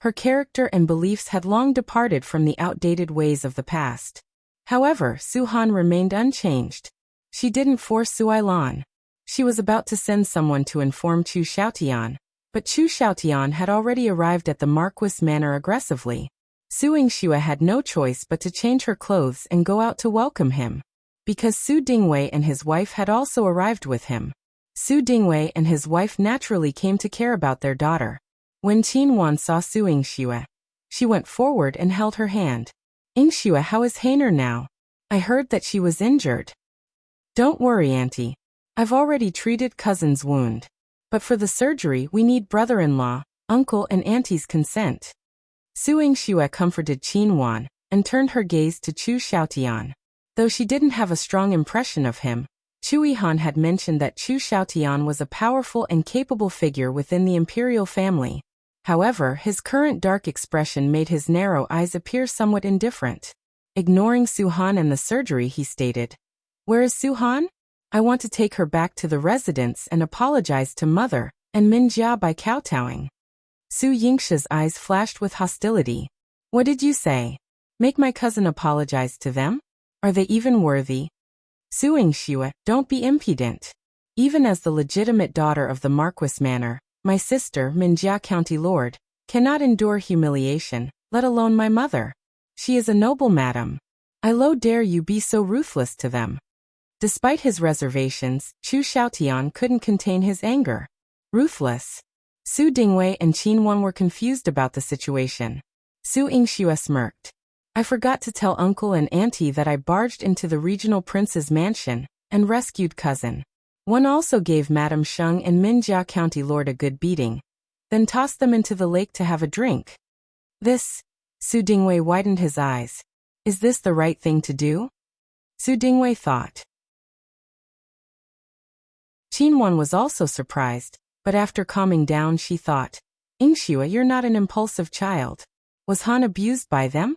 her character and beliefs had long departed from the outdated ways of the past. However, Su Han remained unchanged. She didn't force Su Yilan. She was about to send someone to inform Chu Xiaotian, but Chu Xiaotian had already arrived at the Marquis Manor aggressively. Su Yingxue had no choice but to change her clothes and go out to welcome him. Because Su Dingheng and his wife had also arrived with him, Su Dingheng and his wife naturally came to care about their daughter. When Qin Wan saw Su Yingxue, she went forward and held her hand. Yingxue, how is Hainer now? I heard that she was injured. Don't worry, Auntie. I've already treated cousin's wound. But for the surgery we need brother-in-law, uncle and auntie's consent. Su Yingxue comforted Qinhuan and turned her gaze to Chu Xiaotian. Though she didn't have a strong impression of him, Chu Yihan had mentioned that Chu Xiaotian was a powerful and capable figure within the imperial family. However, his current dark expression made his narrow eyes appear somewhat indifferent. Ignoring Su Han and the surgery, he stated, "Where is Su Han? I want to take her back to the residence and apologize to Mother and Minjia by kowtowing." Su Yingxue's eyes flashed with hostility. "What did you say? Make my cousin apologize to them? Are they even worthy?" Su Yingxue, don't be impudent. Even as the legitimate daughter of the Marquis Manor, my sister, Minjia County Lord, cannot endure humiliation, let alone my mother. She is a noble madam. I low dare you be so ruthless to them. Despite his reservations, Chu Xiaotian couldn't contain his anger. Ruthless. Su Dingheng and Qinhuan were confused about the situation. Su Yingxue smirked. I forgot to tell uncle and auntie that I barged into the regional prince's mansion and rescued cousin. One also gave Madame Sheng and Minjia County Lord a good beating, then tossed them into the lake to have a drink. This, Su Dingheng widened his eyes. Is this the right thing to do? Su Dingheng thought. Qinhuan was also surprised, but after calming down she thought, Yingxue, you're not an impulsive child. Was Han abused by them?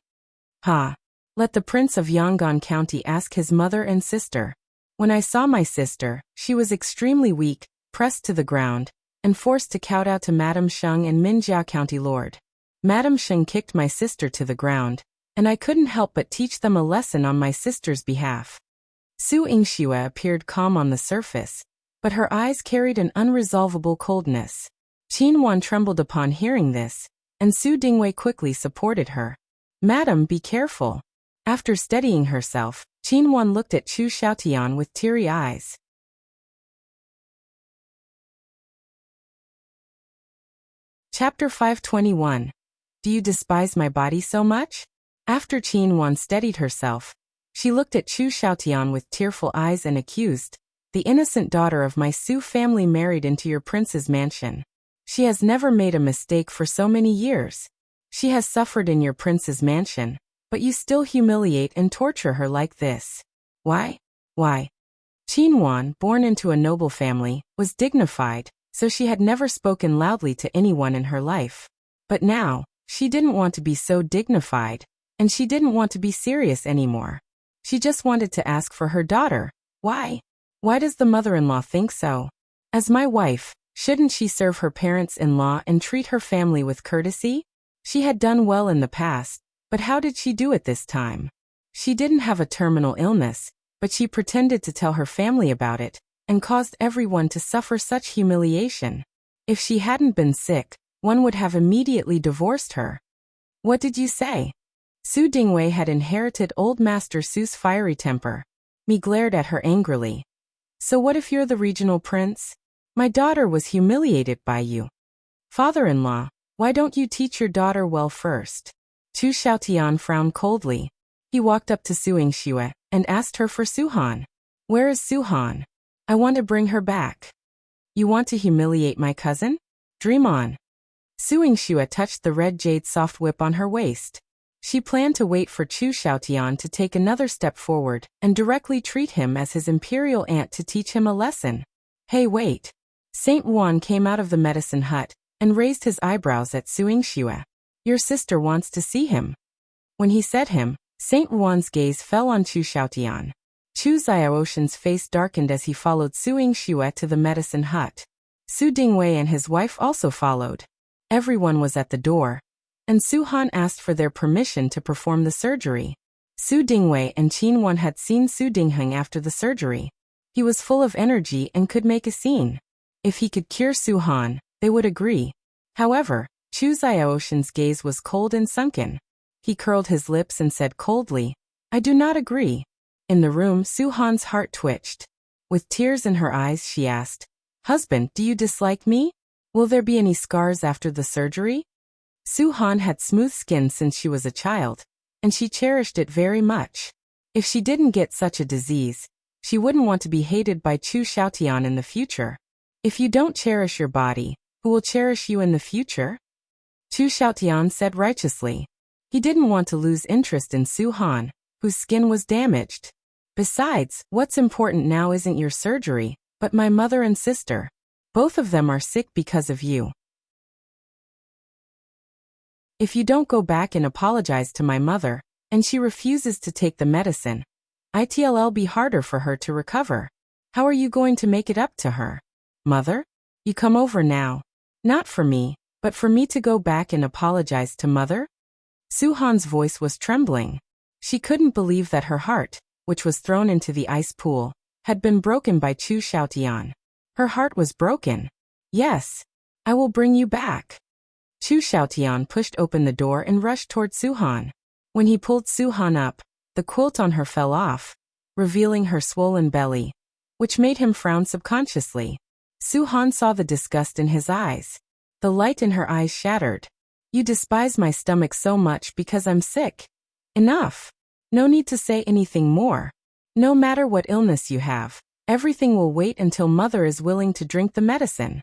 Ha! Let the Prince of Yangon County ask his mother and sister. When I saw my sister, she was extremely weak, pressed to the ground, and forced to kowtow to Madame Sheng and Minjia County Lord. Madame Sheng kicked my sister to the ground, and I couldn't help but teach them a lesson on my sister's behalf. Su Yingxue appeared calm on the surface, but her eyes carried an unresolvable coldness. Qinhuan trembled upon hearing this, and Su Dingheng quickly supported her. Madam, be careful. After steadying herself, Qinhuan looked at Chu Xiaotian with teary eyes. Chapter 521. Do you despise my body so much? After Qinhuan steadied herself, she looked at Chu Xiaotian with tearful eyes and accused, the innocent daughter of my Su family married into your prince's mansion. She has never made a mistake for so many years. She has suffered in your prince's mansion, but you still humiliate and torture her like this. Why? Why? Qinhuan, born into a noble family, was dignified, so she had never spoken loudly to anyone in her life. But now, she didn't want to be so dignified, and she didn't want to be serious anymore. She just wanted to ask for her daughter. Why? Why does the mother-in-law think so? As my wife, shouldn't she serve her parents-in-law and treat her family with courtesy? She had done well in the past, but how did she do it this time? She didn't have a terminal illness, but she pretended to tell her family about it, and caused everyone to suffer such humiliation. If she hadn't been sick, one would have immediately divorced her. What did you say? Su Dingheng had inherited old Master Su's fiery temper. Me glared at her angrily. So what if you're the regional prince? My daughter was humiliated by you. Father-in-law, why don't you teach your daughter well first? Chu Xiaotian frowned coldly. He walked up to Su Yingxue and asked her for Su Han. Where is Su Han? I want to bring her back. You want to humiliate my cousin? Dream on. Su Yingxue touched the red jade soft whip on her waist. She planned to wait for Chu Xiaotian to take another step forward and directly treat him as his imperial aunt to teach him a lesson. Hey, wait. Saint Juan came out of the medicine hut and raised his eyebrows at Su Yingxue. Your sister wants to see him. When he said him, Saint Juan's gaze fell on Chu Xiaotian. Chu Xiaotian's face darkened as he followed Su Yingxue to the medicine hut. Su Dingheng and his wife also followed. Everyone was at the door, and Su Han asked for their permission to perform the surgery. Su Dingheng and Qinhuan had seen Su Dingheng after the surgery. He was full of energy and could make a scene. If he could cure Su Han, they would agree. However, Chu Xiaotian's gaze was cold and sunken. He curled his lips and said coldly, I do not agree. In the room, Su Han's heart twitched. With tears in her eyes, she asked, Husband, do you dislike me? Will there be any scars after the surgery? Su Han had smooth skin since she was a child, and she cherished it very much. If she didn't get such a disease, she wouldn't want to be hated by Chu Xiaotian in the future. If you don't cherish your body, who will cherish you in the future? Xiaotian said righteously. He didn't want to lose interest in Su Han, whose skin was damaged. Besides, what's important now isn't your surgery, but my mother and sister. Both of them are sick because of you. If you don't go back and apologize to my mother, and she refuses to take the medicine, it'll be harder for her to recover. How are you going to make it up to her? Mother? You come over now. Not for me, but for me to go back and apologize to mother? Su Han's voice was trembling. She couldn't believe that her heart, which was thrown into the ice pool, had been broken by Xiaotian. Her heart was broken. Yes. I will bring you back. Xiaotian pushed open the door and rushed toward Su Han. When he pulled Su Han up, the quilt on her fell off, revealing her swollen belly, which made him frown subconsciously. Su Han saw the disgust in his eyes. The light in her eyes shattered. You despise my stomach so much because I'm sick. Enough. No need to say anything more. No matter what illness you have, everything will wait until mother is willing to drink the medicine.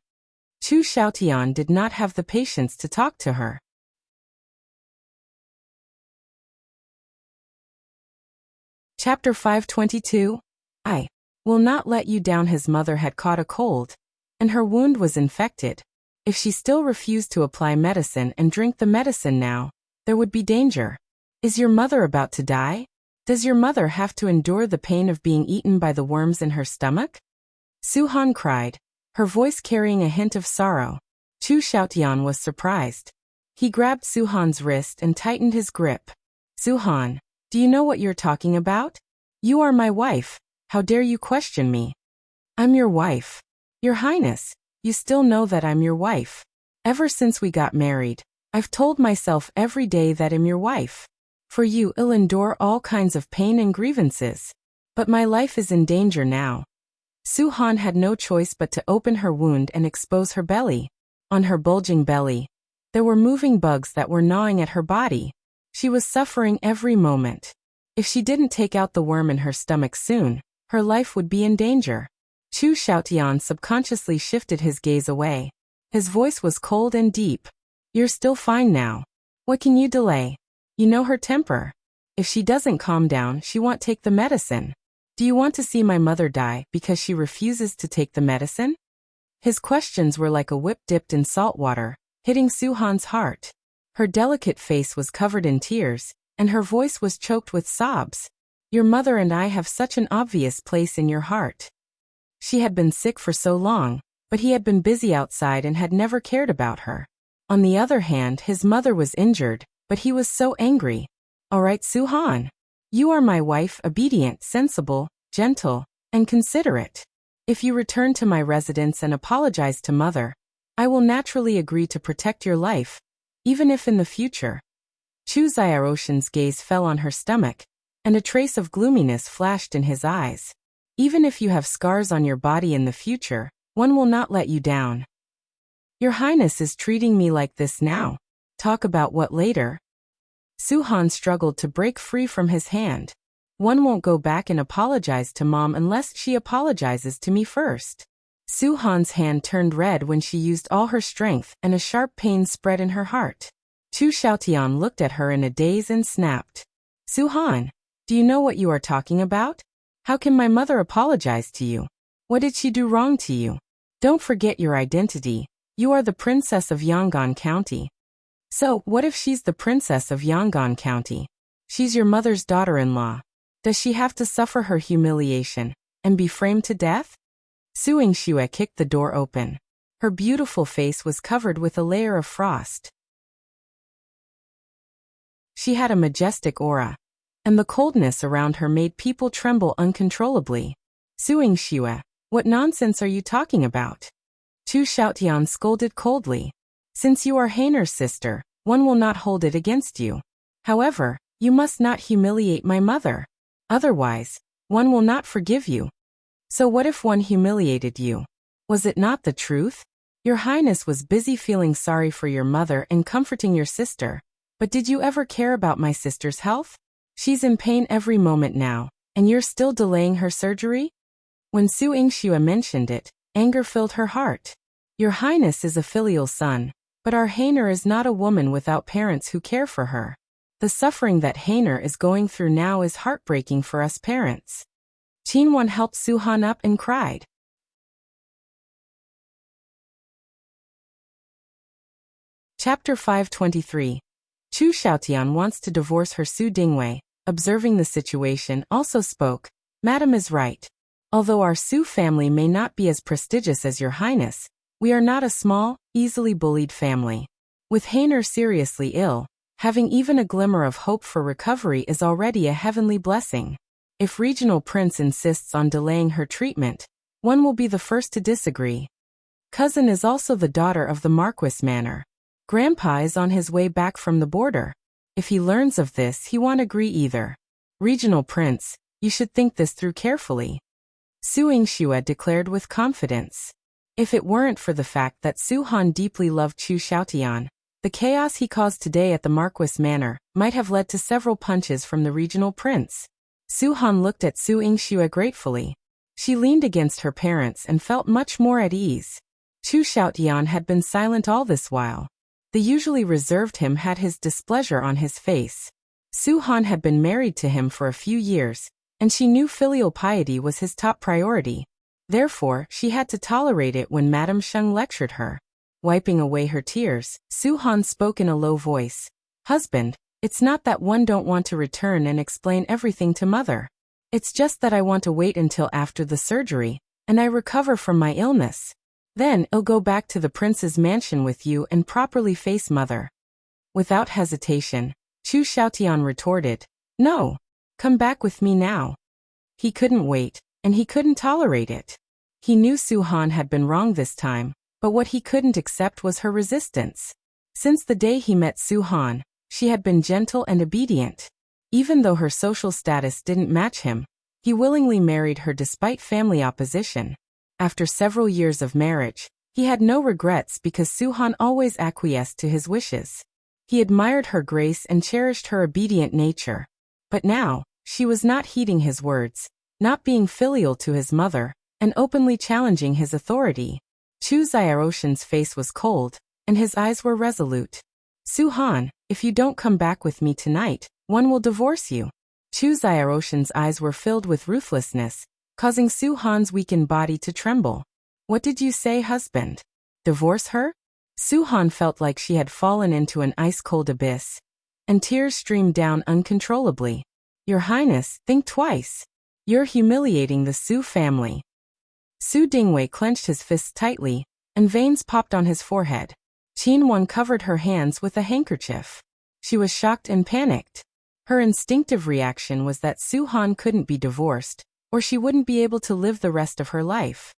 Xiaotian did not have the patience to talk to her. Chapter 522. I will not let you down. His mother had caught a cold, and her wound was infected. If she still refused to apply medicine and drink the medicine now, there would be danger. Is your mother about to die? Does your mother have to endure the pain of being eaten by the worms in her stomach? Su Han cried, her voice carrying a hint of sorrow. Xiaotian was surprised. He grabbed Su Han's wrist and tightened his grip. Su Han, do you know what you're talking about? You are my wife. How dare you question me? I'm your wife. Your Highness, you still know that I'm your wife. Ever since we got married, I've told myself every day that I'm your wife. For you, I'll endure all kinds of pain and grievances. But my life is in danger now. Su Han had no choice but to open her wound and expose her belly. On her bulging belly, there were moving bugs that were gnawing at her body. She was suffering every moment. If she didn't take out the worm in her stomach soon, her life would be in danger. Xiaotian subconsciously shifted his gaze away. His voice was cold and deep. You're still fine now. What can you delay? You know her temper. If she doesn't calm down, she won't take the medicine. Do you want to see my mother die because she refuses to take the medicine? His questions were like a whip dipped in salt water, hitting Su Han's heart. Her delicate face was covered in tears, and her voice was choked with sobs. Your mother and I have such an obvious place in your heart. She had been sick for so long, but he had been busy outside and had never cared about her. On the other hand, his mother was injured, but he was so angry. All right, Su Han. You are my wife, obedient, sensible, gentle, and considerate. If you return to my residence and apologize to mother, I will naturally agree to protect your life, even if in the future. Xiaotian's gaze fell on her stomach, and a trace of gloominess flashed in his eyes. Even if you have scars on your body in the future, one will not let you down. Your Highness is treating me like this now. Talk about what later? Su Han struggled to break free from his hand. One won't go back and apologize to Mom unless she apologizes to me first. Su Han's hand turned red when she used all her strength and a sharp pain spread in her heart. Xiaotian looked at her in a daze and snapped. Su Han, do you know what you are talking about? How can my mother apologize to you? What did she do wrong to you? Don't forget your identity. You are the princess of Yangon County. So, what if she's the princess of Yangon County? She's your mother's daughter-in-law. Does she have to suffer her humiliation and be framed to death? Yingxue kicked the door open. Her beautiful face was covered with a layer of frost. She had a majestic aura, and the coldness around her made people tremble uncontrollably. Yingxue, what nonsense are you talking about? Xiaotian scolded coldly. Since you are Heiner's sister, one will not hold it against you. However, you must not humiliate my mother. Otherwise, one will not forgive you. So what if one humiliated you? Was it not the truth? Your Highness was busy feeling sorry for your mother and comforting your sister. But did you ever care about my sister's health? She's in pain every moment now, and you're still delaying her surgery? When Yingxue mentioned it, anger filled her heart. Your Highness is a filial son, but our Hainer is not a woman without parents who care for her. The suffering that Hainer is going through now is heartbreaking for us parents. Qinwen helped Su-han up and cried. Chapter 523. Chu Xiaotian wants to divorce her. Su Dingheng, observing the situation, also spoke. Madam is right. Although our Su family may not be as prestigious as your Highness, we are not a small, easily bullied family. With Hainer seriously ill, having even a glimmer of hope for recovery is already a heavenly blessing. If Regional Prince insists on delaying her treatment, one will be the first to disagree. Cousin is also the daughter of the Marquis Manor. Grandpa is on his way back from the border. If he learns of this, he won't agree either. Regional Prince, you should think this through carefully. Su Yingxue declared with confidence. If it weren't for the fact that Su-han deeply loved Chu Xiaotian, the chaos he caused today at the Marquis Manor might have led to several punches from the Regional Prince. Su-han looked at Su Yingxue gratefully. She leaned against her parents and felt much more at ease. Chu Xiaotian had been silent all this while. The usually reserved him had his displeasure on his face. Su-han had been married to him for a few years, and she knew filial piety was his top priority. Therefore, she had to tolerate it when Madame Sheng lectured her. Wiping away her tears, Su-han spoke in a low voice. Husband, it's not that one don't want to return and explain everything to mother. It's just that I want to wait until after the surgery, and I recover from my illness. Then I'll go back to the prince's mansion with you and properly face mother. Without hesitation, Chu Xiaotian retorted, No, come back with me now. He couldn't wait, and he couldn't tolerate it. He knew Su-han had been wrong this time, but what he couldn't accept was her resistance. Since the day he met Su-han, she had been gentle and obedient. Even though her social status didn't match him, he willingly married her despite family opposition. After several years of marriage, he had no regrets because Su-han always acquiesced to his wishes. He admired her grace and cherished her obedient nature. But now, she was not heeding his words, not being filial to his mother, and openly challenging his authority. Chu Xiaotian's face was cold, and his eyes were resolute. Su-han, if you don't come back with me tonight, one will divorce you. Chu Xiaotian's eyes were filled with ruthlessness, causing Su-han's weakened body to tremble. What did you say, husband? Divorce her? Su-han felt like she had fallen into an ice-cold abyss, and tears streamed down uncontrollably. Your Highness, think twice. You're humiliating the Su family. Su Dingheng clenched his fists tightly, and veins popped on his forehead. Qinwen covered her hands with a handkerchief. She was shocked and panicked. Her instinctive reaction was that Su-han couldn't be divorced, or she wouldn't be able to live the rest of her life.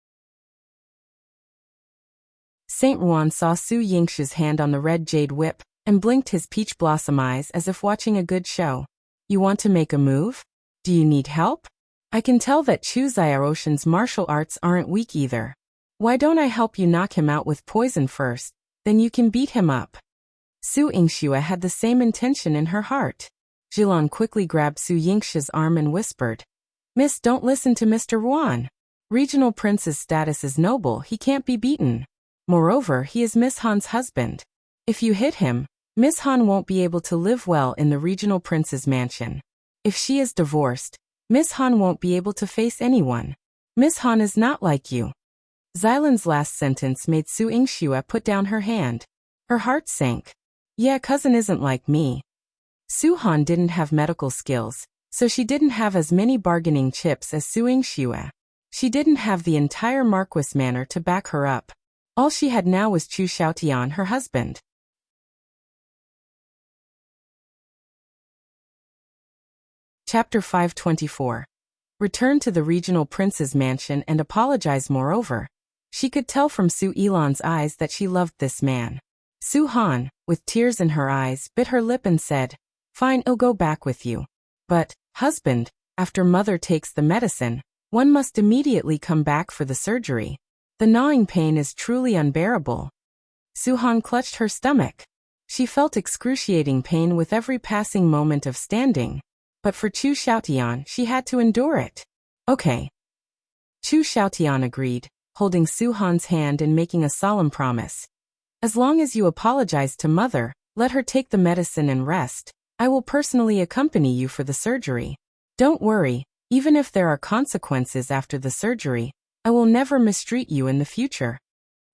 Saint Ruan saw Su Yingxue's hand on the red jade whip, and blinked his peach blossom eyes as if watching a good show. You want to make a move? Do you need help? I can tell that Chu Xiaotian's martial arts aren't weak either. Why don't I help you knock him out with poison first, then you can beat him up? Su Yingxue had the same intention in her heart. Yihan quickly grabbed Su Yingxue's arm and whispered, Miss, don't listen to Mr. Ruan. Regional Prince's status is noble, he can't be beaten. Moreover, he is Miss Han's husband. If you hit him, Miss Han won't be able to live well in the Regional Prince's mansion. If she is divorced, Miss Han won't be able to face anyone. Miss Han is not like you. Xilan's last sentence made Su Yingxue put down her hand. Her heart sank. Yeah, cousin isn't like me. Su-han didn't have medical skills, so she didn't have as many bargaining chips as Su Yingxue. She didn't have the entire Marquis Manor to back her up. All she had now was Chu Xiaotian, her husband. Chapter 524. Return to the Regional Prince's mansion and apologize. Moreover, she could tell from Su Yilan's eyes that she loved this man. Su-han, with tears in her eyes, bit her lip and said, Fine, I'll go back with you. But, husband, after mother takes the medicine, one must immediately come back for the surgery. The gnawing pain is truly unbearable. Su-han clutched her stomach. She felt excruciating pain with every passing moment of standing. But for Chu Xiaotian, she had to endure it. Okay. Chu Xiaotian agreed. holding Su Han's hand and making a solemn promise. As long as you apologize to Mother, let her take the medicine and rest, I will personally accompany you for the surgery. Don't worry, even if there are consequences after the surgery, I will never mistreat you in the future.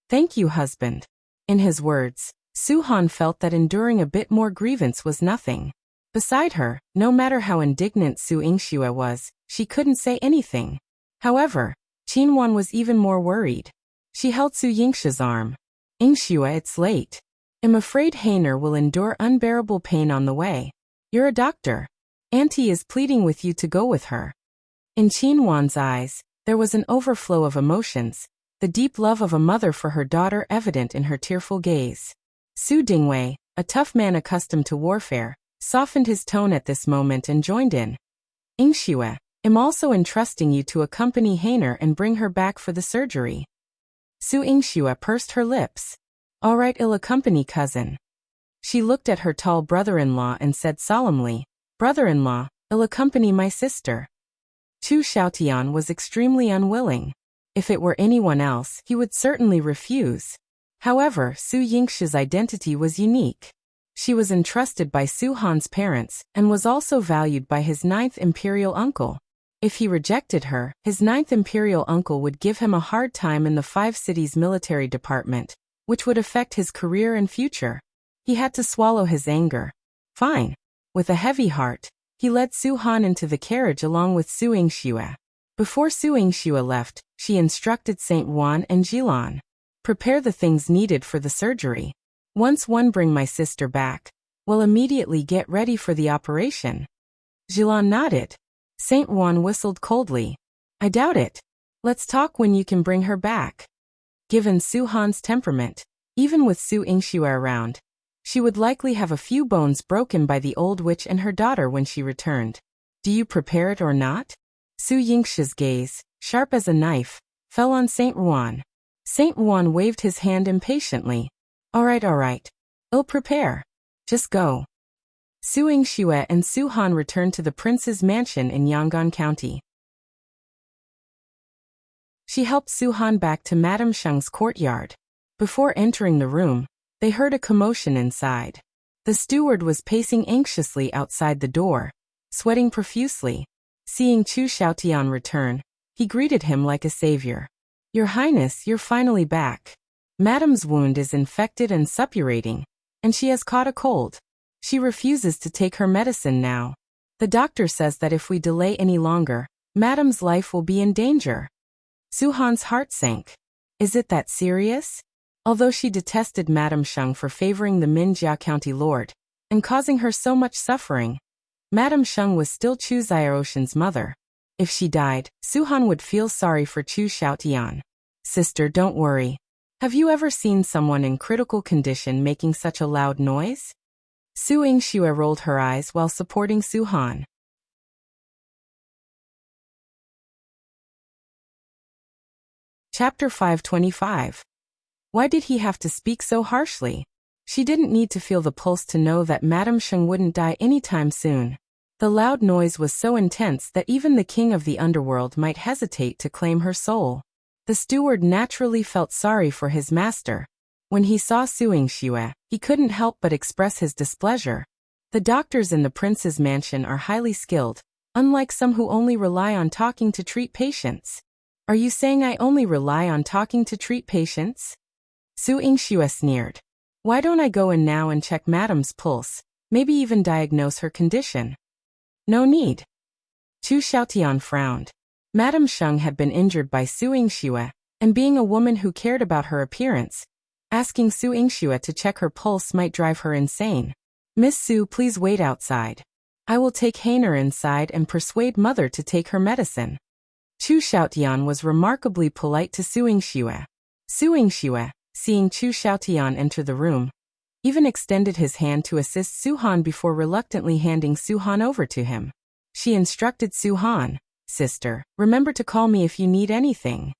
Thank you, husband. In his words, Su Han felt that enduring a bit more grievance was nothing. Beside her, no matter how indignant Su Yingxue was, she couldn't say anything. However, Qinwan was even more worried. She held Su Yingxue's arm. Yingxue, it's late. I'm afraid Hainer will endure unbearable pain on the way. You're a doctor. Auntie is pleading with you to go with her. In Qinwan's eyes, there was an overflow of emotions, the deep love of a mother for her daughter evident in her tearful gaze. Su Dingheng, a tough man accustomed to warfare, softened his tone at this moment and joined in. Yingxue, I'm also entrusting you to accompany Hainer and bring her back for the surgery. Su Yingxue pursed her lips. All right, I'll accompany cousin. She looked at her tall brother-in-law and said solemnly, Brother-in-law, I'll accompany my sister. Xiaotian was extremely unwilling. If it were anyone else, he would certainly refuse. However, Su Yingxue's identity was unique. She was entrusted by Su Han's parents and was also valued by his 9th imperial uncle. If he rejected her, his 9th imperial uncle would give him a hard time in the 5 cities military department, which would affect his career and future. He had to swallow his anger. Fine. With a heavy heart, he led Su Han into the carriage along with Su Yingxue. Before Su Yingxue left, she instructed Saint Wan and Yihan. Prepare the things needed for the surgery. Once one bring my sister back, we'll immediately get ready for the operation. Yihan nodded. Saint Wan whistled coldly. I doubt it. Let's talk when you can bring her back. Given Su Han's temperament, even with Su Yingxue around, she would likely have a few bones broken by the old witch and her daughter when she returned. Do you prepare it or not? Su Yingxue's gaze, sharp as a knife, fell on Saint Wan. Saint Wan waved his hand impatiently. All right. I'll prepare. Just go. Su Yingxue and Su Han returned to the prince's mansion in Yangon County. She helped Su Han back to Madame Sheng's courtyard. Before entering the room, they heard a commotion inside. The steward was pacing anxiously outside the door, sweating profusely. Seeing Xiaotian return, he greeted him like a savior. Your Highness, you're finally back. Madame's wound is infected and suppurating, and she has caught a cold. She refuses to take her medicine now. The doctor says that if we delay any longer, Madame's life will be in danger. Su Han's heart sank. Is it that serious? Although she detested Madame Sheng for favoring the Minjia County Lord and causing her so much suffering, Madame Sheng was still Chu Xiaotian's mother. If she died, Su Han would feel sorry for Chu Xiaotian. Sister, don't worry. Have you ever seen someone in critical condition making such a loud noise? Su Yingxue rolled her eyes while supporting Su Han. Chapter 525. Why did he have to speak so harshly? She didn't need to feel the pulse to know that Madame Sheng wouldn't die anytime soon. The loud noise was so intense that even the king of the underworld might hesitate to claim her soul. The steward naturally felt sorry for his master. When he saw Su Yingxue, he couldn't help but express his displeasure. The doctors in the prince's mansion are highly skilled, unlike some who only rely on talking to treat patients. Are you saying I only rely on talking to treat patients? Su Yingxue sneered. Why don't I go in now and check Madame's pulse, maybe even diagnose her condition? No need. Chu Xiaotian frowned. Madame Sheng had been injured by Su Yingxue, and being a woman who cared about her appearance, asking Su Yingxue to check her pulse might drive her insane. Miss Su, please wait outside. I will take Hainer inside and persuade Mother to take her medicine. Chu Xiaotian was remarkably polite to Su Yingxue. Su Yingxue, seeing Chu Xiaotian enter the room, even extended his hand to assist Su Han before reluctantly handing Su Han over to him. She instructed Su Han, Sister, remember to call me if you need anything.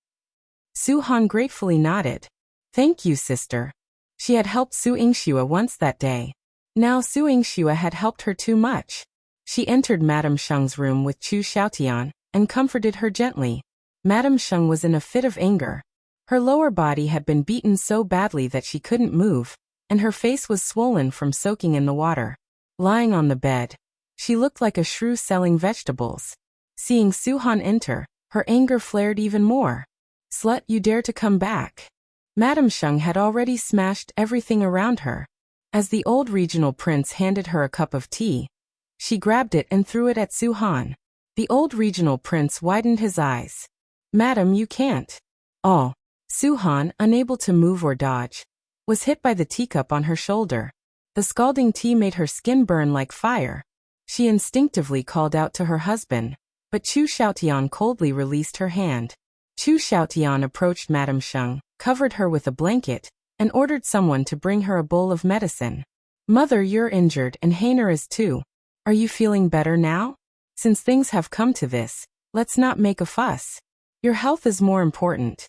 Su Han gratefully nodded. Thank you, sister. She had helped Su Yingxue once that day. Now Su Yingxue had helped her too much. She entered Madame Sheng's room with Chu Xiaotian and comforted her gently. Madame Sheng was in a fit of anger. Her lower body had been beaten so badly that she couldn't move, and her face was swollen from soaking in the water. Lying on the bed, she looked like a shrew selling vegetables. Seeing Su-han enter, her anger flared even more. "Slut, you dare to come back." Madame Sheng had already smashed everything around her. As the old regional prince handed her a cup of tea, she grabbed it and threw it at Su-han. The old regional prince widened his eyes. "Madam, you can't." "Oh." Su-han, unable to move or dodge, was hit by the teacup on her shoulder. The scalding tea made her skin burn like fire. She instinctively called out to her husband, but Chu Xiaotian coldly released her hand. Chu Xiaotian approached Madame Sheng, covered her with a blanket, and ordered someone to bring her a bowl of medicine. "Mother, you're injured and Hainer is too. Are you feeling better now? Since things have come to this, let's not make a fuss. Your health is more important."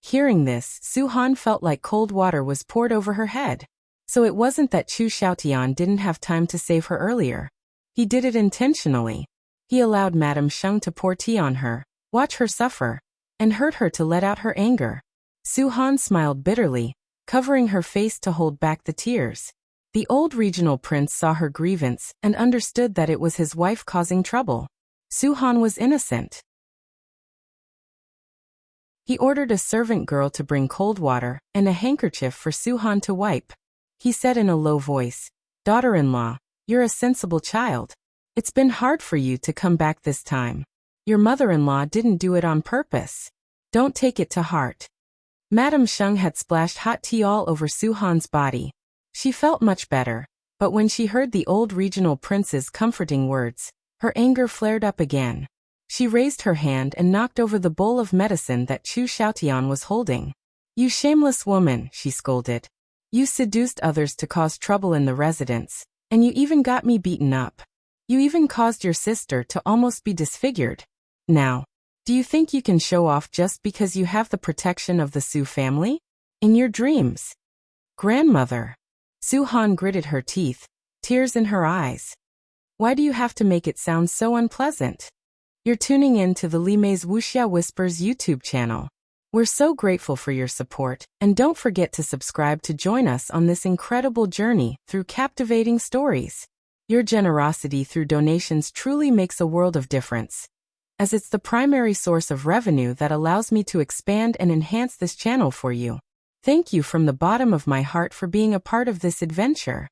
Hearing this, Su-han felt like cold water was poured over her head. So it wasn't that Chu Xiaotian didn't have time to save her earlier. He did it intentionally. He allowed Madame Sheng to pour tea on her, watch her suffer, and hurt her to let out her anger. Su-han smiled bitterly, covering her face to hold back the tears. The old regional prince saw her grievance and understood that it was his wife causing trouble. Su-han was innocent. He ordered a servant girl to bring cold water and a handkerchief for Su-han to wipe. He said in a low voice, "Daughter-in-law, you're a sensible child. It's been hard for you to come back this time. Your mother-in-law didn't do it on purpose. Don't take it to heart." Madame Sheng had splashed hot tea all over Su-han's body. She felt much better, but when she heard the old regional prince's comforting words, her anger flared up again. She raised her hand and knocked over the bowl of medicine that Chu Xiaotian was holding. "You shameless woman," she scolded. "You seduced others to cause trouble in the residence, and you even got me beaten up. You even caused your sister to almost be disfigured. Now, do you think you can show off just because you have the protection of the Su family? In your dreams." "Grandmother." Su-han gritted her teeth, tears in her eyes. "Why do you have to make it sound so unpleasant?" You're tuning in to the Limei's Wuxia Whispers YouTube channel. We're so grateful for your support, and don't forget to subscribe to join us on this incredible journey through captivating stories. Your generosity through donations truly makes a world of difference, as it's the primary source of revenue that allows me to expand and enhance this channel for you. Thank you from the bottom of my heart for being a part of this adventure.